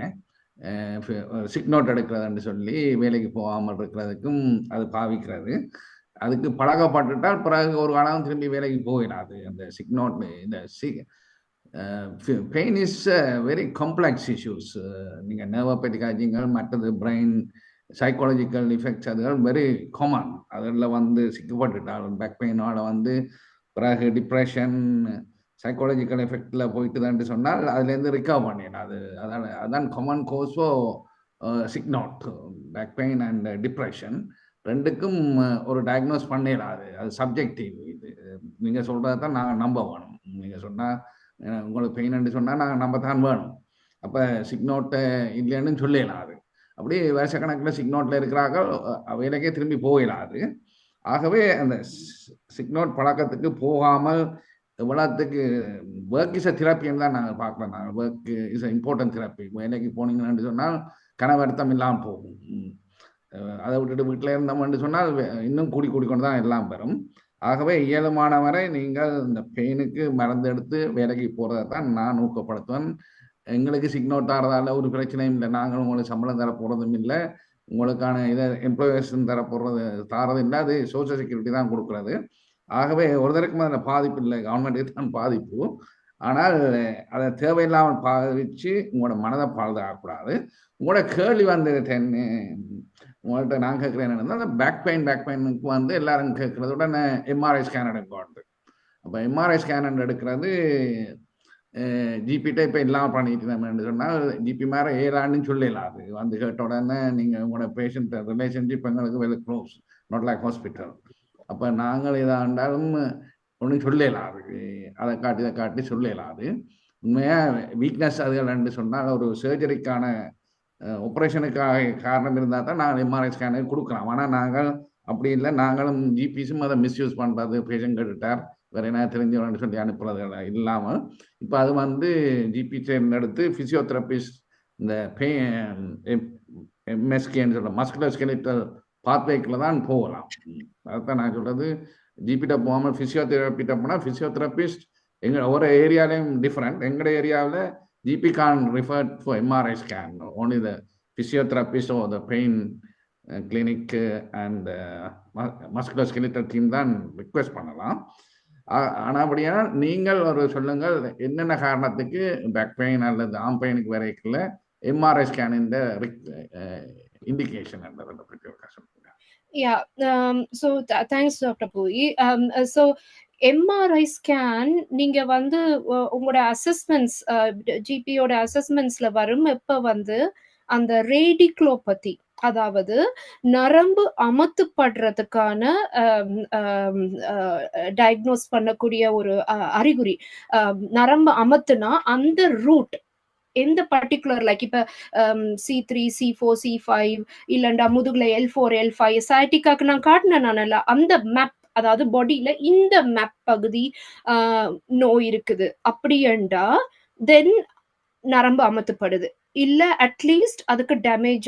சிக் நோட் எடுக்கிறதுன்னு சொல்லி வேலைக்கு போகாமல் இருக்கிறதுக்கும் அது பாவிக்கிறது. அதுக்கு பழகப்பட்டுட்டால் பிறகு ஒரு காலம் திரும்பி வேலைக்கு போயிடாது. அந்த சிக் நோட், இந்த pain is very complex issues. நீங்கள் நர்வோபேட்டிக் ஆஜிங்கள், மற்றது பிரெயின் சைக்காலஜிக்கல் இஃபெக்ட்ஸ், அதுகள் வெரி காமன். அதில் வந்து சிக்கப்பட்டுட்டால் பேக் பெயினோட வந்து பிறகு டிப்ரெஷன், சைக்காலஜிக்கல் எஃபெக்டில் போயிட்டு தான் சொன்னால் அதுலேருந்து ரிகவர் பண்ணிடலாம். அதான் common cause sick note, back pain and depression ரெண்டுக்கும் ஒரு டயக்னோஸ் பண்ணிடாது. அது சப்ஜெக்டிவ். இது நீங்கள் சொல்கிறத தான் நாங்கள் நம்ப வேணும். நீங்கள் சொன்னால் உங்களுக்கு பெயின்னு சொன்னால் நாங்கள் நம்பத்தான் வேணும். அப்போ சிக் நோட்டு இல்லைன்னு சொல்லிடலாம். அது அப்படி வருஷக்கணக்கில் சிக் நோட்டில் இருக்கிறாங்க, வேலைக்கே திரும்பி போயிடாது. ஆகவே அந்த சிக் நோட் பழக்கத்துக்கு போகாமல் எவ்வளோத்துக்கு ஒர்க் இஸ் அ தெரப்பின்னு தான் நாங்கள் பார்க்கலாம். நாங்கள் work is a important therapy. வேலைக்கு போனீங்கன்னு சொன்னால் கனவர்த்தம் இல்லாமல் போகும். அதை விட்டுட்டு வீட்டில் இருந்தோம்னு சொன்னால் இன்னும் கூடிக்கொண்டு தான் எல்லாம் பெறும். ஆகவே இயலுமான வரை நீங்கள் இந்த பெயினுக்கு மருந்து எடுத்து வேலைக்கு போகிறத தான் நான் ஊக்கப்படுத்துவேன். எங்களுக்கு சிக் நோட் ஆகிறதால ஒரு பிரச்சனையும் இல்லை. நாங்கள் உங்களுக்கு சம்பளம் தர போகிறதும் இல்லை, உங்களுக்கான இதை எம்ப்ளாயர்ஸும் தாரதும் இல்லை. அது சோசியல் செக்யூரிட்டி தான் கொடுக்குறது. ஆகவே ஒருத்தருக்கும் அதில் பாதிப்பு இல்லை, கவர்மெண்ட்டுக்கு தான் பாதிப்பு. ஆனால் அதை தேவையில்லாமல் பாதிச்சு உங்களோட மனதை பாதுகாக்கக்கூடாது. உங்களோட கேள்வி வந்து உங்கள்கிட்ட நான் கேட்குறேன் என்னன்னா, அந்த பேக் பெயினுக்கு வந்து எல்லாரும் கேட்குறத விட எம்ஆர்ஐ ஸ்கேன் எடுக்கணும். அப்போ எம்ஆர்ஐ ஸ்கேன் எடுக்கிறது ஜிபிட்ட இப்போ எல்லாம் பண்ணிட்டு நம்ம சொன்னால் ஜிபி மேலே ஏறான்னு சொல்லலாம். அது வந்து கேட்ட உடனே நீங்கள் உங்களோட பேஷண்ட் ரிலேஷன்ஷிப் எங்களுக்கு well close, not like hospital. அப்போ நாங்கள் இதாக இருந்தாலும் ஒன்றும் சொல்லலாம். அது அதை காட்டி சொல்லலாம். அது உண்மையாக வீக்னஸ் அதுகள் சொன்னால் ஒரு சர்ஜரிக்கான ஆப்ரேஷனுக்காக காரணம் இருந்தால் தான் நாங்கள் எம்ஆர்ஐ ஸ்கேனு கொடுக்கலாம். ஆனால் நாங்கள் அப்படி இல்லை, நாங்களும் ஜிபிஸும் அதை மிஸ்யூஸ் பண்ணுறது, பேஷண்ட் கேட்டுட்டார் வேறு என்ன தெரிஞ்சவன்னு சொல்லி அனுப்புறது இல்லாமல் இப்போ அது வந்து ஜிபி எடுத்து ஃபிசியோதெரபிஸ்ட் இந்த எம்எஸ்கேன்னு சொல்கிற மஸ்குலர் ஸ்கெலிட்டல் பாத்வேக்கில் தான் போகலாம். அதுதான் நான் சொல்கிறது. ஜிபிட்ட போகாமல் ஃபிசியோதெரப்பிட்ட போனால் ஃபிசியோதெரபிஸ்ட் எங்கள் ஒவ்வொரு ஏரியாலையும் டிஃப்ரெண்ட். எங்களோட ஏரியாவில் GP can't refer for MRI scan. Only the physiotherapist or the pain clinic and musculoskeletal team தான் ரிக்வெஸ்ட் பண்ணலாம். ஆனாபடியா நீங்கள் ஒரு சொல்லுங்கள், என்னென்ன காரணத்துக்கு பேக் பெயின் அல்லது ஆம் பெயினுக்கு வரைக்குள்ள MRI ஸ்கேனின் இண்டிகேஷன் என்றதை பற்றி ஒரு சொல்லுங்க. Yeah, so thanks Dr. Pui. So MRI scan நீங்க வந்து உங்களோட அசஸ்மெண்ட்ஸ், ஜிபியோட அசஸ்மெண்ட்ஸ்ல வரும். இப்ப வந்து அந்த ரேடிகுலோபதி, அதாவது நரம்பு அமத்துப்படுறதுக்கான டயக்னோஸ் பண்ணக்கூடிய ஒரு அறிகுறி. நரம்பு அமத்துனா அந்த ரூட் எந்த பர்டிகுலர், லைக் இப்ப C3, C4, C5 இல்லண்டா முதுகுல L4, L5 சைட்டிக்காக்கு நான் காட்டினேன். அந்த மேப், அதாவது பாடியில இந்த மேப் பகுதி நோய் இருக்குது அப்படியண்டா தென் நரம்பு அமத்துப்படுது. இல்ல அட்லீஸ்ட் அதுக்கு டேமேஜ்,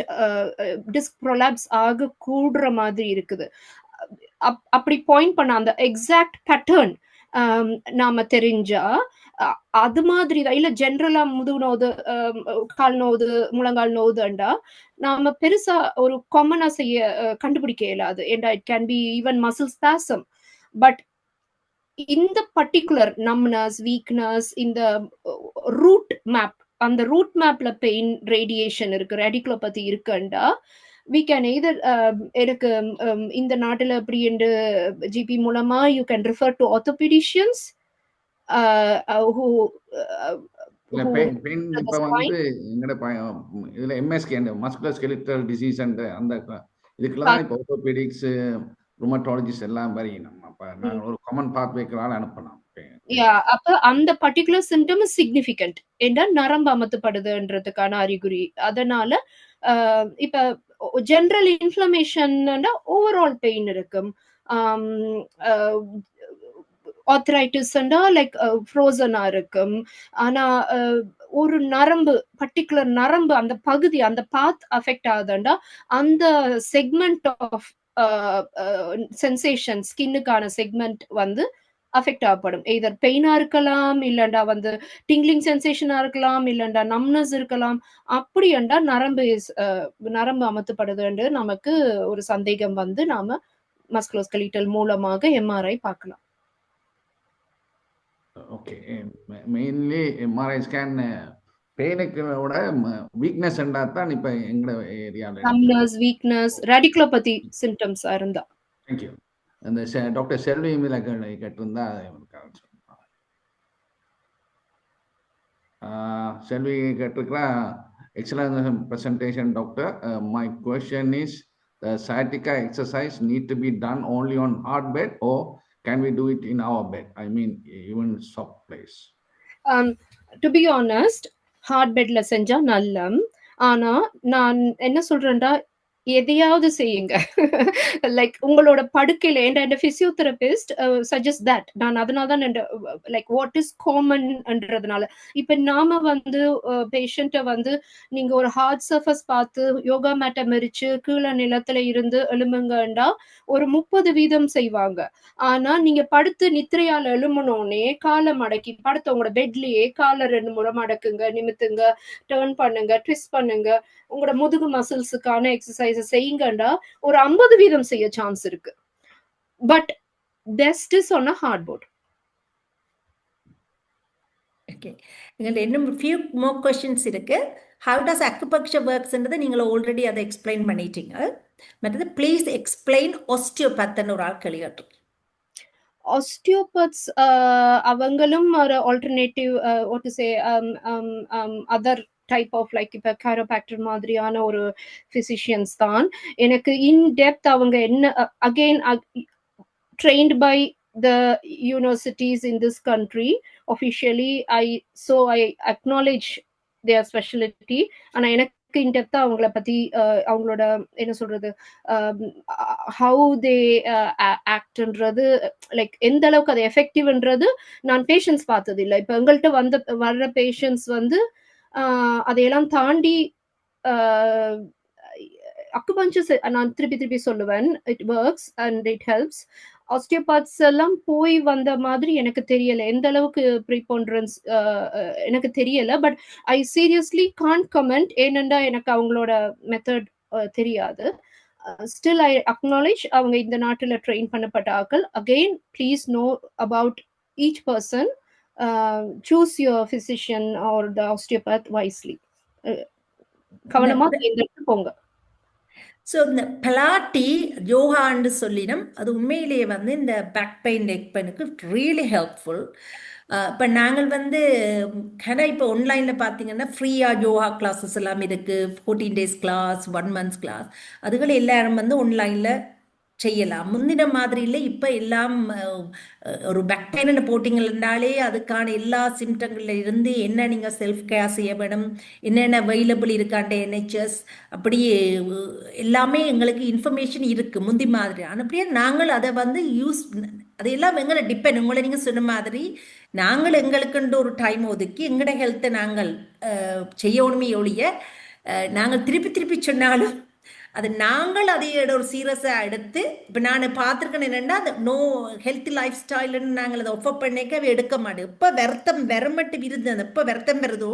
டிஸ்க் ப்ரொலாப்ஸ் ஆக கூடுற மாதிரி இருக்குது. அப்படி பாயிண்ட் பண்ண அந்த எக்ஸாக்ட் பேட்டர்ன் நாம தெரிஞ்சா அது மாதிரி தான். இல்ல ஜென்ரலா முதுகு நோது, கால் நோது, முழங்கால் நோதுண்டா நாம பெருசா ஒரு காமனா கண்டுபிடிக்க இயலாது. ஏண்டா it can be even muscle spasm. But இந்த பர்டிகுலர் நம்னஸ், வீக்னஸ், இந்த ரூட் மேப், அந்த ரூட் மேப்ல பெயின் ரேடியேஷன் இருக்கு, ரேடிகுலோபதி இருக்குண்டா we can either எனக்கு இந்த நாட்டுல அப்படி என்று ஜிபி மூலமா you can refer to orthopedicians who pain இப்ப வந்து எங்கட இதுல MSK அந்த மஸ்குலர் ஸ்கெலிட்டல் டிசீஸ் அந்த இதுக்கெல்லாம் இப்ப ஆர்த்தோபெடிக்ஸ், ருமட்டாலஜிஸ்ட் எல்லாம் வரையணும். அப்ப நாங்க ஒரு காமன் பாத்வேக்களால அனுப்பலாம். அப்ப அந்த பர்டிகுலர் சிம்டம் இஸ் சிக்னிஃபிகண்ட் என்றா நரம்பு அமத்துப்படுதுன்றதுக்கான அறிகுறி. அதனால இப்ப ஜெனரல் இன்ஃப்ளமேஷன் ஓவரால் பெயின் இருக்கும். ஆர்த்ரைட்டிஸ் லைக் ஃப்ரோசனா இருக்கும். ஆனா ஒரு நரம்பு பர்டிகுலர் நரம்பு அந்த பகுதி அந்த பாத் அஃபெக்ட் ஆகுதுண்டா அந்த செக்மெண்ட் ஆஃப் சென்சேஷன் ஸ்கின்னுக்கான செக்மெண்ட் வந்து அஃபெக்ட் ஆகப்படும். எய்தர் பெயினா இருக்கலாம், இல்லண்டா வந்து டிங்லிங் சென்சேஷனா இருக்கலாம், இல்லண்டா நம்னஸ் இருக்கலாம். அப்படியண்டா நரம்பு அமர்த்தப்படுதுன்னு நமக்கு ஒரு சந்தேகம் வந்து நாம மஸ்குலோஸ்கெலிட்டல் மூலமாக எம்ஆர்ஐ பார்க்கலாம். ஓகே, மெயின்லி எம்ஆர்ஐ ஸ்கேன் பெயினுக்கு விட வீக்னஸ் தான் இப்ப எங்க ஏரியால நம்னஸ், வீக்னஸ், ரேடிகுலோபதி சிம்டம்ஸா இருந்தா. தேங்க்யூ. அந்த டாக்டர் செல்வி மிலக்களை கேட்டிருந்தா செல்வி கேட்டிருக்கிறா. Excellent presentation doctor. My question is the sciatica exercise need to be done only on hard bed or can we do it in our bed? I mean even soft place. To be honest, hard bedல செஞ்சா நல்லம். ஆனா நான் என்ன சொல்றேன்டா, எதையாவது செய்யுங்க. Like உங்களோட படுக்கையில என் physiotherapist suggest that. நான் அதனாலதான் லைக் வாட் இஸ் காமன்ன்றதுனால இப்ப நாம வந்து பேஷண்ட்டை வந்து நீங்க ஒரு ஹார்ட் சர்ஃபஸ் பார்த்து யோகா மேட்டை மரிச்சு கீழே நிலத்துல இருந்து எழும்புங்கண்டா ஒரு 30% செய்வாங்க. ஆனா நீங்க படுத்து நித்திரையால எழும்பணும்னே காலை மடக்கி படுத்தவங்களோட பெட்லயே காலை 2 முறை மடக்குங்க, நிமித்துங்க, டேர்ன் பண்ணுங்க, ட்விஸ்ட் பண்ணுங்க, உங்களோட முதுகு மசில்ஸுக்கான எக்ஸசைஸ் செய்யுங்கண்டா ஒரு 50% செய்ய சான்ஸ் இருக்கு. But best is on a hard board. Okay, எங்கள்ட்ட இன்னும் few more questions இருக்கு. How does acupuncture works-ன்றதை நீங்க ஆல்ரெடி அதை எக்ஸ்பிளைன் பண்ணிட்டீங்க. மற்றது ப்ளீஸ் எக்ஸ்பிளைன் osteopath-ன்னு ஒரு ஆள் கேள்வி. Osteopaths அவங்களும் ஒரு alternative what to say other type of like இப்ப கைரோபாக்டர் மாதிரியான ஒரு பிசிஷியன்ஸ் தான். எனக்கு இன் டெப்த் அவங்க என்ன again trained by the universities in this country officially, I acknowledge their specialty. ஆனா எனக்கு இன் டெப்தா அவங்கள பத்தி அவங்களோட என்ன சொல்றது ஹவு தே ஆக்ட்ன்றது லைக் எந்த அளவுக்கு அது எஃபெக்டிவ்ன்றது நான் பேஷன்ஸ் பார்த்தது இல்லை. இப்ப எங்கள்கிட்ட வர்ற பேஷன்ஸ் வந்து அதையெல்லாம் தாண்டி அக்குபஞ்சர் நான் திருப்பி சொல்லுவேன், it works and it helps. Osteopaths எல்லாம் போய் வந்த மாதிரி எனக்கு தெரியல, எந்த அளவுக்கு ப்ரீபாண்டரன்ஸ் எனக்கு தெரியல. But I seriously can't comment, ஏனெண்டா எனக்கு அவங்களோட மெத்தட் தெரியாது. ஸ்டில் ஐ அக்னாலேஜ் அவங்க இந்த நாட்டில் ட்ரெயின் பண்ணப்பட்ட ஆக்கள். Again please know about each person, choose your physician or the osteopath wisely. கவனமா தேர்ந்தெடுத்து போங்க. ஸோ இந்த பிளாட்டி யோகான்னு சொல்லினோம், அது உண்மையிலேயே வந்து இந்த பேக் பெயின் நெக் பெயினுக்கு ரியலி ஹெல்ப்ஃபுல். இப்போ நாங்கள் வந்து இப்போ ஆன்லைனில் பார்த்தீங்கன்னா ஃப்ரீயாக யோகா கிளாஸஸ் எல்லாம் இருக்குது. 14 days கிளாஸ், 1 month கிளாஸ், அதுகளை எல்லாரும் வந்து ஆன்லைனில் செய்யலாம். முந்தின மாதிரி இல்லை. இப்போ எல்லாம் ஒரு பேக் பெயின்னு போட்டிங்கன்னாலே அதுக்கான எல்லா சிம்டங்கள்ல இருந்து என்ன நீங்கள் செல்ஃப் கேர் செய்ய வேணும், என்னென்ன அவைலபிள் இருக்காண்ட NHS, அப்படியே எல்லாமே எங்களுக்கு இன்ஃபர்மேஷன் இருக்குது முந்தி மாதிரி. அப்படியே நாங்கள் அதை வந்து அதையெல்லாம் எங்களை டிபெண்ட், உங்களை நீங்கள் சொன்ன மாதிரி நாங்கள் எங்களுக்குன்ற ஒரு டைம் ஒதுக்கி எங்களோட ஹெல்த்தை நாங்கள் செய்யணுமே ஒழிய நாங்கள் திருப்பி சொன்னாலும் அது நாங்கள் அதையோட ஒரு சீரியஸாக எடுத்து இப்போ நான் பார்த்துருக்கேன் என்னென்னா அந்த நோ ஹெல்த்தி லைஃப் ஸ்டைலுன்னு நாங்கள் அதை ஒஃபர் பண்ணிக்க எடுக்க மாட்டோம். இப்போ வருத்தம் வரமட்டு விருது, அந்த எப்போ வருத்தம் வருதோ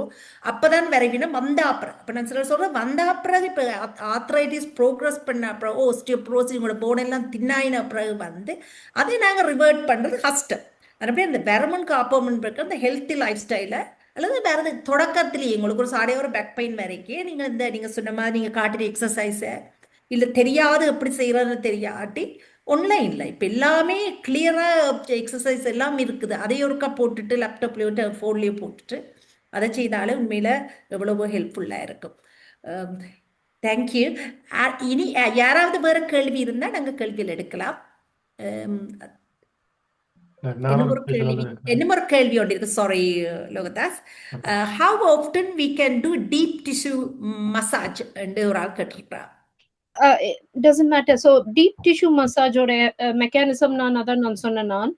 அப்போ தான் வரைவினம் வந்தாப்புறம். இப்போ நான் சொல்கிறேன் வந்தாப்புறம் இப்போ ஆர்த்ரைட்டிஸ் ப்ரோக்ரஸ் பண்ண அப்புறம் ஓஸ்டியோப்ரோசிஸ் உங்களோட போனெல்லாம் தின்னாயின பிறகு வந்து அதை நாங்கள் ரிவர்ட் பண்ணுறது கஷ்டம். அதுபடி அந்த வரமனுக்கு ஆப்போமெண்ட் இருக்கிற அந்த ஹெல்த்தி லைஃப் ஸ்டைலை அல்லது வேறு தொடக்கத்திலேயே உங்களுக்கு ஒரு சாடையோட பேக் பெயின் வரைக்கும் நீங்கள் சொன்ன மாதிரி நீங்கள் காட்டுற எக்ஸசைஸை இல்லை தெரியாது எப்படி செய்கிறதுன்னு தெரியாட்டி ஆன்லைனில் இப்போ எல்லாமே கிளியராக எக்ஸசைஸ் எல்லாம் இருக்குது. அதை ஒருக்கா போட்டுட்டு லேப்டாப்லேயோ ஃபோன்லேயோ போட்டுட்டு அதை செய்தாலே உண்மையில் எவ்வளவோ ஹெல்ப்ஃபுல்லாக இருக்கும். தேங்க்யூ. இனி யாராவது வேறு கேள்வி இருந்தால் நாங்கள் கேள்வியில் எடுக்கலாம். இன்னொரு கேள்வி ஒன்று இருக்கு. Sorry Lokadas, how often we can do deep tissue massage என்று ஒரு ஆள் கேட்டிருக்கிறார். It doesn't matter. So deep tissue massage ஓட மெக்கானிசம் நான் சொன்னேன்.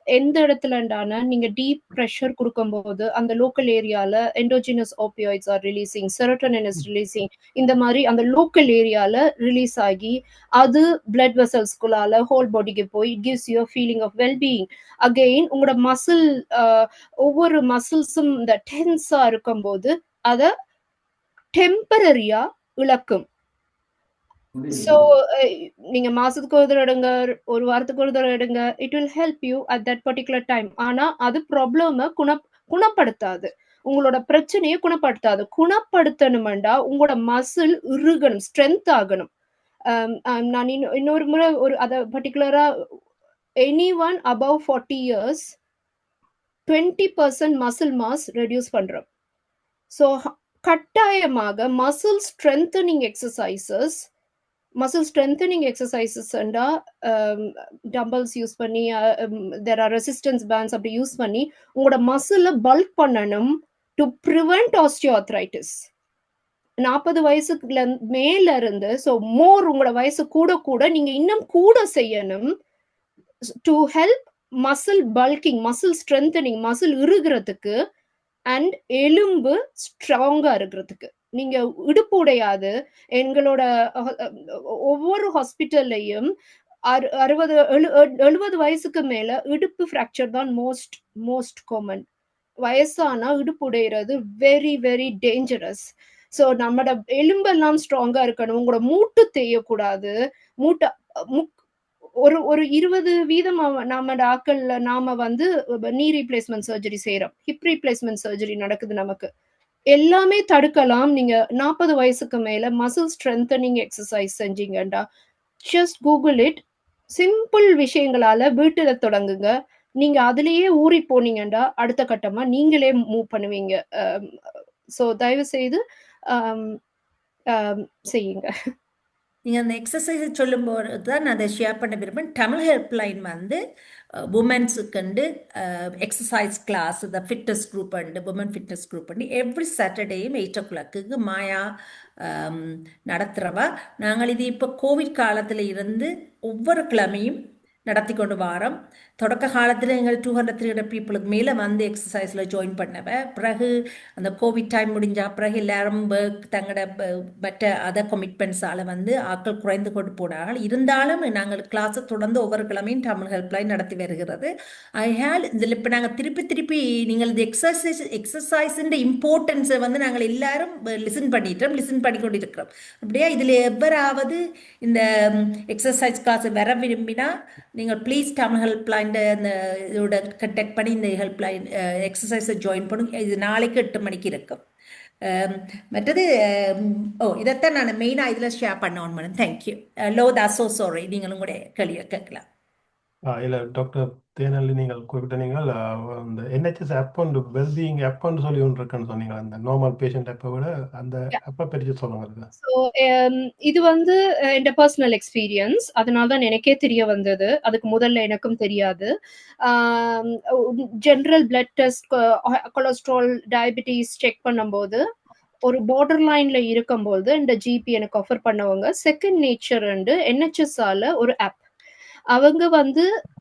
எந்த இடத்துலண்டான நீங்க டீப் ப்ரெஷர் கொடுக்கும்போது அந்த லோக்கல் ஏரியால endogenous opioids are releasing, serotonin is releasing. இந்த மாதிரி அந்த லோக்கல் ஏரியால ரிலீஸ் ஆகி அது பிளட் வெசல்ஸ்குள்ளால ஹோல் பாடிக்கு போய் gives you feeling of wellbeing. Again உங்களோட மசில், ஒவ்வொரு மசில்ஸும் இந்த டென்ஸா இருக்கும்போது அதை டெம்பரரியா இழக்கும். ஸோ நீங்க மாசத்துக்கு ஒரு தடவை எடுங்க, ஒரு வாரத்துக்கு ஒரு தடவை எடுங்க, it will help you at that particular time. ஆனா அது ப்ராப்ளம குணப்படுத்தாது, உங்களோட பிரச்சனையை குணப்படுத்தாது. குணப்படுத்தணும்டா உங்களோட மசில் இறுகணும், ஸ்ட்ரென்த் ஆகணும். நான் இன்னொரு முறை ஒரு அதை பர்டிகுலரா anyone above 40 years 20% muscle mass reduce பண்றோம். ஸோ கட்டாயமாக muscle strengthening exercises, muscle strengthening exercises dumbbells use பண்ணி, தேர் ஆர் ரெசிஸ்டன்ஸ் பேண்ட்ஸ் அப்படி யூஸ் பண்ணி உங்களோட மசிலை பல்க் பண்ணணும் டு ப்ரிவென்ட் ஆஸ்டியோஆர்த்ரைட்டிஸ். 40 வயசுக்குள்ள மேல இருந்து, ஸோ மோர் உங்களோட வயசு கூட கூட நீங்க இன்னும் கூட செய்யணும் to help muscle bulking, muscle strengthening, muscle இறுகிறதுக்கு அண்ட் எலும்பு ஸ்ட்ராங்கா இருக்கிறதுக்கு. நீங்க இடுப்பு உடையாது. எங்களோட ஒவ்வொரு ஹாஸ்பிட்டல்லையும் 60-70 வயசுக்கு மேல இடுப்பு ஃப்ராக்சர் தான் மோஸ்ட் காமன். வயசானா இடுப்பு உடையிறது வெரி வெரி டேஞ்சரஸ். ஸோ நம்மளோட எலும்பெல்லாம் ஸ்ட்ராங்கா இருக்கணும். உங்களோட மூட்டு தேயக்கூடாது. மூட்டை ஒரு 20% நம்ம ஆக்கள்ல நாம நீ ரீப்ளேஸ்மெண்ட் சர்ஜரி செய்யறோம், ஹிப் ரீப்ளேஸ்மெண்ட் சர்ஜரி நடக்குது. நமக்கு எல்லாமே தடுக்கலாம் நீங்க 40 வயசுக்கு மேல மசில் ஸ்ட்ரென்தனிங் எக்ஸசைஸ் செஞ்சீங்கண்டா. Just Google it. சிம்பிள் விஷயங்களால வீட்டுல தொடங்குங்க. நீங்க அதுலயே ஊறி போனீங்கண்டா அடுத்த கட்டமா நீங்களே மூவ் பண்ணுவீங்க. ஸோ தயவு செய்து செய்யுங்க. நீங்கள் அந்த எக்ஸசைஸை சொல்லும்போது தான் நான் அதை ஷேர் பண்ண விரும்புகிறேன். தமிழ் ஹெல்ப்லைன் உமன்ஸுக்கு எக்ஸசைஸ் கிளாஸ், இந்த fitness group woman fitness group every சாட்டர்டேயும் 8 o'clock மாயா நடத்துகிறவா. நாங்கள் இது இப்போ கோவிட் காலத்தில் இருந்து ஒவ்வொரு கிழமையும் நடத்தி கொண்டு வாரோம். தொடக்க காலத்தில் எங்கள் 200-300 பீப்புளுக்கு மேலே எக்ஸசைஸில் ஜாயின் பண்ணவ. பிறகு அந்த கோவிட் டைம் முடிஞ்சா பிறகு எல்லாரும் தங்களோட மற்ற அதர் கமிட்மெண்ட்ஸால் ஆட்கள் குறைந்து கொண்டு போனார்கள். இருந்தாலும் நாங்கள் கிளாஸை தொடர்ந்து ஒவ்வொரு கிழமையும் தமிழ் ஹெல்ப்லைன் நடத்தி வருகிறது. இதில் இப்போ நாங்கள் திருப்பி நீங்கள் இந்த எக்ஸசைஸின் இம்பார்ட்டன்ஸை நாங்கள் எல்லாரும் லிசன் பண்ணி கொண்டு இருக்கிறோம். அப்படியே இதில் எவராவது இந்த எக்ஸசைஸ் கிளாஸ் வர விரும்பினா நீங்கள் ப்ளீஸ் தமிழ் ஹெல்ப்லைன் அந்த இதோட கண்டெக்ட் பண்ணி இந்த ஹெல்ப்லைன் எக்ஸசைஸை ஜாயின் பண்ணுங்க. இது நாளைக்கு 8 மணிக்கு இருக்கும். மற்றது இதைத்தான் நான் மெயினாக இதில் ஷேர் பண்ண. தேங்க்யூ. லோதா, ஸோ சாரி, நீங்களும் கூட கேள்வியை கேட்கலாம். இல்லை டாக்டர் தேனல்லி, நீங்கள் குறிப்பிட்ட நீங்கள் அந்த NHS ஆப் அண்ட் வெல்பீயிங் ஆப்னு சொல்லி ஒன்று இருக்குன்னு சொன்னீங்க. அந்த நார்மல் பேஷண்ட் ஆப்பை விட அந்த ஆப்பை பற்றி சொல்லுங்க. ஸோ இது என் பர்சனல் எக்ஸ்பீரியன்ஸ், அதனால தான் எனக்கே தெரிய வந்தது. அதுக்கு முதல்ல எனக்கும் தெரியாது. General blood test, cholesterol, diabetes check பண்ணும்போது ஒரு பார்டர் லைன்ல இருக்கும்போது இந்த ஜிபி எனக்கு ஆஃபர் பண்ணவங்க செகண்ட் நேச்சர் NHS ஆல ஒரு ஆப். அவங்க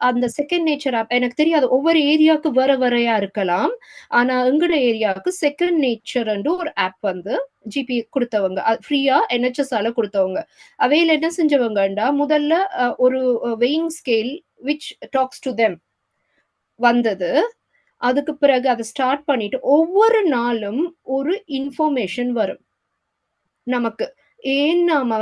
அந்த செகண்ட் நேச்சர் ஆப் எனக்கு தெரியாது, ஒவ்வொரு ஏரியாவுக்கு வேற வேறையா இருக்கலாம். ஆனா எங்கட ஏரியாவுக்கு செகண்ட் நேச்சர் ஒரு ஆப் ஜிபி கொடுத்தவங்க, ஃப்ரீயா NHS ஆல கொடுத்தவங்க. அவையில என்ன செஞ்சவங்கண்டா, முதல்ல ஒரு weighing scale which talks to them வந்தது. அதுக்கு பிறகு அதை ஸ்டார்ட் பண்ணிட்டு ஒவ்வொரு நாளும் ஒரு இன்ஃபர்மேஷன் வரும் நமக்கு. ஏன் நாம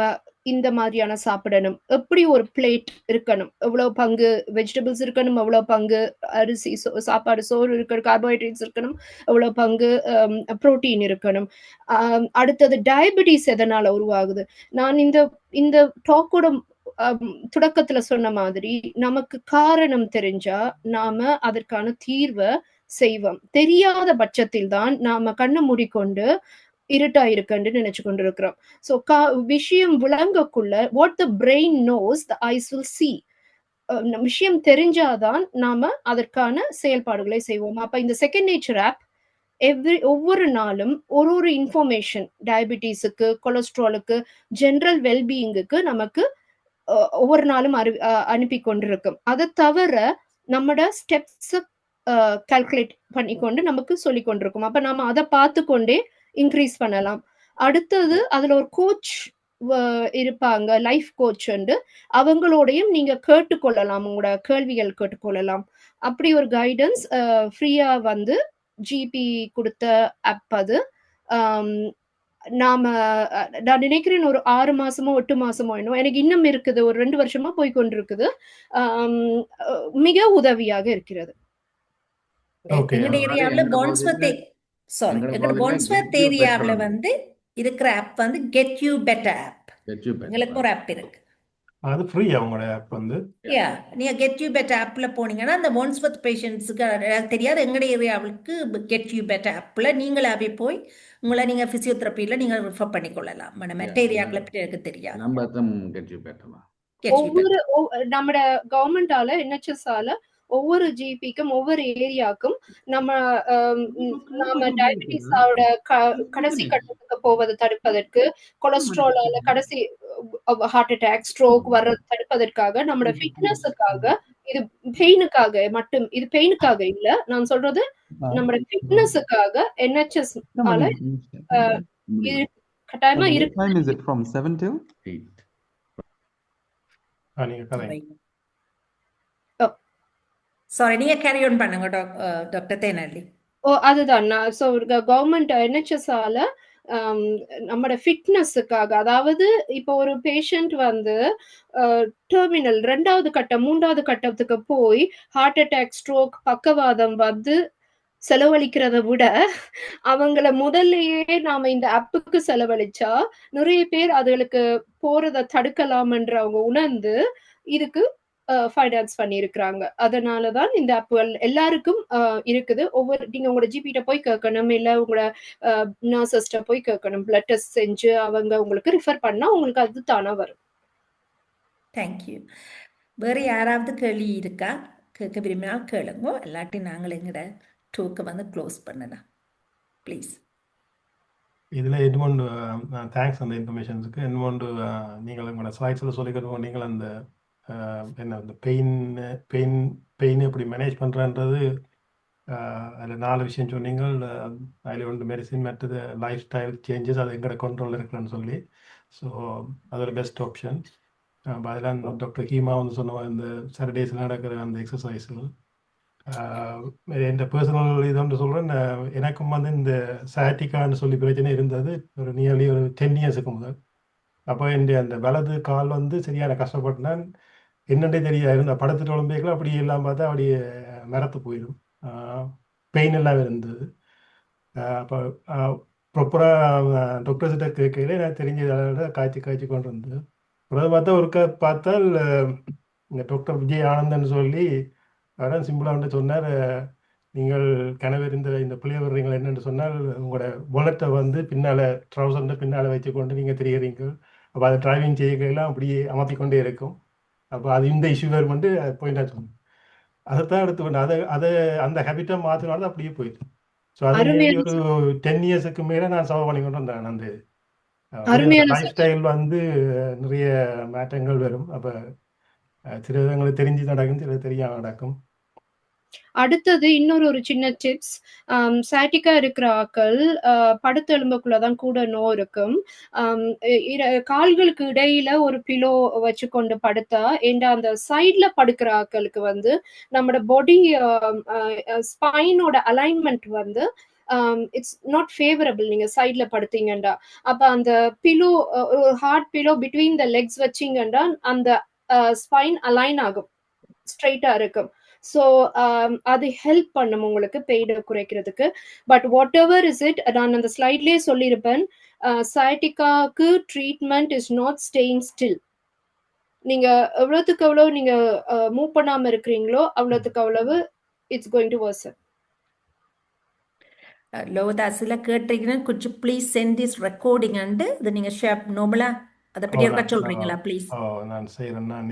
இந்த மாதிரியான சாப்பிடணும், எப்படி ஒரு பிளேட் இருக்கணும், எவ்வளவு பங்கு வெஜிடபிள்ஸ் இருக்கணும், எவ்வளவு பங்கு அரிசி சாப்பாடு சோறு இருக்கணும், கார்போஹைட்ரேட்ஸ் இருக்கணும், எவ்வளவு பங்கு புரோட்டீன் இருக்கணும். அடுத்தது டயபிட்டிஸ் எதனால உருவாகுது. நான் இந்த டாக்கோட தொடக்கத்துல சொன்ன மாதிரி நமக்கு காரணம் தெரிஞ்சா நாம அதற்கான தீர்வை செய்வோம். தெரியாத பட்சத்தில் தான் நாம கண்ணை மூடிக்கொண்டு இருட்டா இருக்குன்னு நினைச்சு கொண்டிருக்கிறோம். ஸோ விஷயம் விளங்கக்குள்ள what the brain knows the eyes will see. விஷயம் தெரிஞ்சாதான் நாம அதற்கான செயல்பாடுகளை செய்வோம். அப்ப இந்த செகண்ட் நேச்சர் ஆப் ஒவ்வொரு நாளும் ஒரு இன்ஃபர்மேஷன், டயபிட்டிஸுக்கு, கொலஸ்ட்ராலுக்கு, ஜென்ரல் வெல்பீயிங்குக்கு நமக்கு ஒவ்வொரு நாளும் அனுப்பி கொண்டிருக்கும். அதை தவிர நம்மட ஸ்டெப்ஸ் கால்குலேட் பண்ணிக்கொண்டு நமக்கு சொல்லி கொண்டிருக்கும். அப்ப நம்ம அதை பார்த்து கொண்டே இன்க்ரீஸ் பண்ணலாம். அடுத்தது அதுல ஒரு கோச் இருப்பாங்க, லைஃப் கோச் அவங்களோடையும் நீங்க கேட்டுக்கொள்ளலாம், உங்களோட கேள்விகள் கேட்டுக்கொள்ளலாம். அப்படி ஒரு கைடன்ஸ் ஃப்ரீயா வந்து ஜிபி கொடுத்த ஆப் அது. நாம நான் நினைக்கிறேன் ஒரு 6 மாசமோ 8 மாசமோ இன்னும் எனக்கு இன்னும் இருக்குது, ஒரு 2 வருஷமா போய் கொண்டிருக்குது. மிக உதவியாக இருக்கிறது. ஓகே. எங்கட ஏரியாவில் எங்கட பான்ஸ்வர்த் பகுதியில சாரி எங்கட எங்கட பகுதியில பான்ஸ்வர்த் Get You ஏரியாவில் Better வந்து இருக்கிற ஆப் வந்து get you better app. Get You Better எங்களுக்கு ஒரு ஆப் இருக்கு. அது ஃப்ரீ அவங்களோட ஆப் வந்து. யா, நீங்க கெட் யூ பெட்டர் ஆப்ல போனீங்கன்னா அந்த பான்ஸ்வர்த் பேஷண்ட்ஸுக்கு தெரியாது, எங்கட ஏரியாவுக்கு கெட் யூ பெட்டர் ஆப்ல நீங்களாவே போய் உங்களை நீங்க பிசியோதெரப்பியில நீங்க ரெஃபர் பண்ணிக்கொள்ளலாம். மற்ற ஏரியாக்களை பற்றி எனக்கு தெரியாது. number them Get You Better get you better நம்ம கவர்மெண்டால NHS-ஆல ஒவ்வொரு ஜிபிக்கும் ஒவ்வொரு ஏரியாக்கும் நாம டயபிட்டிஸோட கடைசி கட்டத்துக்கு போவதை தடுப்பதற்கு, கொலஸ்ட்ராலால கடைசி ஹார்ட் அட்டாக், ஸ்ட்ரோக் வர்றது தடுப்பதற்காக, நம்மளோட ஃபிட்னஸுக்காக, இது பெயினுக்காக மட்டும், இது பெயினுக்காக இல்ல நான் சொல்றது, நம்மளோட ஃபிட்னஸுக்காக NHS ஆல கட்டாயமா What இருக்கு. time is it from 7 till? 8. நீங்க கதை சாரி, நீங்க கேரி ஆன் பண்ணுங்க டாக்டர் தேனல்லி. அதுதான் கவர்மெண்ட் NHS-ஆல நம்மளோட ஃபிட்னஸுக்காக, அதாவது இப்போ ஒரு பேஷண்ட் வந்து டெர்மினல் 2வது கட்டம் 3வது கட்டத்துக்கு போய் ஹார்ட் அட்டாக், ஸ்ட்ரோக், பக்கவாதம் வந்து செலவழிக்கிறத விட அவங்கள முதல்லயே நாம இந்த ஆப்புக்கு செலவழிச்சா நிறைய பேர் அதுகளுக்கு போறதை தடுக்கலாம்ன்ற அவங்க உணர்ந்து இதுக்கு ஃபைனான்ஸ் பண்ணியிருக்கிறாங்க. அதனாலதான் இந்த ஆப்புகள் எல்லாருக்கும் இருக்குது. நீங்க உங்களோட ஜிபிட்ட போய் கேட்கணும், இல்ல உங்களோட நர்சஸ்ட போய் கேட்கணும். பிளட் டெஸ்ட் செஞ்சு அவங்க உங்களுக்கு ரிஃபர் பண்ணா உங்களுக்கு அது தானா வரும். தேங்க்யூ. வேறு யாராவது கேள்வி இருக்கா? கேட்க விரும்பினால் கேளுங்க, இல்லாட்டி நாங்கள் எங்கட டோக்கை வந்து க்ளோஸ் பண்ணலாம் ப்ளீஸ். இதில் எட்மோண்டு தேங்க்ஸ் அந்த இன்ஃபர்மேஷன்ஸுக்கு. எட்மோண்டு நீங்கள் உங்களோட ஸ்லைட்ஸில் சொல்லிக்கிறோம், நீங்கள் அந்த என்ன அந்த பெயின் எப்படி மேனேஜ் பண்ணுறன்றது அதில் 4 விஷயம் சொன்னீங்க. அதில் ஒன்று மெடிசின், மற்றது லைஃப் ஸ்டைல் சேஞ்சஸ், அது எங்களோட கண்ட்ரோலில் இருக்குன்னு சொல்லி. ஸோ அது ஒரு பெஸ்ட் ஆப்ஷன். அதெல்லாம் டாக்டர் ஹீமா வந்து சொன்ன இந்த சாட்டர்டேஸில் நடக்கிற அந்த எக்ஸசைஸில் என் பர்சனல் இது ஒன்று சொல்கிறேன். எனக்கும் வந்து இந்த சயாட்டிக்கான்னு சொல்லி பிரச்சனை இருந்தது ஒரு நியர்லி ஒரு 10 இயர்ஸுக்கு முதல். அப்போ என்னுடைய அந்த வலது கால் வந்து சரியான கஷ்டப்பட்டேன், என்னென்னே தெரியாது. இருந்த படத்துட்டு உடம்பேக்கில் அப்படி எல்லாம் பார்த்தா அப்படியே மரத்து போயிடும், பெயின் எல்லாம் இருந்தது. அப்போ ப்ராப்பராக டாக்டர்ஸ்கிட்ட கேட்கல எனக்கு தெரிஞ்சதை காய்ச்சி கொண்டு இருந்தது. அப்புறம் பார்த்தா ஒருக்கா பார்த்தால் இந்த டாக்டர் விஜய் ஆனந்தன் சொல்லி அதான் சிம்பிளாக சொன்னார், நீங்கள் கனவு இந்த பிள்ளைய வர்றீங்களா என்னென்னு சொன்னால் உங்களோட புல்லட்டை வந்து பின்னால் ட்ரௌசர்ன்ற பின்னால் வச்சு கொண்டு நீங்கள் தெரியுறீங்க. அப்போ அதை டிரைவிங் செய்யலாம் அப்படியே அமர்த்தி கொண்டே இருக்கும். அப்போ அது இந்த இஷ்யூ வேறு வந்து பாயிண்டாக சொன்னேன். அதைத்தான் எடுத்துக்கொண்டு அதை அந்த ஹேபிட்டை மாற்றினாலும் அப்படியே போயிடுது. ஸோ அது ஒரு 10 இயர்ஸுக்கு மேலே நான் சர்வ் பண்ணி கொண்டு வந்தேன். அந்த லைஃப் ஸ்டைல் வந்து நிறைய மாற்றங்கள் வரும். அப்போ சிலதங்களுக்கு தெரிஞ்சு நடக்கும், சில தெரியாம நடக்கும். அடுத்தது இன்னொரு சின்ன டிப்ஸ், சாட்டிக்கா இருக்கிற ஆக்கள் படுத்தெலும்புக்குள்ளதான் கூட நோய் இருக்கும். கால்களுக்கு இடையில ஒரு பிலோ வச்சு கொண்டு படுத்தா, அந்த சைட்ல படுக்கிற ஆக்களுக்கு வந்து நம்மளோட பாடி ஸ்பைனோட அலைன்மெண்ட் வந்து இட்ஸ் நாட் ஃபேவரபிள். நீங்க சைட்ல படுத்தீங்கண்டா, அப்ப அந்த pillow hard pillow between the legs வச்சிங்கண்டா அந்த ஸ்பைன் அலைன் ஆகும், ஸ்ட்ரைட்டா இருக்கும். ஸோ அது ஹெல்ப் பண்ணும் உங்களுக்கு பெயினை குறைக்கிறதுக்கு. But whatever is it, நான் அந்த ஸ்லைட்லேயே சொல்லியிருப்பேன், சயாட்டிக்காவுக்கு treatment is not staying still. நீங்க எவ்வளவுக்கு எவ்வளவு நீங்க மூவ் பண்ணாம இருக்கிறீங்களோ அவ்வளவுக்கு அவ்வளவு இட்ஸ் கோயிங் டு வர்சன். லோதாஸில் கேட்டீங்கன்னா could you please send this recording and இது நீங்க ஷேர் நார்மலா அதை பற்றி இருக்கா சொல்றீங்களா ப்ளீஸ்? நான் செய்கிறேன். நான்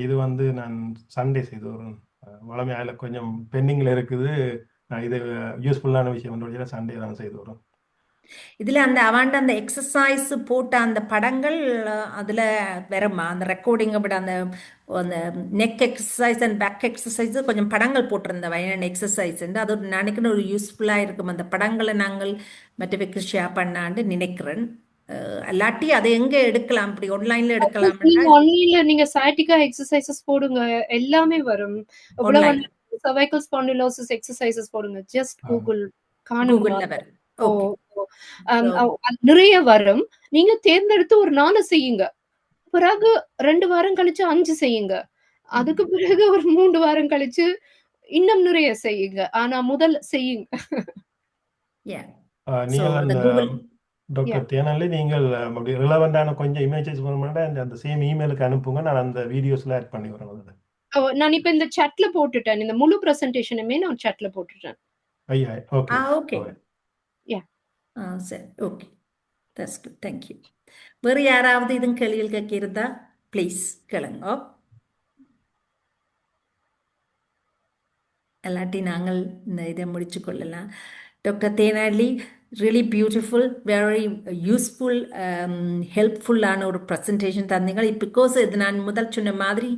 இது வந்து நான் சண்டே செய்து வரேன். வளமை அதில் கொஞ்சம் பெண்டிங்கில் இருக்குது. நான் இது யூஸ்ஃபுல்லான விஷயம் சண்டே தான் செய்து வரேன். இதுல அந்த அவன்ட அந்த எக்ஸசைஸ் போட்ட அந்த படங்கள் அதுல வருமா அந்த ரெக்கார்டிங்கை விட அந்த அந்த neck exercise and back exercise கொஞ்சம் படங்கள் போட்டிருந்தவ என்னென்ன எக்ஸசைஸ் அது ஒரு நினைக்கிற ஒரு யூஸ்ஃபுல்லா இருக்கும். அந்த படங்களை நாங்கள் மற்றவைக்கு ஷேர் பண்ணான்னு நினைக்கிறேன். அல்லாட்டி அதை எங்க எடுக்கலாம், அப்படி ஆன்லைன்ல எடுக்கலாம்? நீங்க ஆன்லைன்ல நீங்க சயாட்டிகா எக்ஸசைசஸ் போடுங்க, எல்லாமே வரும். ஆன்லைன் cervical spondylosis exercises போடுங்க, ஜஸ்ட் கூகுள் காணுங்க. கூகுள்ல வரும். ஓகே, நிறைய வரும். நீங்க தேர்ந்தெடுத்து ஒரு 4 செய்யுங்க, பிறகு 2 வாரம் கழிச்சு 5 செய்யுங்க, அதுக்கு பிறகு ஒரு 3 வாரம் கழிச்சு இன்னும் நிறைய செய்யுங்க. ஆனா முதல் செய்யுங்க. நீங்கள் அந்த டாக்டர் தேனல்லி நீங்கள் அப்படி ரிலவெண்டான கொஞ்சம் இமேஜஸ் வேணும்னா அந்த சேம் இமெயிலுக்கு அனுப்புங்க, நான் அந்த வீடியோஸ்ல ஆட் பண்ணி வரேன். நான் இப்ப இந்த chatல போட்டுட்டேன், இந்த முழு பிரசன்டேஷனுமே நான் chatல போட்டுட்டேன். ஐயா ஓகே ஓகே, சரி, okay, that's good, thank you. வேறு யாராவது இதுவும் கேள்விகள் கேட்கிறதா? ப்ளீஸ் கேளுங்க. எல்லாட்டி நாங்கள் இந்த இதை முடிச்சு கொள்ளலாம். Doctor Thenali, really beautiful, very useful, ஹெல்ப்ஃபுல்லான ஒரு ப்ரெசன்டேஷன் தந்தீங்க. பிகாஸ் இது நான் முதல் சொன்ன மாதிரி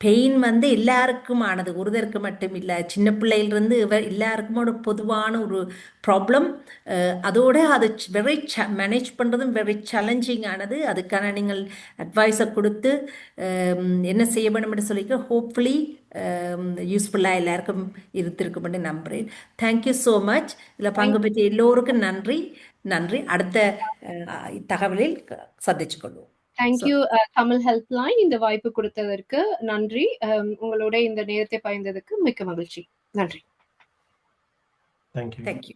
பெயின் எல்லாருக்கும் ஆனது, ஒருதருக்கு மட்டும் இல்லை, சின்ன பிள்ளையிலிருந்து எல்லாருக்கும் ஒரு பொதுவான ஒரு ப்ராப்ளம். அதோட அது வெரி மேனேஜ் பண்ணுறதும் வெரி சேலஞ்சிங் ஆனது. அதுக்கான நீங்கள் அட்வைஸை கொடுத்து என்ன செய்ய வேணும்னு சொல்லிக்க ஹோப்ஃபுல்லி யூஸ்ஃபுல்லாக எல்லாருக்கும் இருந்திருக்கும்னு நம்புகிறேன். Thank you so much. இதில் பங்கு பெற்ற எல்லோருக்கும் நன்றி. அடுத்த தகவலில் சந்திச்சு கொள்வோம். தேங்க்யூ தமிழ் ஹெல்ப்லைன், இந்த வாய்ப்பு கொடுத்ததற்கு நன்றி. உங்களோட இந்த நேரத்தை பயந்ததுக்கு மிக்க மகிழ்ச்சி. நன்றி. தேங்க்யூ.